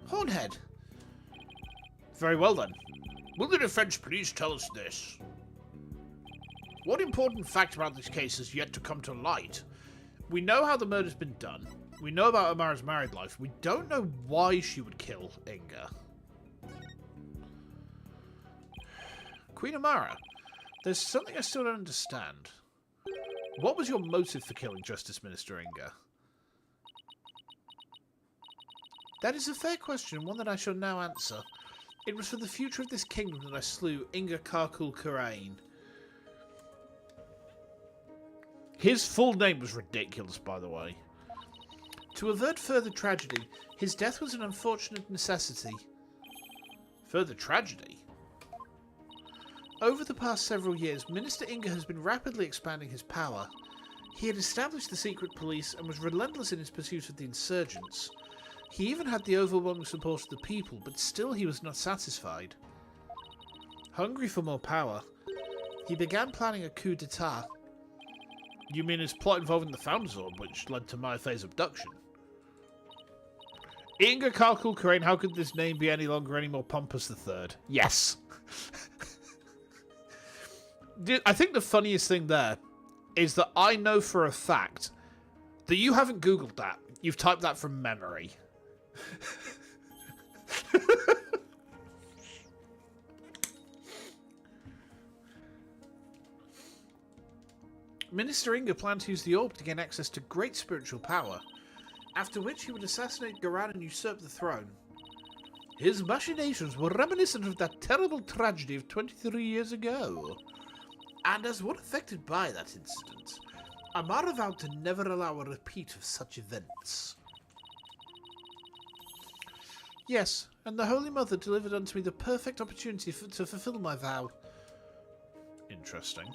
S1: Hornhead. Very well then. Will the defense please tell us this? What important fact about this case has yet to come to light? We know how the murder's been done. We know about Amara's married life. We don't know why she would kill Inga. Queen Amara, there's something I still don't understand. What was your motive for killing Justice Minister Inga? That is a fair question, one that I shall now answer. It was for the future of this kingdom that I slew Inga Karkul-Kurain. His full name was ridiculous, by the way. To avert further tragedy, his death was an unfortunate necessity. Further tragedy. Over the past several years, Minister Inga has been rapidly expanding his power. He had established the secret police and was relentless in his pursuit of the insurgents. He even had the overwhelming support of the people, but still he was not satisfied. Hungry for more power, he began planning a coup d'etat.
S4: You mean his plot involving the Founders Orb, which led to Maithei's abduction? Inga Kalkul Karain, how could this name be any longer any more pompous the third? Yes.
S1: Dude, I think the funniest thing there is that I know for a fact that you haven't Googled that. You've typed that from memory. Minister Inga planned to use the orb to gain access to great spiritual power, after which he would assassinate Garan and usurp the throne. His machinations were reminiscent of that terrible tragedy of 23 years ago. And as one affected by that incident, Amara vowed to never allow a repeat of such events. Yes, and the Holy Mother delivered unto me the perfect opportunity to fulfill my vow.
S4: Interesting.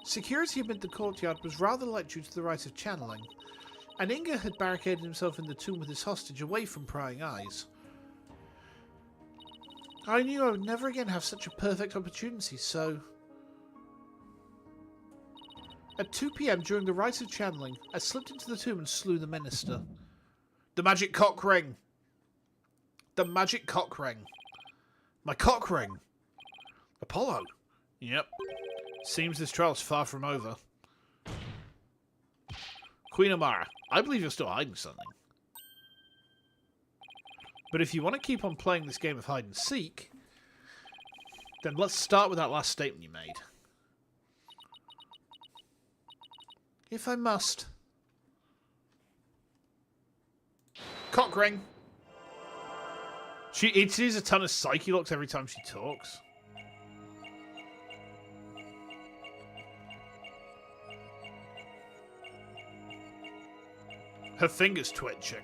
S1: Security amid the courtyard was rather light due to the rite of channeling, and Inga had barricaded himself in the tomb with his hostage away from prying eyes. I knew I would never again have such a perfect opportunity, so... At 2 PM during the rite of channeling, I slipped into the tomb and slew the minister.
S4: The magic cock ring! The magic cock ring! My cock ring! Apollo! Yep. Seems this trial's far from over. Queen Amara, I believe you're still hiding something. But if you want to keep on playing this game of hide and seek, then let's start with that last statement you made.
S1: If I must.
S4: Cock ring! It is a ton of psyche locks every time she talks. Her finger's twitching.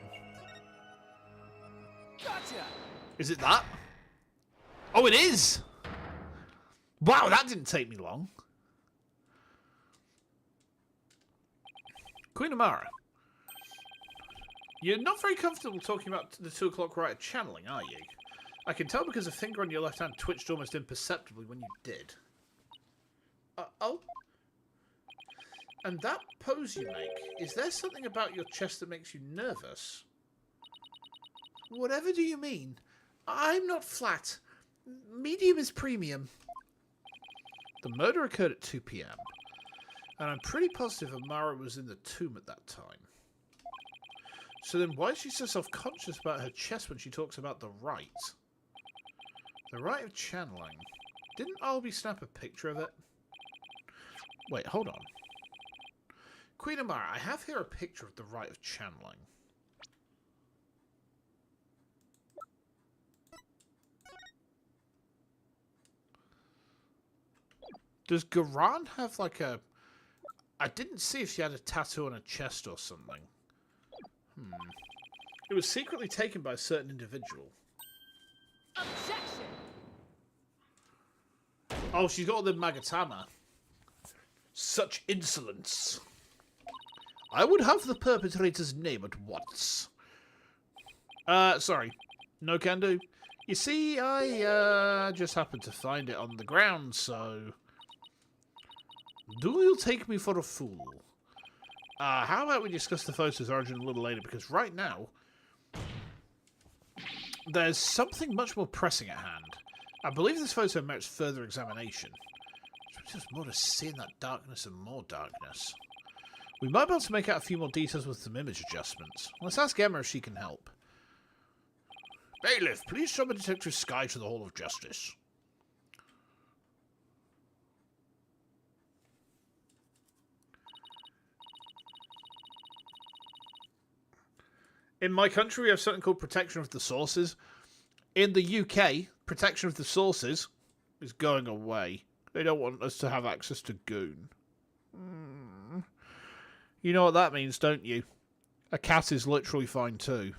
S3: Gotcha!
S4: Is it that? Oh, it is! Wow, that didn't take me long. Queen Amara, you're not very comfortable talking about the 2 o'clock rite of channeling, are you? I can tell because a finger on your left hand twitched almost imperceptibly when you did.
S1: Oh? And that pose you make, is there something about your chest that makes you nervous? Whatever do you mean? I'm not flat. Medium is premium.
S4: The murder occurred at 2 PM, and I'm pretty positive Amara was in the tomb at that time. So then why is she so self-conscious about her chest when she talks about the rite? The rite of channeling. Didn't Albie snap a picture of it? Wait, hold on. Queen Amara, I have here a picture of the rite of channeling. Does Garan have like a... I didn't see if she had a tattoo on her chest or something. It was secretly taken by a certain individual.
S2: Objection!
S4: Oh, she's got all the Magatama. Such insolence. I would have the perpetrator's name at once. Sorry. No can do. You see, I just happened to find it on the ground, so... Do you take me for a fool? How about we discuss the photo's origin a little later, because right now... there's something much more pressing at hand. I believe this photo merits further examination. It's just more to see in that darkness and more darkness. We might be able to make out a few more details with some image adjustments. Let's ask Emma if she can help. Bailiff, please summon Detective Sky to the Hall of Justice. In my country, we have something called protection of the sources. In the UK, protection of the sources is going away. They don't want us to have access to Goon. You know what that means, don't you? A cat is literally fine too.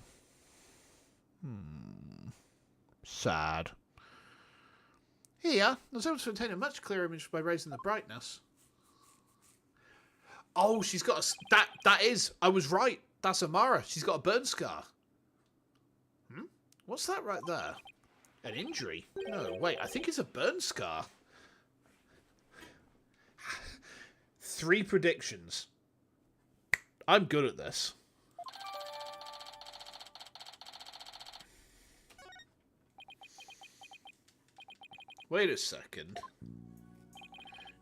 S4: Sad.
S1: Here, I was able to obtain a much clearer image by raising the brightness. Oh, she's got a... That is... I was right. That's Amara. She's got a burn scar. What's that right there? An injury? No, wait. I think it's a burn scar. 3 predictions. I'm good at this. Wait a second.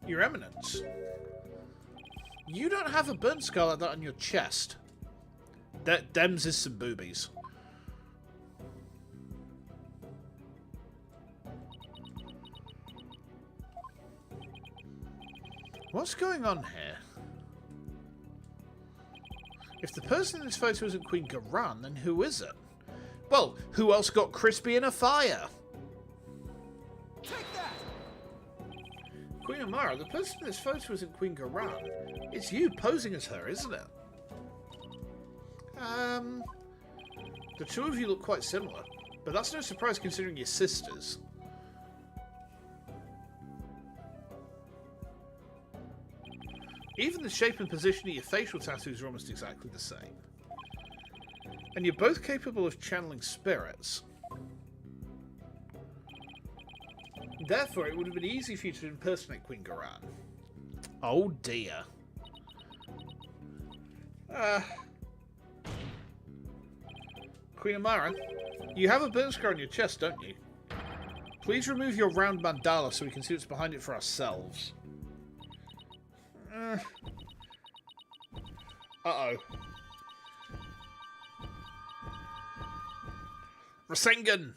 S1: Your Eminence. You don't have a burn scar like that on your chest. Dems is some boobies. What's going on here? If the person in this photo isn't Queen Garan, then who is it? Well, who else got crispy in a fire?
S3: Take that!
S1: Queen Amara, the person in this photo isn't Queen Garan. It's you posing as her, isn't it? The two of you look quite similar, but that's no surprise considering you're sisters. Even the shape and position of your facial tattoos are almost exactly the same. And you're both capable of channeling spirits. Therefore, it would have been easy for you to impersonate Queen Garan. Oh dear. Queen Amara, you have a burn scar on your chest, don't you? Please remove your round mandala so we can see what's behind it for ourselves. Uh-oh. Rasengan!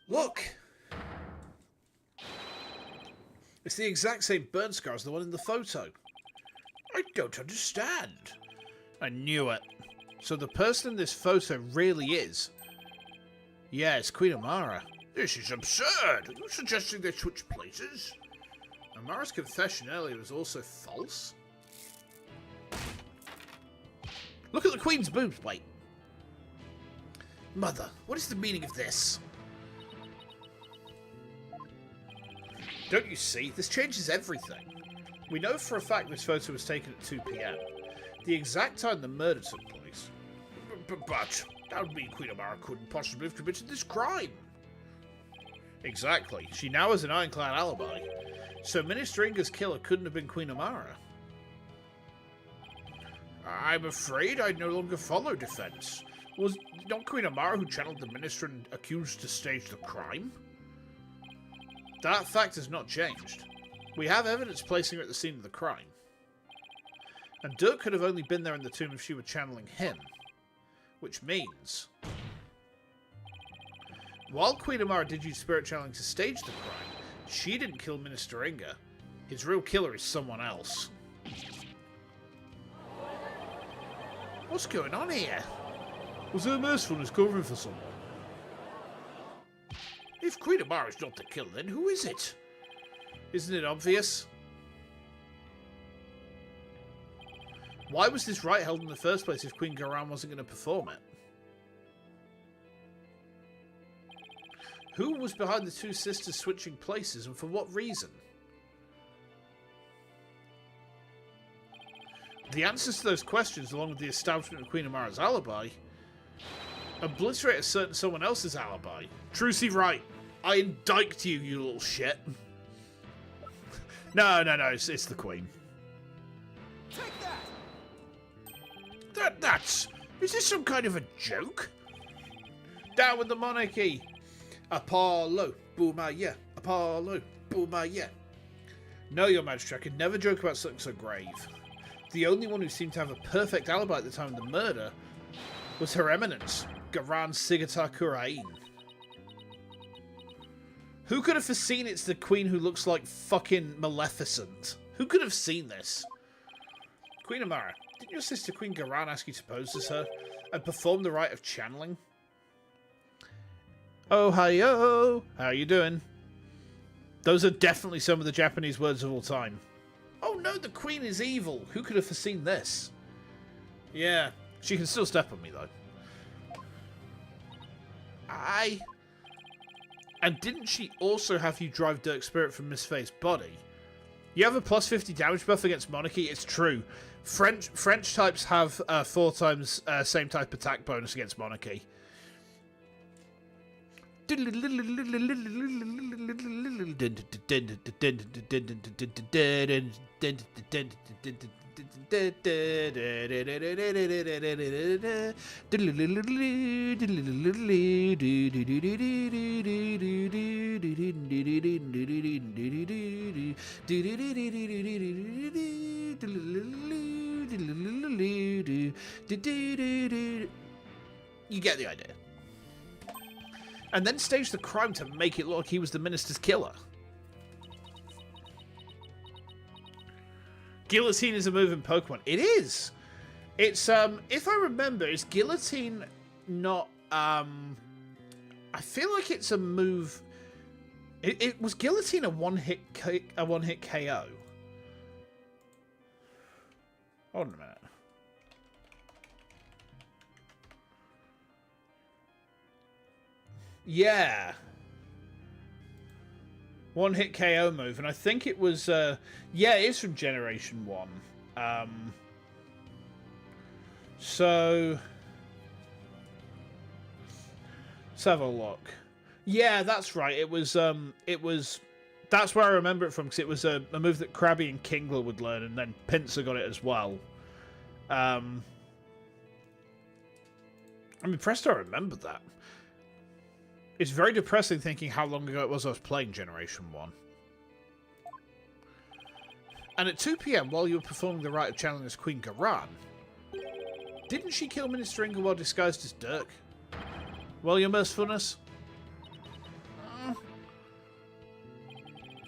S1: Look! It's the exact same burn scar as the one in the photo. I don't understand. I knew it. So the person in this photo really is... Yeah, it's Queen Amara. This is absurd. Are you suggesting they switch places? Amara's confession earlier was also false. Look at the Queen's boobs, wait. Mother, what is the meaning of this? Don't you see? This changes everything. We know for a fact this photo was taken at 2 PM. The exact time the murder took place. But that would mean Queen Amara couldn't possibly have committed this crime. Exactly. She now has an ironclad alibi. So Minister Inga's killer couldn't have been Queen Amara. I'm afraid I no longer follow defense. Was it not Queen Amara who channeled the Minister and accused to stage the crime? That fact has not changed. We have evidence placing her at the scene of the crime. And Dirk could have only been there in the tomb if she were channeling him. Which means... while Queen Amara did use spirit channeling to stage the crime, she didn't kill Minister Inga. His real killer is someone else. What's going on here? Was her mercifulness covering for someone? If Queen Amara is not the killer, then who is it? Isn't it obvious? Why was this rite held in the first place if Queen Garan wasn't going to perform it? Who was behind the two sisters switching places and for what reason? The answers to those questions, along with the establishment of Queen Amara's alibi, obliterate a certain someone else's alibi. Trucy right. I indict you, you little shit. No, it's the Queen.
S3: Take that!
S1: That's... Is this some kind of a joke? Down with the monarchy! Apollo, boomaya, Apollo, boomaya. No, Your Majesty, I could never joke about something so grave. The only one who seemed to have a perfect alibi at the time of the murder was Her Eminence, Garan Sigata Kurain. Who could have foreseen it's the Queen who looks like fucking Maleficent? Who could have seen this? Queen Amara, didn't your sister Queen Garan ask you to pose as her and perform the rite of channeling? Oh, hi-yo! How you doing? Those are definitely some of the Japanese words of all time. Oh no, the Queen is evil! Who could have foreseen this? Yeah, she can still step on me though. Aye. And didn't she also have you drive Dirk Spirit from Miss Faye's body? You have a plus 50 damage buff against Monarchy. It's true. French types have 4 times same type attack bonus against Monarchy. You get the idea. And then stage the crime to make it look like he was the minister's killer. Guillotine is a move in Pokemon. It is. It's if I remember, is guillotine not I feel like it's a move. It was guillotine a one hit KO. Hold on a minute. Yeah. One hit KO move, and I think it was yeah, it is from Generation 1. So let's have a look. Yeah, that's right. It was that's where I remember it from, because it was a move that Krabby and Kingler would learn, and then Pinsir got it as well. I'm impressed I remembered that. It's very depressing thinking how long ago it was I was playing Generation 1. And at 2 PM, while you were performing the rite of channeling as Queen Garan, didn't she kill Minister Inga while disguised as Dirk? Well, your mercifulness?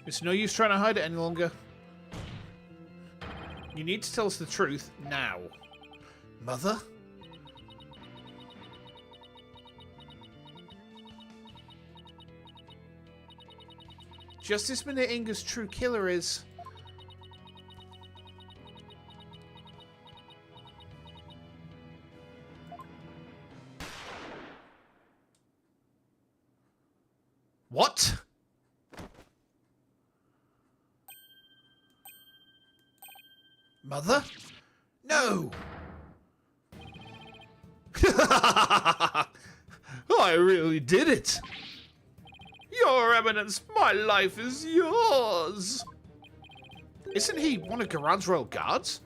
S1: It's no use trying to hide it any longer. You need to tell us the truth now. Mother? Just this minute, Inga's true killer is... What? Mother? No! I really did it! Your Eminence, my life is yours! Isn't he one of Garan's royal guards?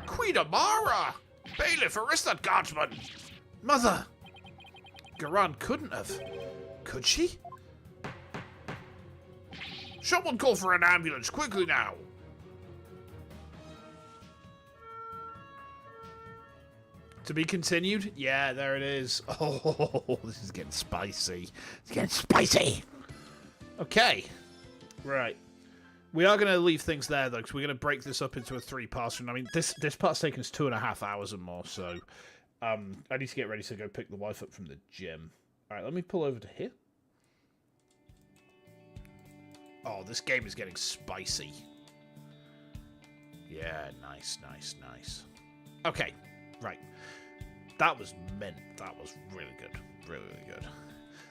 S1: Queen Amara! Bailiff, arrest that guardsman! Mother! Garan couldn't have. Could she? Someone call for an ambulance, quickly now! To be continued? Yeah, there it is. Oh, this is getting spicy. It's getting spicy! Okay. Right. We are going to leave things there, though, because we're going to break this up into a 3-parter. I mean, this part's taken us 2.5 hours and more, so... I need to get ready to go pick the wife up from the gym. Alright, let me pull over to here. Oh, this game is getting spicy. Yeah, nice, nice, nice. Okay, right. That was mint. That was really good. Really, really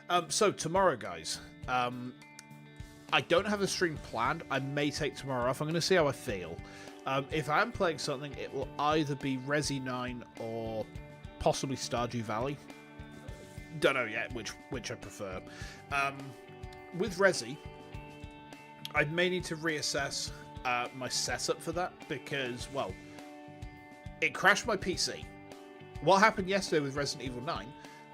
S1: good. So, tomorrow, guys. I don't have a stream planned. I may take tomorrow off. I'm going to see how I feel. If I'm playing something, it will either be Resi 9 or possibly Stardew Valley. Don't know yet which I prefer. With Resi, I may need to reassess my setup for that because, well, it crashed my PC. What happened yesterday with Resident Evil 9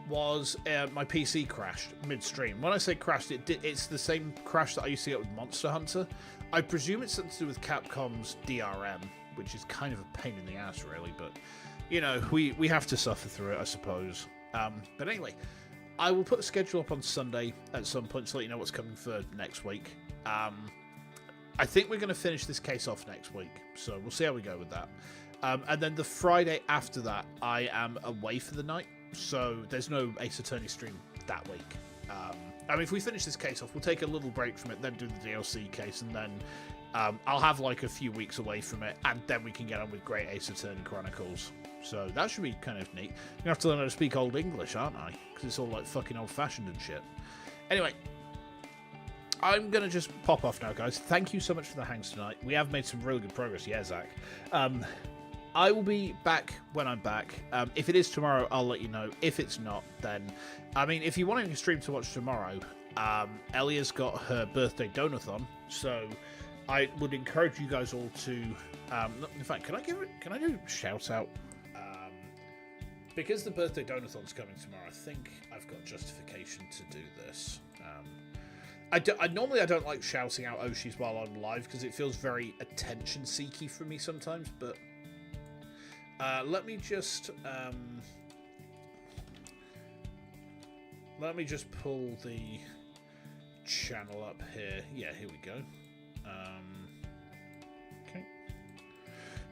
S1: was my PC crashed midstream. When I say crashed, it's the same crash that I used to get with Monster Hunter. I presume it's something to do with Capcom's DRM, which is kind of a pain in the ass, really, but, you know, we have to suffer through it, I suppose. But anyway, I will put a schedule up on Sunday at some point to let you know what's coming for next week. I think we're going to finish this case off next week, so we'll see how we go with that. And then the Friday after that, I am away for the night, so there's no Ace Attorney stream that week. I mean, if we finish this case off, we'll take a little break from it, then do the DLC case, and then I'll have like a few weeks away from it, and then we can get on with Great Ace Attorney Chronicles. So that should be kind of neat. I'm gonna have to learn how to speak Old English, aren't I? Because it's all like fucking old-fashioned and shit. Anyway, I'm gonna just pop off now, guys. Thank you so much for the hangs tonight. We have made some really good progress, yeah, Zach. I will be back when I'm back. If it is tomorrow, I'll let you know. If it's not, then... I mean, if you want a stream to watch tomorrow, Elia's got her birthday donathon, so I would encourage you guys all to... in fact, can I do a shout-out? Because the birthday donathon's coming tomorrow, I think I've got justification to do this. Normally I don't like shouting out Oshis while I'm live, because it feels very attention-seeky for me sometimes, but... let me just pull the channel up here. Yeah, here we go. Okay.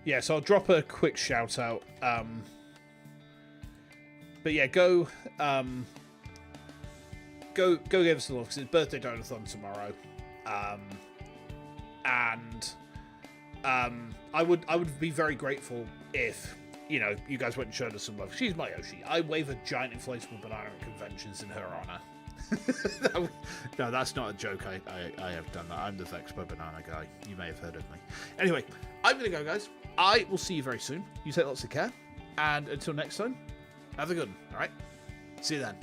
S1: Yeah, so I'll drop a quick shout out. But yeah, go give us a look, because it's birthday donathon tomorrow. I would be very grateful if, you know, you guys went and showed us some love. She's my Yoshi. I wave a giant inflatable banana at conventions in her honor. No, that's not a joke. I have done that. I'm the Vexpo banana guy. You may have heard of me. Anyway, I'm going to go, guys. I will see you very soon. You take lots of care. And until next time, have a good one. All right? See you then.